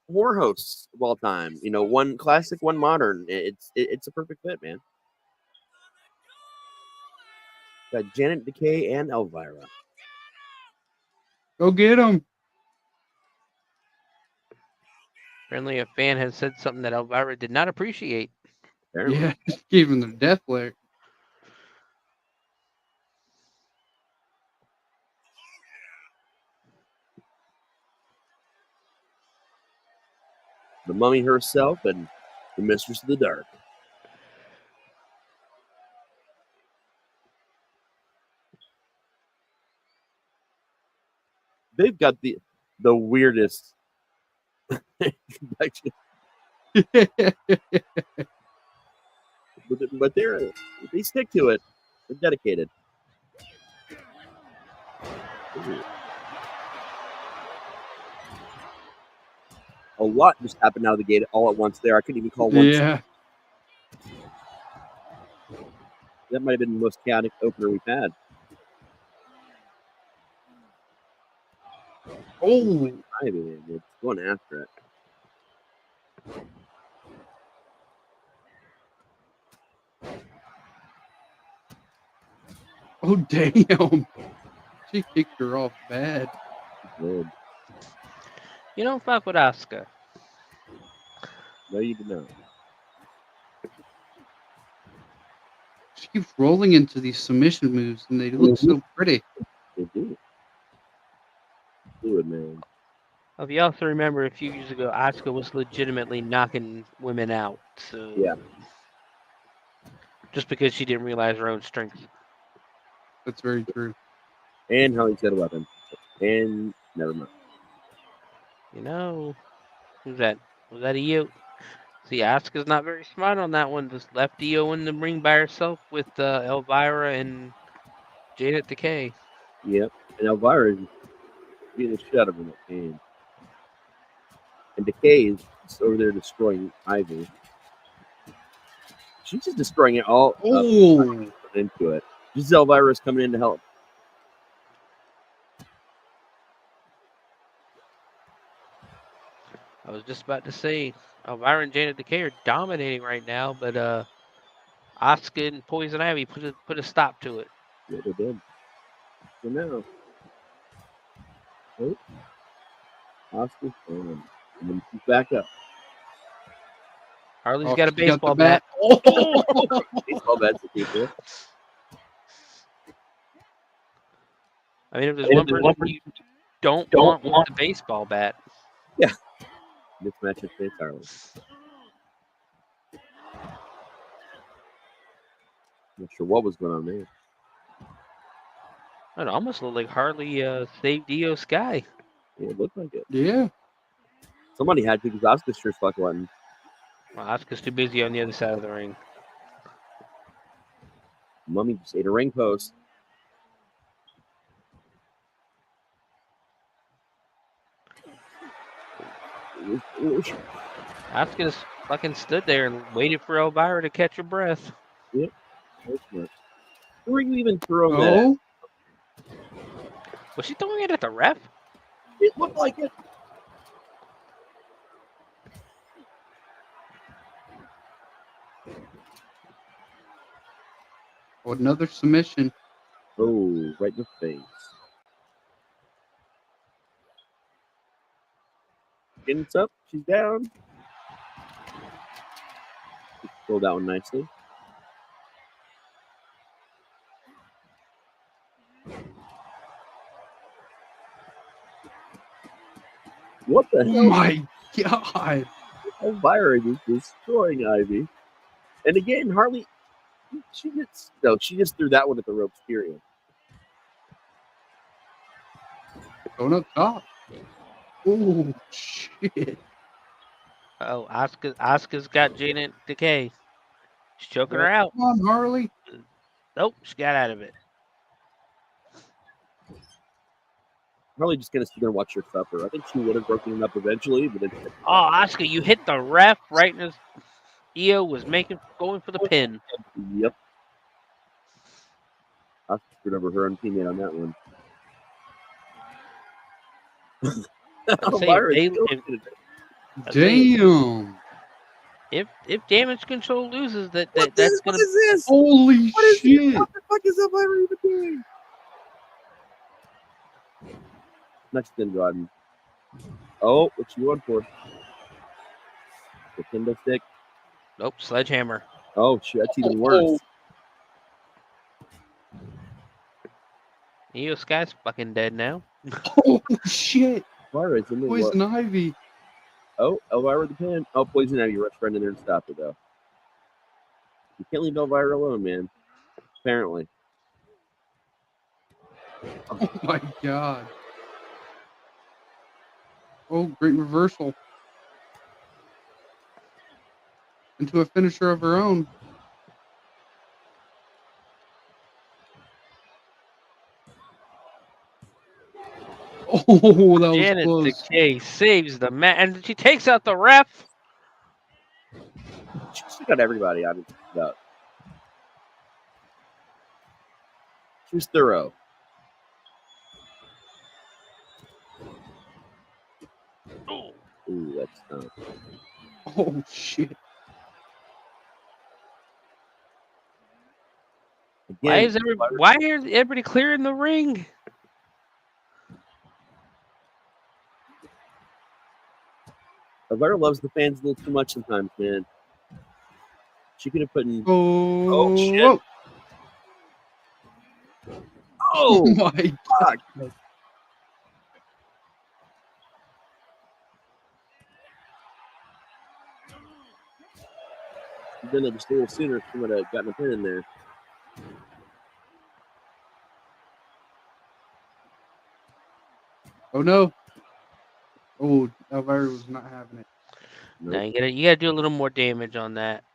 horror hosts of all time. One classic, one modern. It's a perfect fit, man. Got Janet Decay and Elvira. Go get them. Apparently, a fan has said something that Elvira did not appreciate. Apparently. Yeah, gave them their death glare. The Mummy herself and the Mistress of the Dark. They've got the weirdest connection. but they stick to it. They're dedicated. Ooh. A lot just happened out of the gate all at once there. I couldn't even call one. Yeah. That might have been the most chaotic opener we've had. Oh, Ivy, it's going after it. Oh, damn. She kicked her off bad. Good. You don't fuck with Asuka. No, you do not. She keeps rolling into these submission moves, and they look so pretty. They do. Do it, man. If you also remember, a few years ago, Asuka was legitimately knocking women out. So Yeah. Just because she didn't realize her own strength. That's very true. And how he's got a weapon. And never mind. Who's that? Was that Io? See, Asuka's not very smart on that one. Just left Io in the ring by herself with Elvira and Janet Decay. Yep. And Elvira is beating the shit out of him at game. And Decay is just over there destroying Ivy. She's just destroying it all. Oh. Into it. Just Elvira's coming in to help. I was just about to say, Elvira and Janet Decay are dominating right now, but Asuka and Poison Ivy put a stop to it. Yeah, they did. So now, Asuka's gone. And then she's back up. Harley's got a baseball bat. Oh! Baseball bat's the people. I mean, if there's one person you don't want the baseball bat. Yeah. This match is face Harley. Not sure what was going on there. It almost looked like Harley saved Io Sky. Yeah, it looked like it. Yeah. Somebody had to because Asuka sure as fuck wasn't. Well, Asuka's too busy on the other side of the ring. Mummy just ate a ring post. Asuka's fucking stood there and waited for Elvira to catch her breath. Yep. Who are you even throwing that at? Was she throwing it at the ref? It looked like it. Oh, another submission. Oh, right in the face. Getting up. She's down. Pulled that one nicely. What the hell? Oh my god. Elvira is destroying Ivy. And again, Harley, she just threw that one at the ropes, period. Going up top. Oh shit! Oh, Asuka's got Janet Decay. She's choking her out. Come on, Harley. Nope, she got out of it. Probably just gonna sit there and watch her suffer. I think she would have broken it up eventually, but then Oh, Asuka, you hit the ref right in his. Io was going for the pin. Yep. I remember her and teammate on that one. Damn! If Damage Control loses, that's what gonna. is this? Holy shit! What the fuck is Elvira even doing? Next then, Gordon. Oh, what you going for? The kendo stick? Nope, sledgehammer. Oh shit, that's even worse. Io Sky's fucking dead now. Oh shit! Elvira's in the Poison Ivy. Oh, Elvira with the pin. Oh, Poison Ivy rushed right in there and stopped it though. You can't leave Elvira alone, man. Apparently. Oh my god. Oh, great reversal. Into a finisher of her own. Oh, that was Janet close. Decay saves the match, and she takes out the ref. She got everybody out of that. She was thorough. Ooh, that's tough. Oh shit. Again, Why is everybody clearing the ring? Elvira loves the fans a little too much sometimes, man. She could have put in. Oh shit! Oh my god! She'd done it just a little sooner. She would have gotten a pin in there. Oh no. Oh, Elvira was not having it. Nope. No, you gotta do a little more damage on that.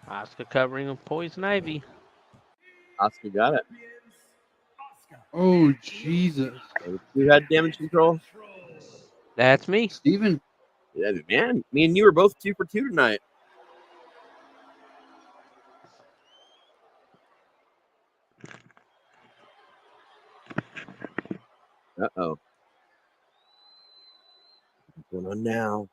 Asuka covering with Poison Ivy. Asuka got it. Oh Jesus! Who had damage control? That's me, Steven. Yeah, man. Me and you were both 2 for 2 tonight. Uh-oh. What's going on now?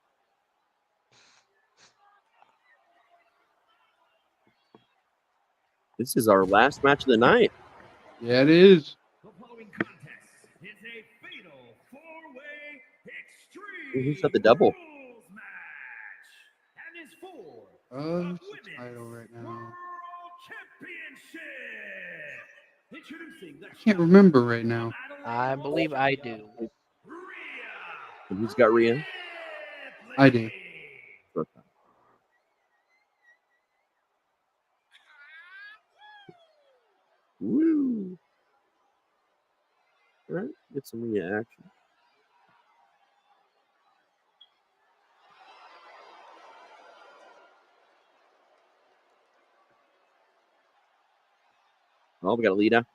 This is our last match of the night. Yeah, it is. The following contest is a fatal four-way extreme Who set the double? rules match and is for Who's the the title right now? World Championship. Introducing the I can't remember right now. I believe I do. And who's got Rhea? I do. Woo! All right, get some Rhea action. Oh, we got a Lita.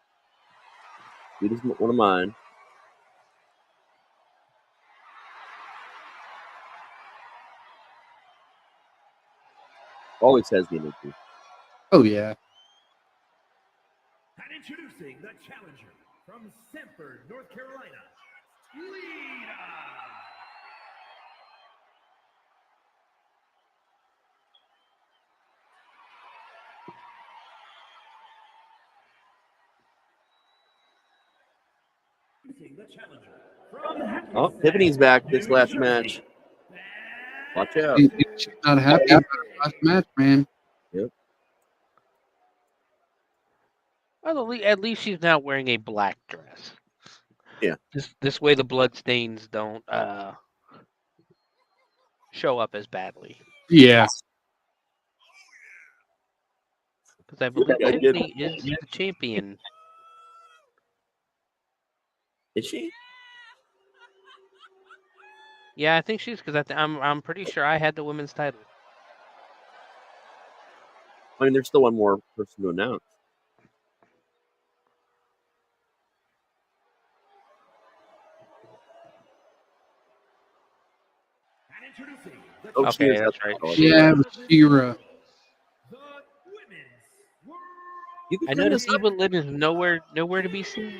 Lita's one of mine. Always has the energy. Oh yeah. And introducing the challenger from Sanford, North Carolina, Lita. Oh, Tiffany's back this last match. Watch out. She's not happy about her last match, man. Yep. Well, at least she's not wearing a black dress. Yeah. This way the blood stains don't show up as badly. Yeah. Because I believe I get Tiffany is the champion. Is she? Yeah, I think she's because I'm pretty sure I had the women's title. I mean, there's still one more person to announce. And introducing the Oh, Okay, she that's is right. Yeah, it was Shira. the women's world You can I turn noticed this up. Evil Lynn is nowhere to be seen.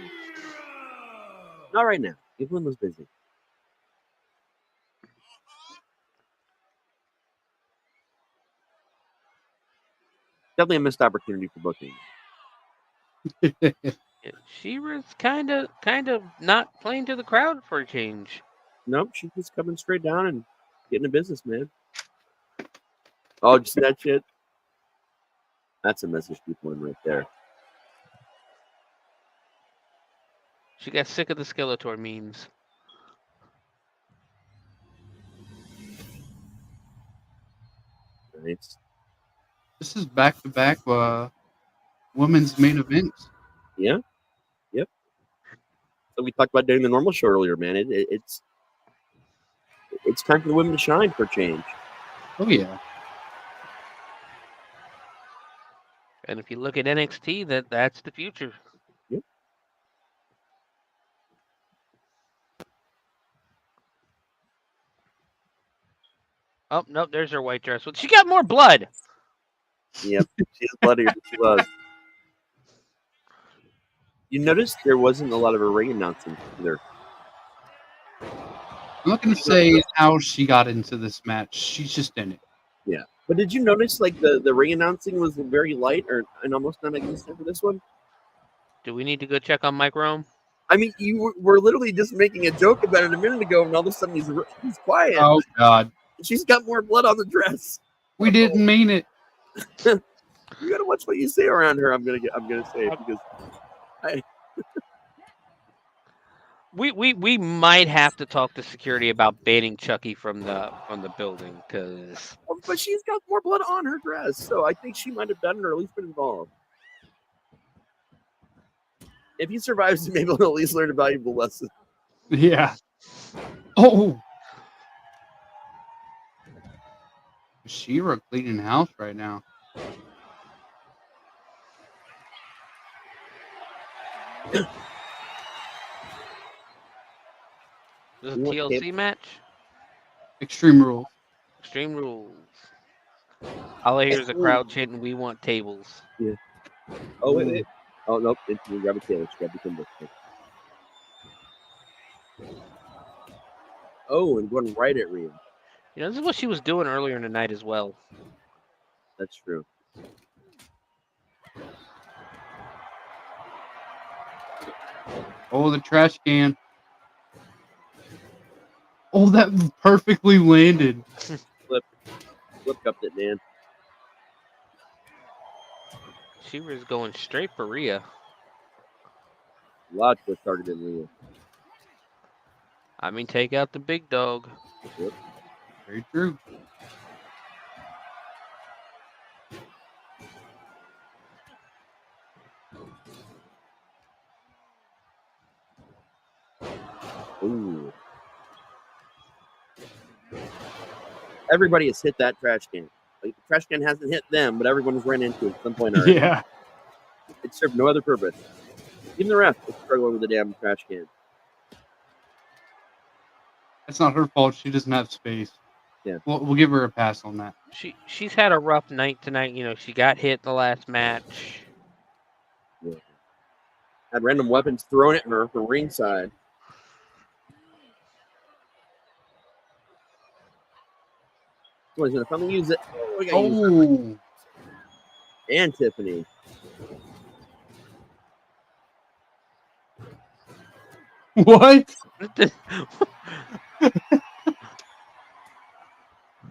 Not right now. Evelyn was busy. Definitely a missed opportunity for booking. She-Ra's kind of not playing to the crowd for a change. Nope, she's just coming straight down and getting a business, man. Oh, just that shit. That's a message people in right there. She got sick of the Skeletor memes. Nice. This is back-to-back women's main events. Yeah. Yep. So we talked about doing the normal show earlier, man. It's time for the women to shine for a change. Oh yeah. And if you look at NXT, that's the future. Yep. Oh no, there's her white dress. Well, she got more blood. Yep. She's bloodier than she was. You noticed there wasn't a lot of a ring announcing either. I'm not gonna say how she got into this match. She's just in it. Yeah. But did you notice like the ring announcing was very light and almost non-existent for this one? Do we need to go check on Mike Rome? I mean, you were literally just making a joke about it a minute ago, and all of a sudden he's quiet. Oh God. She's got more blood on the dress. We didn't mean it. You gotta watch what you say around her. I'm gonna say it because We might have to talk to security about banning Chucky from the building because. But she's got more blood on her dress, so I think she might have done it or at least been involved. If he survives, maybe he'll at least learn a valuable lesson. Yeah. Oh. She-Ra cleaning house right now. This is a TLC match? Extreme Rules. Extreme Rules. All I hear is a crowd chanting, "We want tables." Yeah. Oh, wait. Oh, nope. You grab a table. She grabbed a timber. Oh, and going right at Rhea. You know, this is what she was doing earlier in the night as well. That's true. Oh, the trash can. Oh, that perfectly landed. Flip cupped it, man. She was going straight for Rhea. Logical targeted Rhea. I mean, take out the big dog. Yep. Very true. Ooh. Everybody has hit that trash can. Like, the trash can hasn't hit them, but everyone has ran into it at some point already. Yeah. It served no other purpose. Even the ref is struggling with the damn trash can. It's not her fault. She doesn't have space. Yeah. We'll give her a pass on that. She's had a rough night tonight. You know, she got hit the last match. Yeah. Had random weapons thrown at her from ringside. Someone's gonna finally use it. Oh, we gotta use it. And Tiffany. What?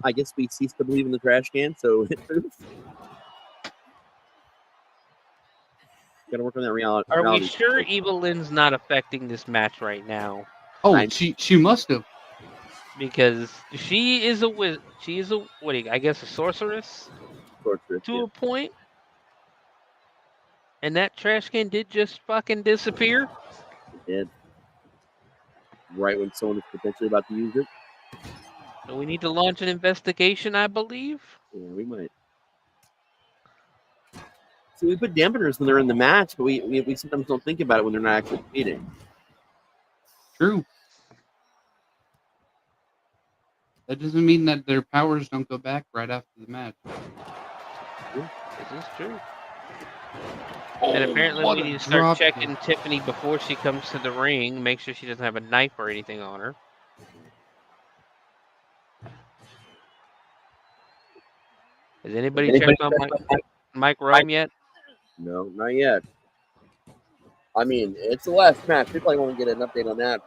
I guess we ceased to believe in the trash can, so gotta work on that reality. Are we sure Evil Lynn's not affecting this match right now? Oh, she must have. Because she is a I guess a sorceress. Sorceress, to a point. And that trash can did just fucking disappear. It did. Right when someone is potentially about to use it. So we need to launch an investigation, I believe. Yeah, we might. So we put dampeners when they're in the match, but we sometimes don't think about it when they're not actually competing. True. That doesn't mean that their powers don't go back right after the match. This is true. And apparently we need to start checking Tiffany before she comes to the ring. Make sure she doesn't have a knife or anything on her. Has anybody checked on Mike Rome yet? No, not yet. I mean, it's the last match. We probably won't get an update on that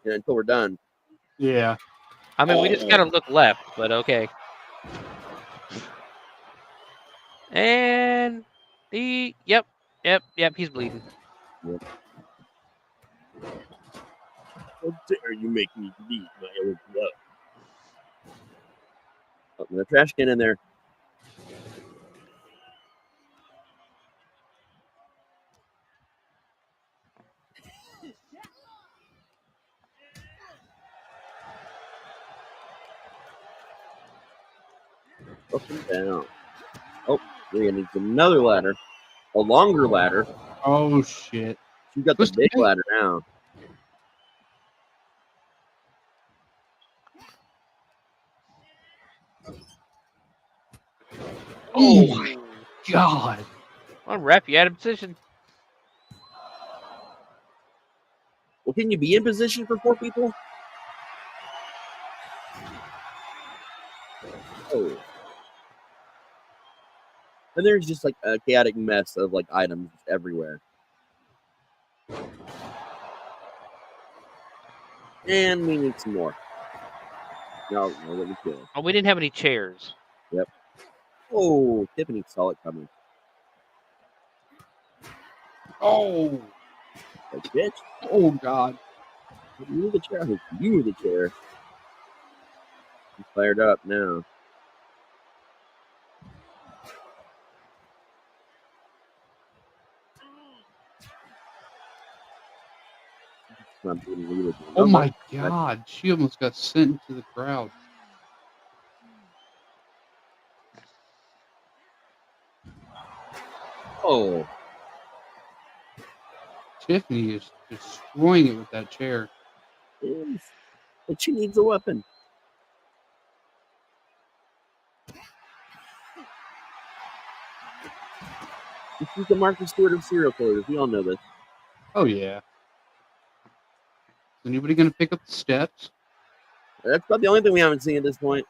until we're done. Yeah. I mean, we just gotta look left, but okay. And yep, he's bleeding. Yep. How dare you make me bleed my own blood? Oh, the trash can in there. Up and down. Oh, we're gonna need another ladder. A longer ladder. Oh shit. She's got the big ladder now. Oh my god. Come on, ref, you out of position. Well, can you be in position for 4 people? Oh. And there's just like a chaotic mess of like items everywhere. And we need some more. No, let me kill. Oh, we didn't have any chairs. Yep. Oh, Tiffany saw it coming. Oh. Like, bitch. Oh god. You were the chair. You were the chair. He's fired up now. Oh my god. She almost got sent into the crowd. Oh. Tiffany is destroying it with that chair. Yes. But she needs a weapon. She's the Martha Stewart of serial killers. We all know this. Oh yeah. Is anybody gonna pick up the steps? That's about the only thing we haven't seen at this point.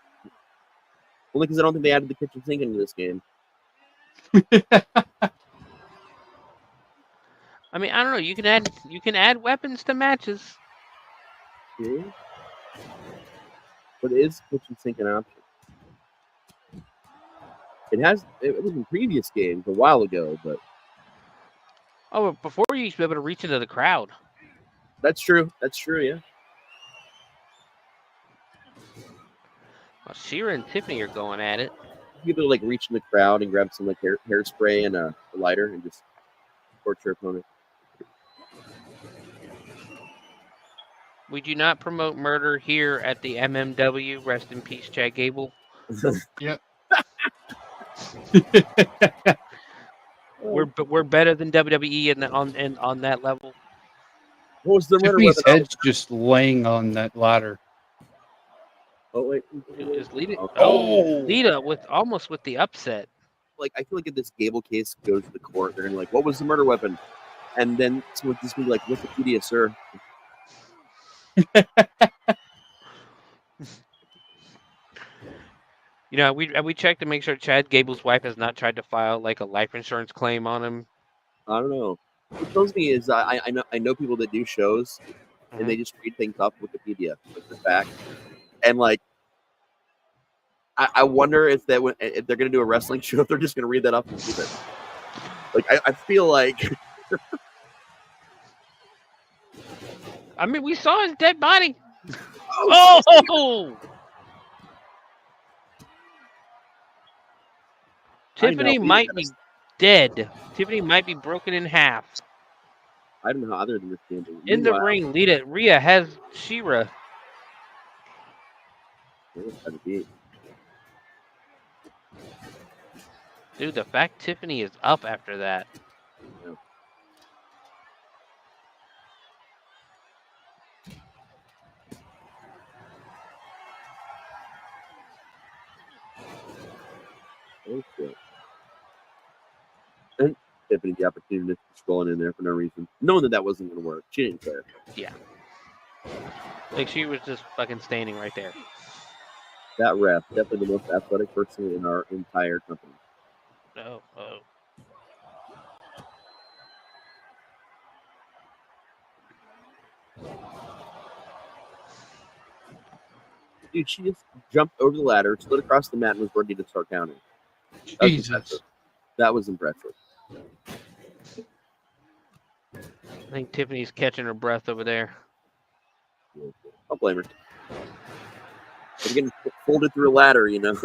Only because I don't think they added the kitchen sink into this game. I mean, I don't know. You can add weapons to matches. Yeah. But is kitchen sink an option? It was in previous games a while ago, but Oh, before you used to be able to reach into the crowd. that's true. That's true, yeah. Well, Shira and Tiffany are going at it. You could like reach in the crowd and grab some like hairspray and a lighter and just torch your opponent. We do not promote murder here at the MMW. Rest in peace, Chad Gable. Yep. We're better than WWE on that level. What was the murder Tiffany's weapon? head's just laying on that ladder. Oh wait. Is Lita? Oh. Lita with the upset. Like I feel like if this Gable case goes to the court, they're gonna be like, "What was the murder weapon?" And then someone just be like, "Wikipedia, sir." You know, we checked to make sure Chad Gable's wife has not tried to file like a life insurance claim on him. I don't know. What kills me is I know people that do shows and they just read things off Wikipedia with the fact, and like I wonder if they're gonna do a wrestling show, if they're just gonna read that off and keep it. Like I feel like. I mean, we saw his dead body. Oh! Tiffany might be dead. Tiffany might be broken in half. I don't know how others understand it. In the ring, Rhea has She-Ra. Dude, the fact Tiffany is up after that. Yeah. Okay. And Tiffany the opportunity to scrolling in there for no reason, knowing that wasn't going to work. She didn't care. Yeah. Like, she was just fucking standing right there. That ref, definitely the most athletic person in our entire company. Oh. Dude, she just jumped over the ladder, slid across the mat, and was ready to start counting. Jesus. That was impressive. I think Tiffany's catching her breath over there. I'll blame her. We're getting folded through a ladder, you know.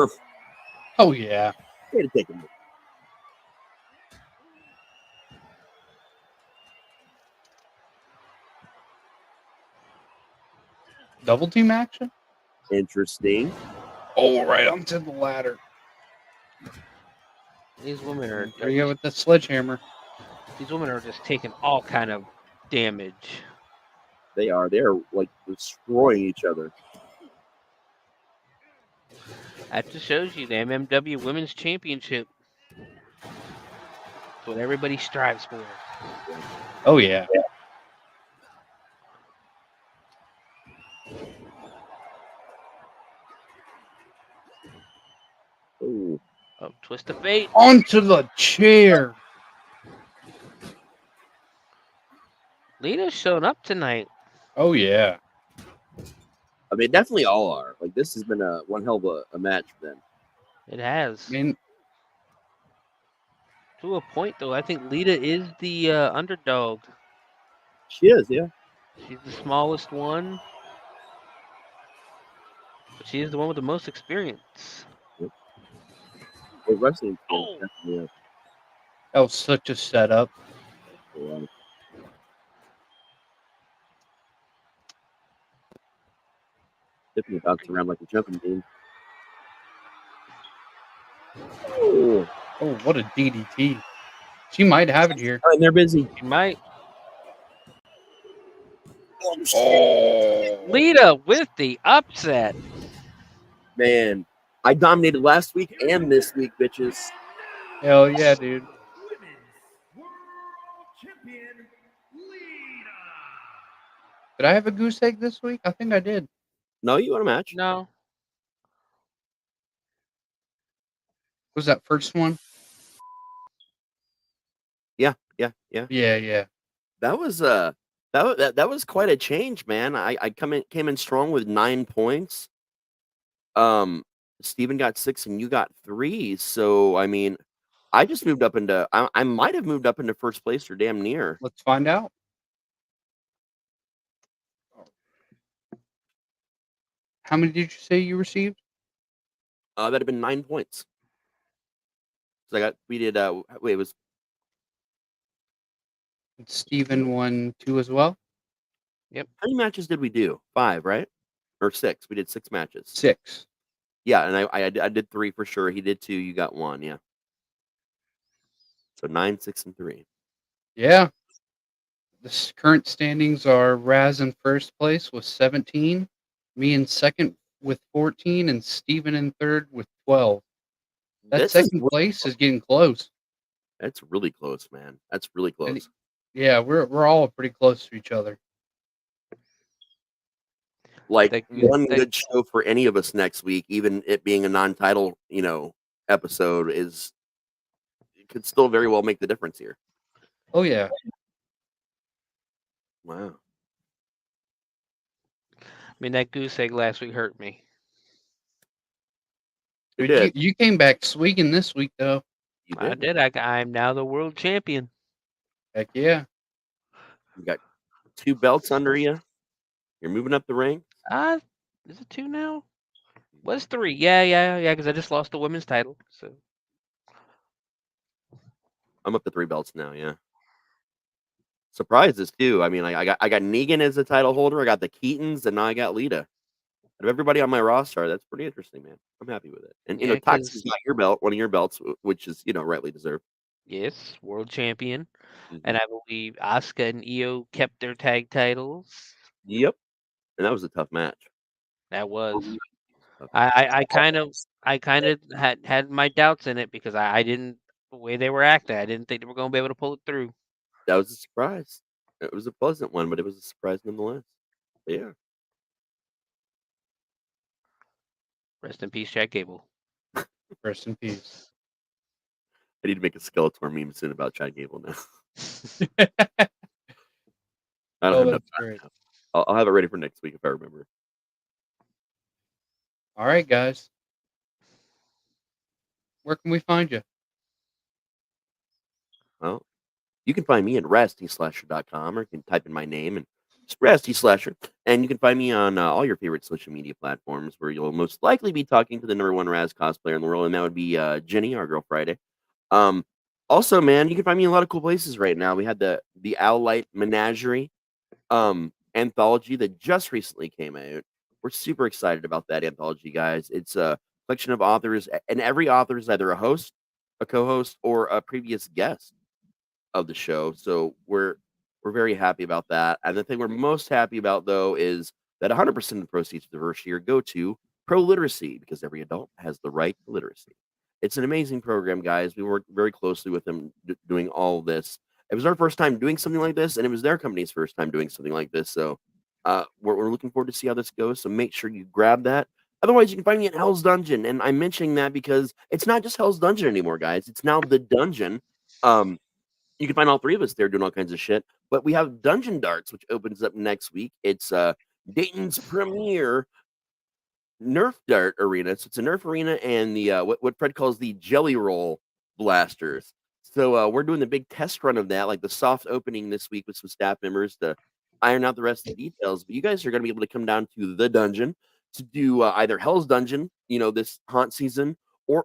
Oh yeah. Way to take a minute. Double team action? Interesting. Oh, right onto the ladder. These women are. There you go with the sledgehammer. These women are just taking all kind of damage. They are. They are like destroying each other. That just shows you the MMW Women's Championship. It's what everybody strives for. Oh yeah. Ooh. Oh, twist of fate. Onto the chair. Lita's showing up tonight. Oh yeah. I mean, definitely all are. Like, this has been one hell of a match for them. It has. I mean, to a point, though, I think Lita is the underdog. She is, yeah. She's the smallest one. But she is the one with the most experience. Yep. Well, wrestling. Oh. Yeah. that was such a setup. Yeah. Tiffany bounced around like a jumping bean. Oh. Oh, what a DDT. She might have it here. And they're busy. She might. Oh. Lita with the upset. Man, I dominated last week and this week, bitches. Hell yeah, dude. Women's World Champion Lita. Did I have a goose egg this week? I think I did. No, you want a match? No. Was that first one? Yeah. Yeah. That was that was quite a change, man. I came in strong with 9 points. Steven got 6 and you got 3. So I mean, I just moved up into I might have moved up into first place or damn near. Let's find out. How many did you say you received? That'd have been 9 points. So we did wait, it was Steven won 2 as well? how many matches did we do? 5, right? Or 6. We did 6 matches. 6. Yeah, and I did 3 for sure. He did 2, you got 1, yeah. So 9, 6, and 3. Yeah. The current standings are Raz in first place with 17, me in second with 14, and Steven in third with 12. That This second place is getting close. That's really close, man. That's really close. Yeah, we're all pretty close to each other. Like one good show for any of us next week, even it being a non-title, episode, it could still very well make the difference here. Oh yeah. Wow. I mean, that goose egg last week hurt me. You came back swinging this week, though. I did. I'm now the world champion. Heck yeah. You got 2 belts under you. You're moving up the ring. Is it 2 now? Was 3? Yeah. Because I just lost the women's title. So I'm up to 3 belts now, yeah. Surprises too. I mean, I got Negan as the title holder, I got the Keatons, and now I got Lita. Out of everybody on my roster, that's pretty interesting, man. I'm happy with it. And, Yeah, Toxie's because got your belt, one of your belts, which is, rightly deserved. yes, world champion, and Mhm. I believe Asuka and Io kept their tag titles. Yep, and that was a tough match. That was. Really tough I, match. I, I kind of I kind of had my doubts in it because I didn't the way they were acting. I didn't think they were going to be able to pull it through. That was a surprise. It was a pleasant one, but it was a surprise nonetheless. But yeah. Rest in peace, Chad Gable. Rest in peace. I need to make a Skeletor meme soon about Chad Gable now. I don't Oh, have enough that's time great. now. I'll have it ready for next week if I remember. All right, guys. Where can we find you? Well, you can find me at RazTSlasher.com, or you can type in my name and just Raz T Slasher. And you can find me on all your favorite social media platforms, where you'll most likely be talking to the number one Raz cosplayer in the world, and that would be Jenny, our girl Friday. Um, Also, man, you can find me in a lot of cool places right now. We had the Owlite Menagerie anthology that just recently came out. We're super excited about that anthology, guys. It's a collection of authors, and every author is either a host, a co-host, or a previous guest of the show. So we're very happy about that. And the thing we're most happy about, though, is that 100% of the proceeds of the first year go to pro literacy, because every adult has the right to literacy. It's an amazing program, guys. We worked very closely with them doing all of this. It was our first time doing something like this, and it was their company's first time doing something like this. So we're looking forward to see how this goes. So make sure you grab that. Otherwise, you can find me at Hell's Dungeon, and I'm mentioning that because it's not just Hell's Dungeon anymore, guys. It's now the Dungeon. Um, you can find all 3 of us there doing all kinds of shit. But we have Dungeon Darts, which opens up next week. It's Dayton's premier Nerf dart arena. So it's a Nerf arena and the what Fred calls the jelly roll blasters. So we're doing the big test run of that, like the soft opening this week with some staff members to iron out the rest of the details. But you guys are going to be able to come down to the dungeon to do either Hell's Dungeon, this haunt season, or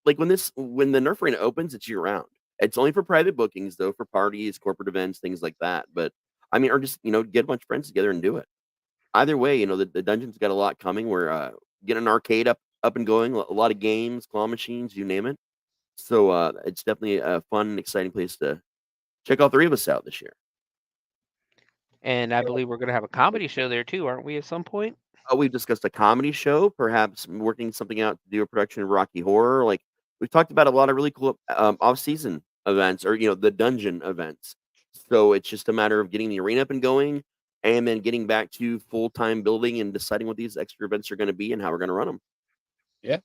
like when the Nerf arena opens, it's year round. It's only for private bookings though, for parties, corporate events, things like that. But I mean, or just get a bunch of friends together and do it. Either way, the dungeon's got a lot coming. We're getting an arcade up and going, a lot of games, claw machines, you name it. So it's definitely a fun and exciting place to check all 3 of us out this year. And I believe we're going to have a comedy show there too, aren't we? At some point. We've discussed a comedy show, perhaps working something out to do a production of Rocky Horror. Like we've talked about a lot of really cool off-season events, or the dungeon events. So it's just a matter of getting the arena up and going, and then getting back to full-time building and deciding what these extra events are going to be and how we're going to run them. Yeah.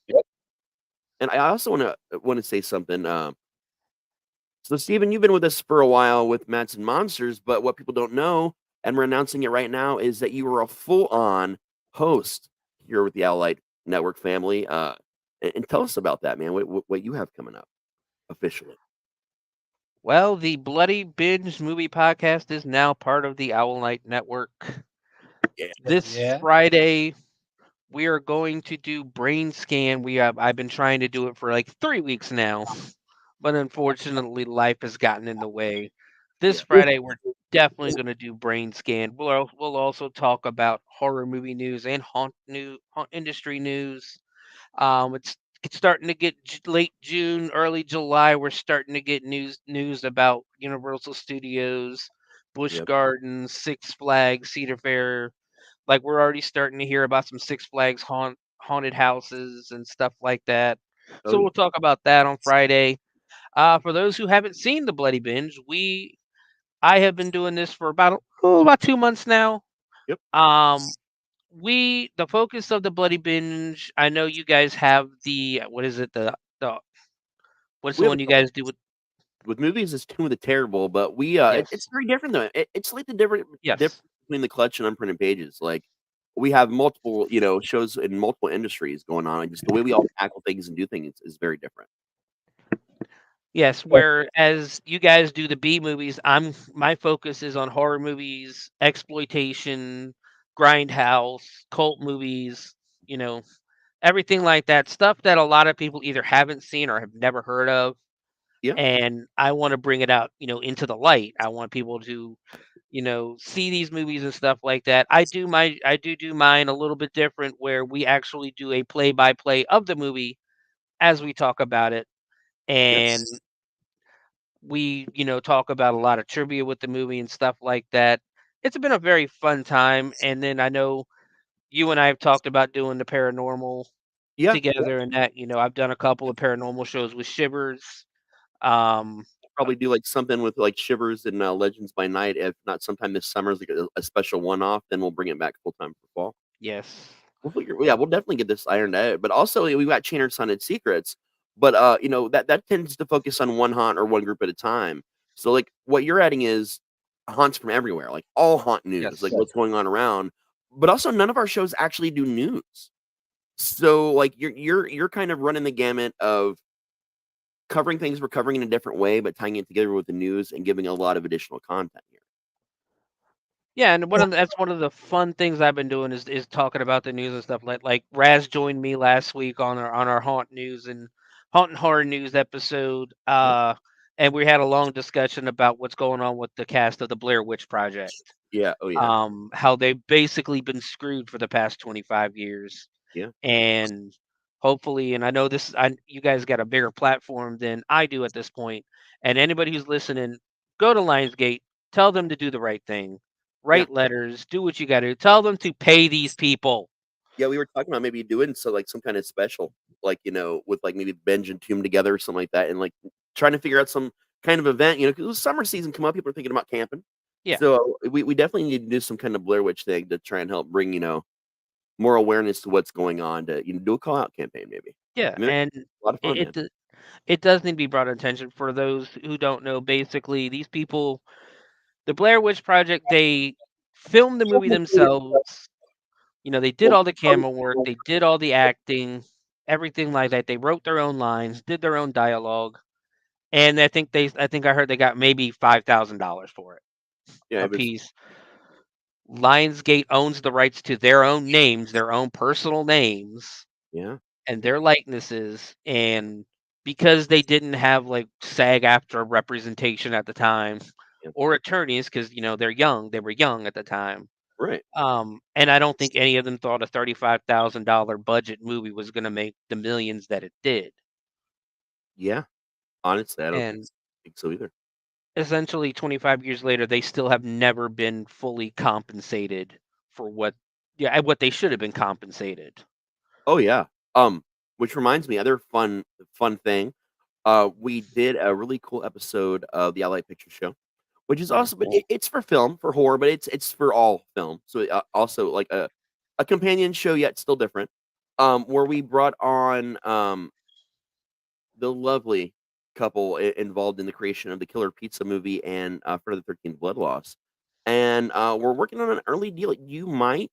And I also want to say something. So, Steven, you've been with us for a while with Mats and Monsters, but what people don't know, and we're announcing it right now, is that you are a full-on host here with the Owlite Network family. And tell us about that, man. What you have coming up officially? Well, the Bloody Binge movie podcast is now part of the Owl Night Network. Yeah. This Yeah. Friday, we are going to do Brain Scan. I've been trying to do it for like 3 weeks now, but unfortunately, life has gotten in the way. This Yeah. Friday, we're definitely going to do Brain Scan. We'll also talk about horror movie news and haunt industry news. It's starting to get late June, early July. We're starting to get news about Universal Studios, Busch Yep. Gardens, Six Flags, Cedar Fair. Like we're already starting to hear about some Six Flags haunted houses and stuff like that. Oh, So yeah. we'll talk about that on Friday. For those who haven't seen the Bloody Binge, I have been doing this for about 2 months now. Yep. The focus of the Bloody Binge. I know you guys have the what is it the what's the We have one you guys do with movies, it's Tomb of the Terrible, but it's yes very different though. It's slightly different yes between the clutch and unprinted pages. Like we have multiple, shows in multiple industries going on, and just the way we all tackle things and do things is very different. yes. Whereas you guys do the B movies, my focus is on horror movies, exploitation, grindhouse, cult movies. You know everything like that stuff that a lot of people either haven't seen or have never heard of. Yeah. and I want to bring it out, into the light. I want people to, see these movies and stuff like that. I do mine a little bit different, where we actually do a play by play of the movie as we talk about it, and Yes. we, talk about a lot of trivia with the movie and stuff like that. It's been a very fun time, and then I know you and I have talked about doing the paranormal Yeah. together, and that, I've done a couple of paranormal shows with Shivers. Um, Probably do like something with like Shivers and Legends by Night. If not, sometime this summer is like a special one off. Then we'll bring it back full time for fall. yes. Yeah, we'll definitely get this ironed out. But also, we've got Chainers Hunted Secrets. But that tends to focus on one haunt or one group at a time. So like what you're adding is haunts from everywhere, like all haunt news, like Yes. what's going on around. But also, none of our shows actually do news. So like you're kind of running the gamut of covering things we're covering in a different way, but tying it together with the news and giving a lot of additional content here. Yeah, and that's one of the fun things I've been doing is talking about the news and stuff. Like Raz joined me last week on our haunt news and haunt and horror news episode. Yeah. And we had a long discussion about what's going on with the cast of the Blair Witch Project. Yeah. Oh yeah. How they've basically been screwed for the past 25 years. Yeah. And hopefully, and I know you guys got a bigger platform than I do at this point, and anybody who's listening, go to Lionsgate, tell them to do the right thing, Yeah. write letters, do what you got to do, tell them to pay these people. Yeah, we were talking about maybe doing like some kind of special, like with like maybe Benj and Tomb together or something like that, and like trying to figure out some kind of event, because summer season come up, people are thinking about camping. Yeah. So we definitely need to do some kind of Blair Witch thing to try and help bring more awareness to what's going on. To do a call out campaign maybe. Yeah, I mean, and a lot of fun, man. it does need to be brought attention. For those who don't know, basically these people, the Blair Witch Project, they filmed the movie themselves. They did all the camera work, they did all the acting, everything like that. They wrote their own lines, did their own dialogue, and I think I heard they got maybe $5,000 for it Yeah, a it was. piece. Lionsgate owns the rights to their own names, their own personal names, Yeah. and their likenesses, and because they didn't have like SAG-AFTRA representation at the time Yeah. or attorneys, because they were young at the time. Right. And I don't think any of them thought a $35,000 budget movie was going to make the millions that it did. Yeah. Honestly, I don't And think so either. essentially, 25 years later, they still have never been fully compensated for what they should have been compensated. Oh yeah. Which reminds me, other fun thing. We did a really cool episode of the Allied Picture Show, which is Oh, also, but cool. it's for film, for horror, but it's for all film. So also like a companion show, yet still different. Where we brought on the lovely couple involved in the creation of the Killer Pizza movie and for the 13th Blood Loss, and we're working on an early deal. You might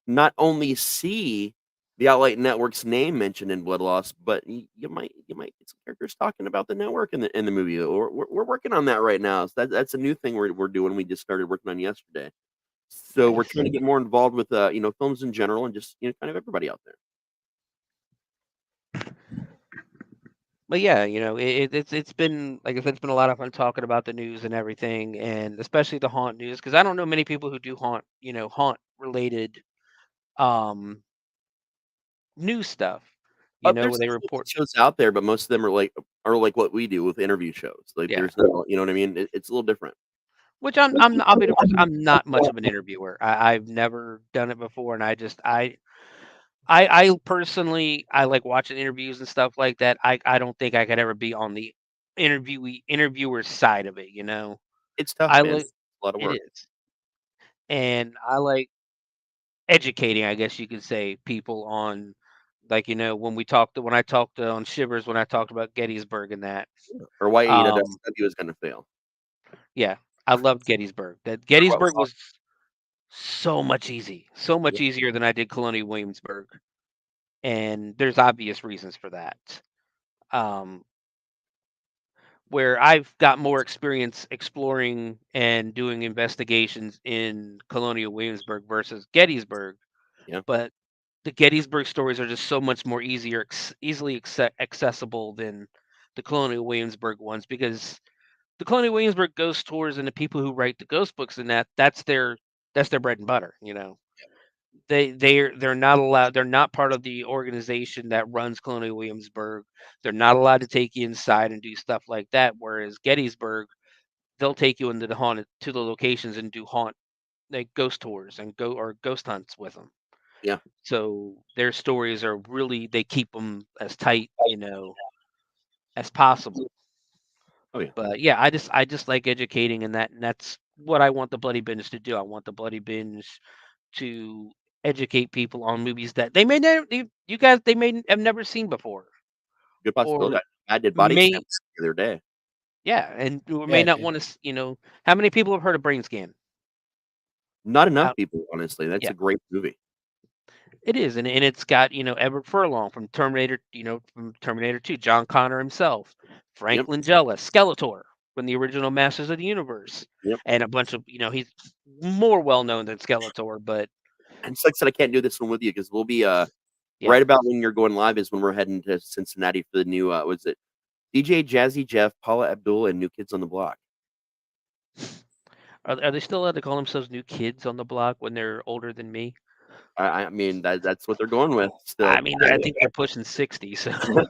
not only see the Outlight Network's name mentioned in Blood Loss, but you might get some characters talking about the network in the movie. Or we're working on that right now. So that's a new thing we're doing. We just started working on yesterday. So we're Nice. trying to get more involved with films in general and just kind of everybody out there. But yeah, it's been, like I said, it's been a lot of fun talking about the news and everything, and especially the haunt news, because I don't know many people who do haunt related um news stuff. Where There's they some report. shows out there, but most of them are like what we do with interview shows. Like Yeah. there's no, you know what I mean? It's a little different. Which I'll be the first. I'm not much of an interviewer. I've never done it before, and I personally, I like watching interviews and stuff like that. I don't think I could ever be on the interviewer side of it. It's tough, I man. like It's a lot of it work. is, and I like educating, I guess you could say, people on, like, when I talked on Shivers, when I talked about Gettysburg and that. Or why Um, AEW is gonna fail. yeah, I loved Gettysburg. That Talk about Gettysburg soft. was so much easier than I did Colonial Williamsburg, and there's obvious reasons for that. Um, where I've got more experience exploring and doing investigations in Colonial Williamsburg versus Gettysburg, Yeah. but the Gettysburg stories are just so much more easily accessible than the Colonial Williamsburg ones, because the Colonial Williamsburg ghost tours and the people who write the ghost books and that's their bread and butter. They're not allowed. They're not part of the organization that runs Colonial Williamsburg. They're not allowed to take you inside and do stuff like that. Whereas Gettysburg, they'll take you into the locations and do ghost tours and ghost hunts with them. Yeah. So their stories are really, they keep them as tight, as possible. Oh yeah. But yeah, I just like educating, and that's what I want the Bloody Binge to do. I want the Bloody Binge to educate people on movies that they may never, they may have never seen before, Good possibility. or I did body may, scan the other day. yeah, and or may Yeah, not dude. want to. How many people have heard of Brain Scan? Not enough Out, people, honestly. That's yeah, a great movie. it is, and it's got Everett Furlong from Terminator, from Terminator 2, John Connor himself, Frank Yep. Langella, Skeletor from the original Masters of the Universe, Yep. and a bunch of he's more well known than Skeletor, but And it's like I said, I can't do this one with you because we'll be yeah. right about when you're going live is when we're heading to Cincinnati for the new was it DJ Jazzy Jeff, Paula Abdul, and New Kids on the Block. Are they still allowed to call themselves New Kids on the Block when they're older than me? I mean that's what they're going with still. I mean, I think they're pushing 60, so I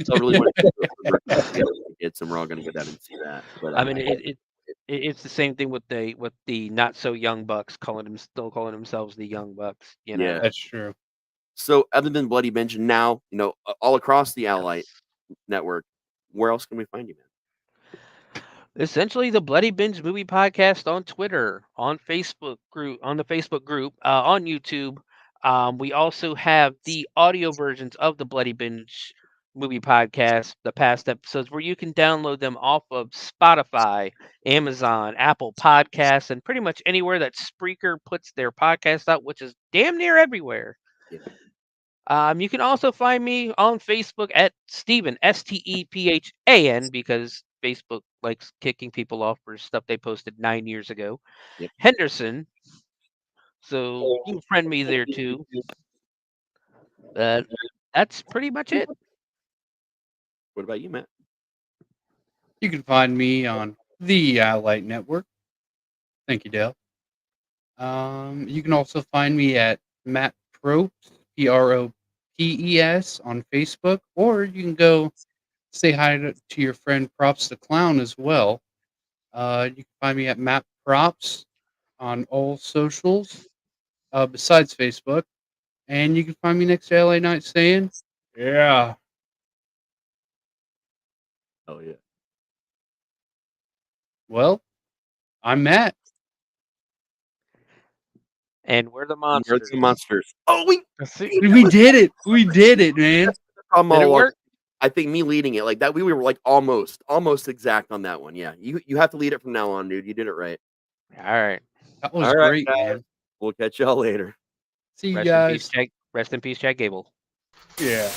still really want to get some. We're all going to go down and see that. But I mean, it's the same thing with the not so young Bucks still calling themselves the Young Bucks. Yeah. That's true. So other than Bloody Binge, now all across the Ally network, where else can we find you, man? Essentially, the Bloody Binge Movie Podcast on Twitter, on the Facebook group, on YouTube. We also have the audio versions of the Bloody Binge Movie Podcast, the past episodes, where you can download them off of Spotify, Amazon, Apple Podcasts, and pretty much anywhere that Spreaker puts their podcast out, which is damn near everywhere. Yeah. You can also find me on Facebook at Stephen, Stephan, because Facebook likes kicking people off for stuff they posted 9 years ago. Yep. Henderson. So you can friend me there too. That's pretty much it. What about you, Matt? You can find me on the Ally Network. Thank you, Dale. You can also find me at Matt Propz, Propes on Facebook, or you can go say hi to your friend Props the Clown as well. You can find me at Matt Props on all socials, besides Facebook. And you can find me next to LA Night saying, yeah. Oh yeah. Well, I'm Matt. And we're the We're monsters. the monsters. Oh, we did it. We did it, man. Did it work? I think me leading it like that, we were like almost exact on that one. Yeah, you have to lead it from now on, dude. You did it right. All right. That was All right, great, guys. man. We'll catch y'all later. See you Rest guys. in peace, Jack Gable. Yeah.